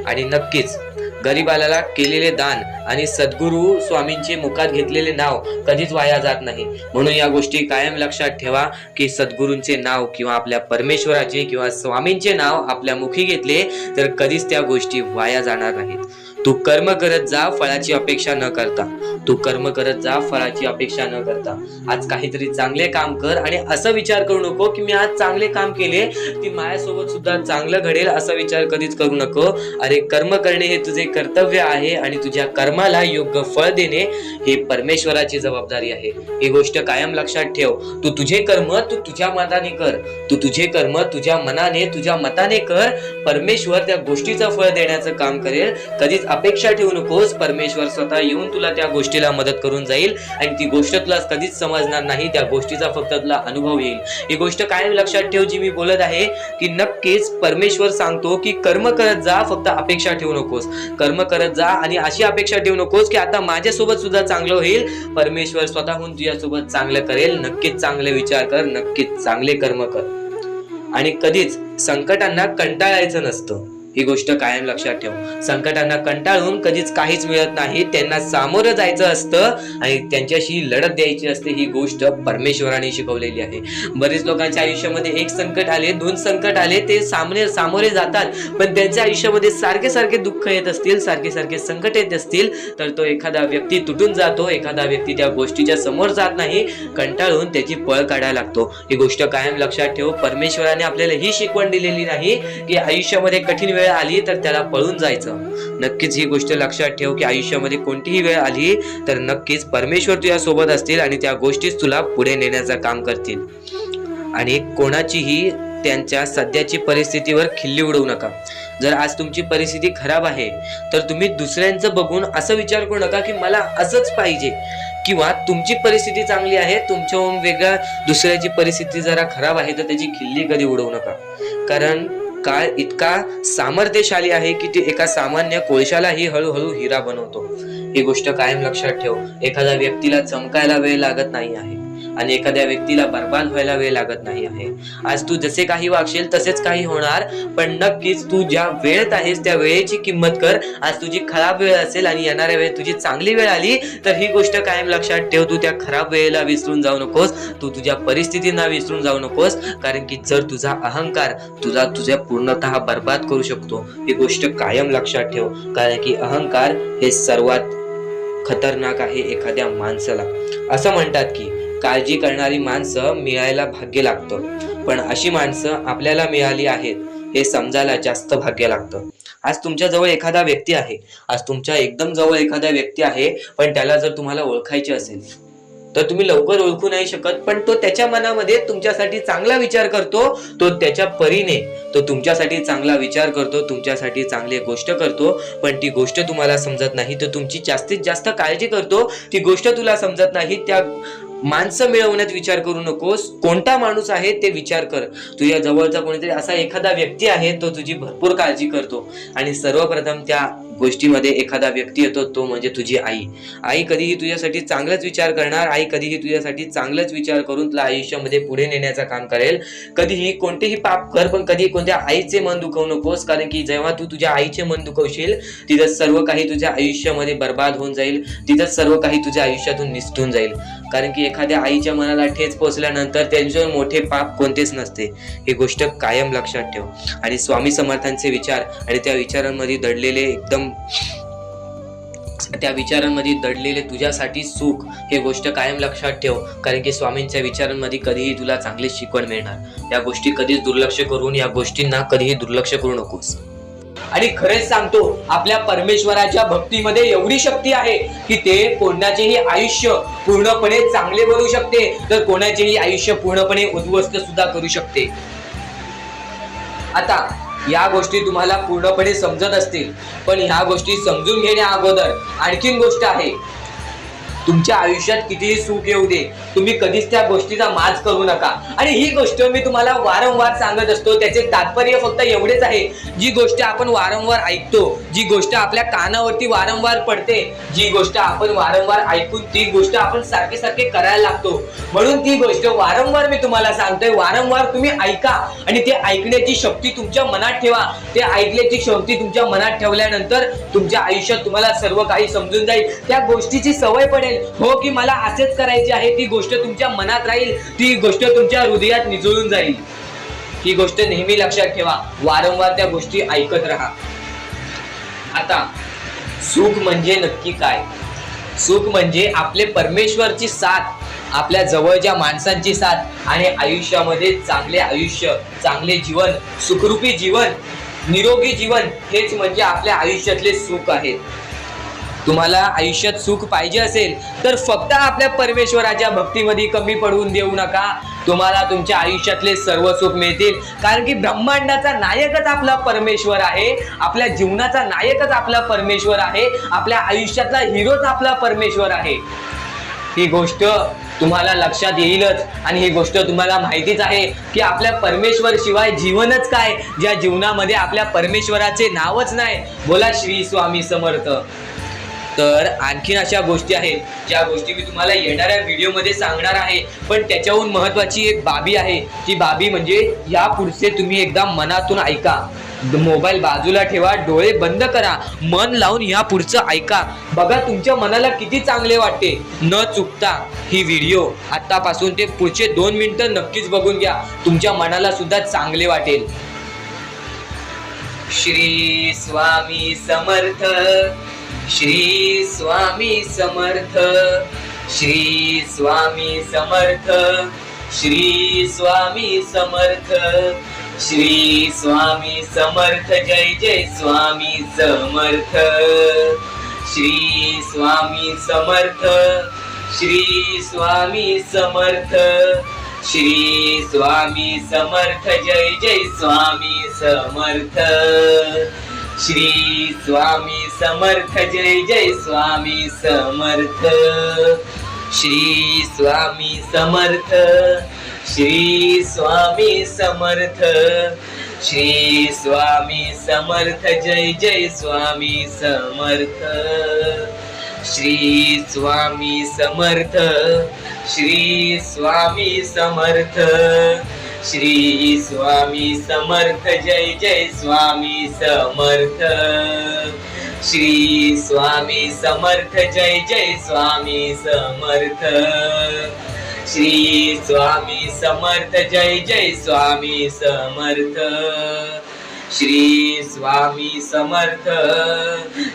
आणि नक्कीच गरीबाला केलेले दान आणि सद्गुरू स्वामींचे मुखात घेतलेले नाव कधीच वाया जात नाही. म्हणून या गोष्टी कायम लक्षात ठेवा की सद्गुरूंचे नाव किंवा आपल्या परमेश्वराचे किंवा स्वामींचे नाव आपल्या मुखी घेतले तर कधीच त्या गोष्टी वाया जाणार नाहीत. तू कर्म करत जा फळाची अपेक्षा न करता. तू कर्म करत जा फळाची अपेक्षा न करता. आज काहीतरी चांगले काम कर आणि असा विचार करू नको की मी आज चांगले काम केले ती माझ्यासोबत सुद्धा चांगलं घडेल असा विचार कधीच करू नको. अरे कर्म करणे हे तुझे कर्तव्य आहे आणि तुझ्या कर्माला योग्य फळ देणे हे परमेश्वराची जबाबदारी आहे. ही गोष्ट कायम लक्षात ठेव. तू तुझे कर्म तू तुझ्या मताने कर. तू तुझे कर्म तुझ्या मनाने तुझ्या मताने कर. परमेश्वर त्या गोष्टीचं फळ देण्याचं काम करेल. कधीच अपेक्षा ठेवू नकोस. परमेश्वर स्वतः येऊन तुला त्या गोष्टीला मदत करून जाईल आणि ती गोष्ट तुला कधीच समजणार नाही. त्या गोष्टीचा फक्त तुला अनुभव येईल. ही गोष्ट कायम लक्षात ठेव जी मी बोलत आहे की नक्कीच परमेश्वर सांगतो की कर्म करत जा, फक्त अपेक्षा ठेवू नकोस. कर्म करत जा आणि अशी अपेक्षा ठेवू नकोस की आता माझ्यासोबत सुद्धा चांगलं होईल. परमेश्वर स्वतःहून तुझ्यासोबत चांगलं करेल. नक्कीच चांगले विचार कर, नक्कीच चांगले कर्म कर आणि कधीच संकटांना कंटाळायचं नसतं. ही गोष्ट कायम लक्षात ठेव. संकटांना कंटाळून कधीच काहीच मिळत नाही. त्यांना सामोरं जायचं असतं आणि त्यांच्याशी लढत द्यायची असते. ही गोष्ट परमेश्वराने शिकवलेली आहे. बरेच लोकांच्या आयुष्यामध्ये एक संकट आले, 2 संकट आले, ते सामोरे जातात, पण त्यांच्या आयुष्यामध्ये सारखे सारखे दुःख येत असतील, सारखे सारखे संकट येत असतील, तर तो एखादा व्यक्ती तुटून जातो. एखादा व्यक्ती त्या गोष्टीच्या समोर जात नाही, कंटाळून त्याची पळ काढायला लागतो. ही गोष्ट कायम लक्षात ठेव. परमेश्वराने आपल्याला ही शिकवण दिलेली नाही की आयुष्यामध्ये कठीण वेळ आली तर त्याला पळून जायचं. नक्कीच ही गोष्ट लक्षात ठेव की आयुष्यामध्ये कोणतीही वेळ आली तर नक्कीच परमेश्वर तुझ्या सोबत असतील आणि त्या गोष्टीच तुला पुढे नेण्याचं काम करतील. आणि कोणाचीही त्यांच्या सध्याची परिस्थितीवर खिल्ली उडवू नका. जर आज तुमची परिस्थिती खराब आहे तर तुम्ही दुसऱ्यांचं बघून असं विचार करू नका की मला असंच पाहिजे, किंवा तुमची परिस्थिती चांगली आहे, तुमच्याहून वेगळ्या दुसऱ्याची परिस्थिती जरा खराब आहे तर त्याची खिल्ली कधी उडवू नका. कारण काळ इतका सामर्थ्यशाली आहे की ते एका सामान्य कोळशालाही हळूहळू हिरा बनवतो. ही गोष्ट कायम लक्षात ठेव. एखाद्या व्यक्तीला चमकायला वेळ लागत नाही आहे आणि एखाद्या व्यक्तीला बर्बाद व्हायला वेळ लागत नाही आहे. आज तू जसे काही वागशील तसेच काही होणार, पण नक्कीच तू ज्या वेळेत आहेस त्या वेळेची किंमत कर. आज तुझी खराब वेळ असेल आणि येणाऱ्या वेळेत तुझी चांगली वेळ आली तर ही गोष्ट कायम लक्षात ठेव. तू त्या खराब वेळेला विसरून जाऊ नकोस, तू तुझ्या परिस्थितींना विसरून जाऊ नकोस. कारण की जर तुझा अहंकार तुझ्या पूर्णतः बर्बाद करू शकतो. ही गोष्ट कायम लक्षात ठेव. कारण की अहंकार हे सर्वात खतरनाक आहे एखाद्या माणसाला. असं म्हणतात की काळजी करणारी माणसं मिळायला भाग्य लागतं, पण अशी माणसं आपल्याला मिळाली आहेत हे समजायला जास्त भाग्य लागतं. आज तुमच्या जवळ एखादा व्यक्ती आहे, आज तुमच्या एकदम जवळ एखादा व्यक्ती आहे, पण त्याला जर तुम्हाला ओळखायचे असेल तर तुम्ही लवकर ओळखू नाही शकत, पण तो त्याच्या मनामध्ये तुमच्यासाठी चांगला विचार करतो. तो त्याच्या परीने तो तुमच्यासाठी चांगला विचार करतो, तुमच्यासाठी चांगली गोष्ट करतो, पण ती गोष्ट तुम्हाला समजत नाही. तर तुमची जास्तीत जास्त काळजी करतो, ती गोष्ट तुला समजत नाही. त्या माणसं मिळवण्यात विचार करू नकोस. कोणता माणूस आहे ते विचार कर. तुझ्या जवळचा कोणीतरी असा एखादा व्यक्ती आहे तो तुझी भरपूर काळजी करतो. आणि सर्वप्रथम त्या गोष्टीमध्ये एखादा व्यक्ती येतो, तो म्हणजे तुझी आई. आई कधीही तुझ्यासाठी चांगलाच विचार करणार. आई कधीही तुझ्यासाठी चांगलाच विचार करून तुला आयुष्यामध्ये पुढे नेण्याचं काम करेल. कधीही कोणतेही पाप कर, पण कधी कोणत्या आईचे मन दुखवू नकोस. कारण की जेव्हा तू तुझ्या आईचे मन दुखवशील तिथं सर्व काही तुझ्या आयुष्यामध्ये बर्बाद होऊन जाईल. तिथं सर्व काही तुझ्या आयुष्यातून निसटून जाईल. कारण की एखाद्या आईच्या मनाला ठेच पोचल्यानंतर त्यांच्यावर मोठे पाप कोणतेच नसते. ही गोष्ट कायम लक्षात ठेव. आणि स्वामी समर्थांचे विचार आणि त्या विचारांमध्ये दडलेले तुझ्यासाठी सुख, हे गोष्ट कायम लक्षात ठेव. कारण की स्वामींच्या विचारांमध्ये कधीही तुला चांगली शिकवण मिळणार. या गोष्टी कधीच दुर्लक्ष करून या गोष्टींना कधीही दुर्लक्ष करू नकोस. आणि खरेच सांगतो, आपल्या परमेश्वराच्या भक्तीमध्ये एवढी शक्ती आहे की ते कोणाचेही आयुष्य पूर्णपणे चांगले बनवू शकते, तर कोणाचेही आयुष्य पूर्णपणे उद्ध्वस्त सुद्धा करू शकते. आता या गोष्टी तुम्हाला पूर्णपणे समजत असतील, पण ह्या गोष्टी समजून घेण्या अगोदर आणखीन गोष्ट आहे. तुमच्या आयुष्यात कितीही सुख येऊ दे, तुम्ही कधीच त्या गोष्टीचा माज करू नका. आणि ही गोष्ट मी तुम्हाला वारंवार सांगत असतो. त्याचे तात्पर्य फक्त एवढेच आहे, जी गोष्ट आपण वारंवार ऐकतो, जी गोष्ट आपल्या कानावरती वारंवार पडते, जी गोष्ट आपण वारंवार ऐकून ती गोष्ट आपण सारखे सारखे करायला लागतो. म्हणून ती गोष्ट वारंवार मी तुम्हाला सांगतोय, वारंवार तुम्ही ऐका आणि ते ऐकण्याची शक्ती तुमच्या मनात ठेवा. ते ऐकण्याची शक्ती तुमच्या मनात ठेवल्यानंतर तुमच्या आयुष्यात तुम्हाला सर्व काही समजून जाईल. त्या गोष्टीची सवय पडेल. हो की मला असेच करायचे आहे, ती गोष्ट तुमच्या मनात राहील, ती गोष्ट तुमच्या हृदयात निजळून जाईल. ही गोष्ट नेहमी लक्षात ठेवा. वारंवार त्या गोष्टी ऐकत राहा. आता सुख म्हणजे नक्की काय? सुख म्हणजे आपले परमेश्वरची साथ, आपल्या जवळच्या माणसांची साथ आणि आयुष्यामध्ये चांगले आयुष्य, चांगले जीवन, सुखरूपी जीवन, निरोगी जीवन, हेच म्हणजे आपल्या आयुष्यातले सुख आहे. तुम्हाला आयुष्यात सुख पाहिजे असेल तर फक्त आपल्या परमेश्वराच्या भक्तीमध्ये कमी पडून देऊ नका. तुम्हाला तुमच्या आयुष्यातले सर्व सुख मिळतील. कारण की ब्रह्मांडाचा नायकच आपला परमेश्वर आहे. आपल्या जीवनाचा नायकच आपला परमेश्वर आहे. आपल्या आयुष्यातला हिरोच आपला परमेश्वर आहे. ही गोष्ट तुम्हाला लक्षात येईलच. आणि ही गोष्ट तुम्हाला माहितीच आहे की आपल्या परमेश्वर शिवाय जीवनच काय, ज्या जीवनामध्ये आपल्या परमेश्वराचे नावच नाही. बोला श्री स्वामी समर्थ. तर आणखीन अशा गोष्टी आहेत ज्या गोष्टी मी तुम्हाला येणाऱ्या व्हिडिओमध्ये सांगणार आहे. पण त्याच्याहून महत्वाची एक बाबी आहे. ती बाबी म्हणजे या पुढचे तुम्ही एकदा मनातून ऐका. मोबाईल बाजूला ठेवा, डोळे बंद करा, मन लावून या पुढचं ऐका. बघा तुमच्या मनाला किती चांगले वाटते. न चुकता ही व्हिडिओ आतापासून ते पुढचे 2 मिनिटं नक्कीच बघून घ्या. तुमच्या मनाला सुद्धा चांगले वाटेल. श्री स्वामी समर्थ, श्री स्वामी समर्थ, श्री स्वामी समर्थ, श्री स्वामी समर्थ, श्री स्वामी समर्थ. जय जय स्वामी समर्थ. श्री स्वामी समर्थ, श्री स्वामी समर्थ, श्री स्वामी समर्थ. जय जय स्वामी समर्थ. श्री स्वामी समर्थ. जय जय स्वामी समर्थ. श्री स्वामी समर्थ, श्री स्वामी समर्थ, श्री स्वामी समर्थ. जय जय स्वामी समर्थ. श्री स्वामी समर्थ, श्री स्वामी समर्थ, श्री स्वामी समर्थ. जय जय स्वामी समर्थ. श्री स्वामी समर्थ. जय जय स्वामी समर्थ. श्री स्वामी समर्थ. जय जय स्वामी समर्थ. श्री स्वामी समर्थ.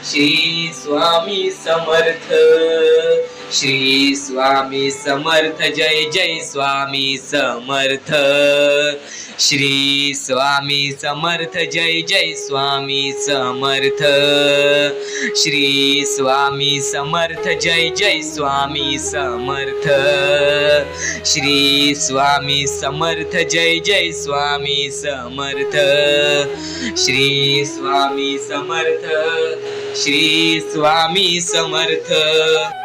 श्री स्वामी समर्थ. श्री स्वामी समर्थ. जय जय स्वामी समर्थ. श्री स्वामी समर्थ. जय जय स्वामी समर्थ. श्री स्वामी समर्थ. जय जय स्वामी समर्थ. श्री स्वामी समर्थ. जय जय स्वामी समर्थ. श्री स्वामी समर्थ. श्री स्वामी समर्थ.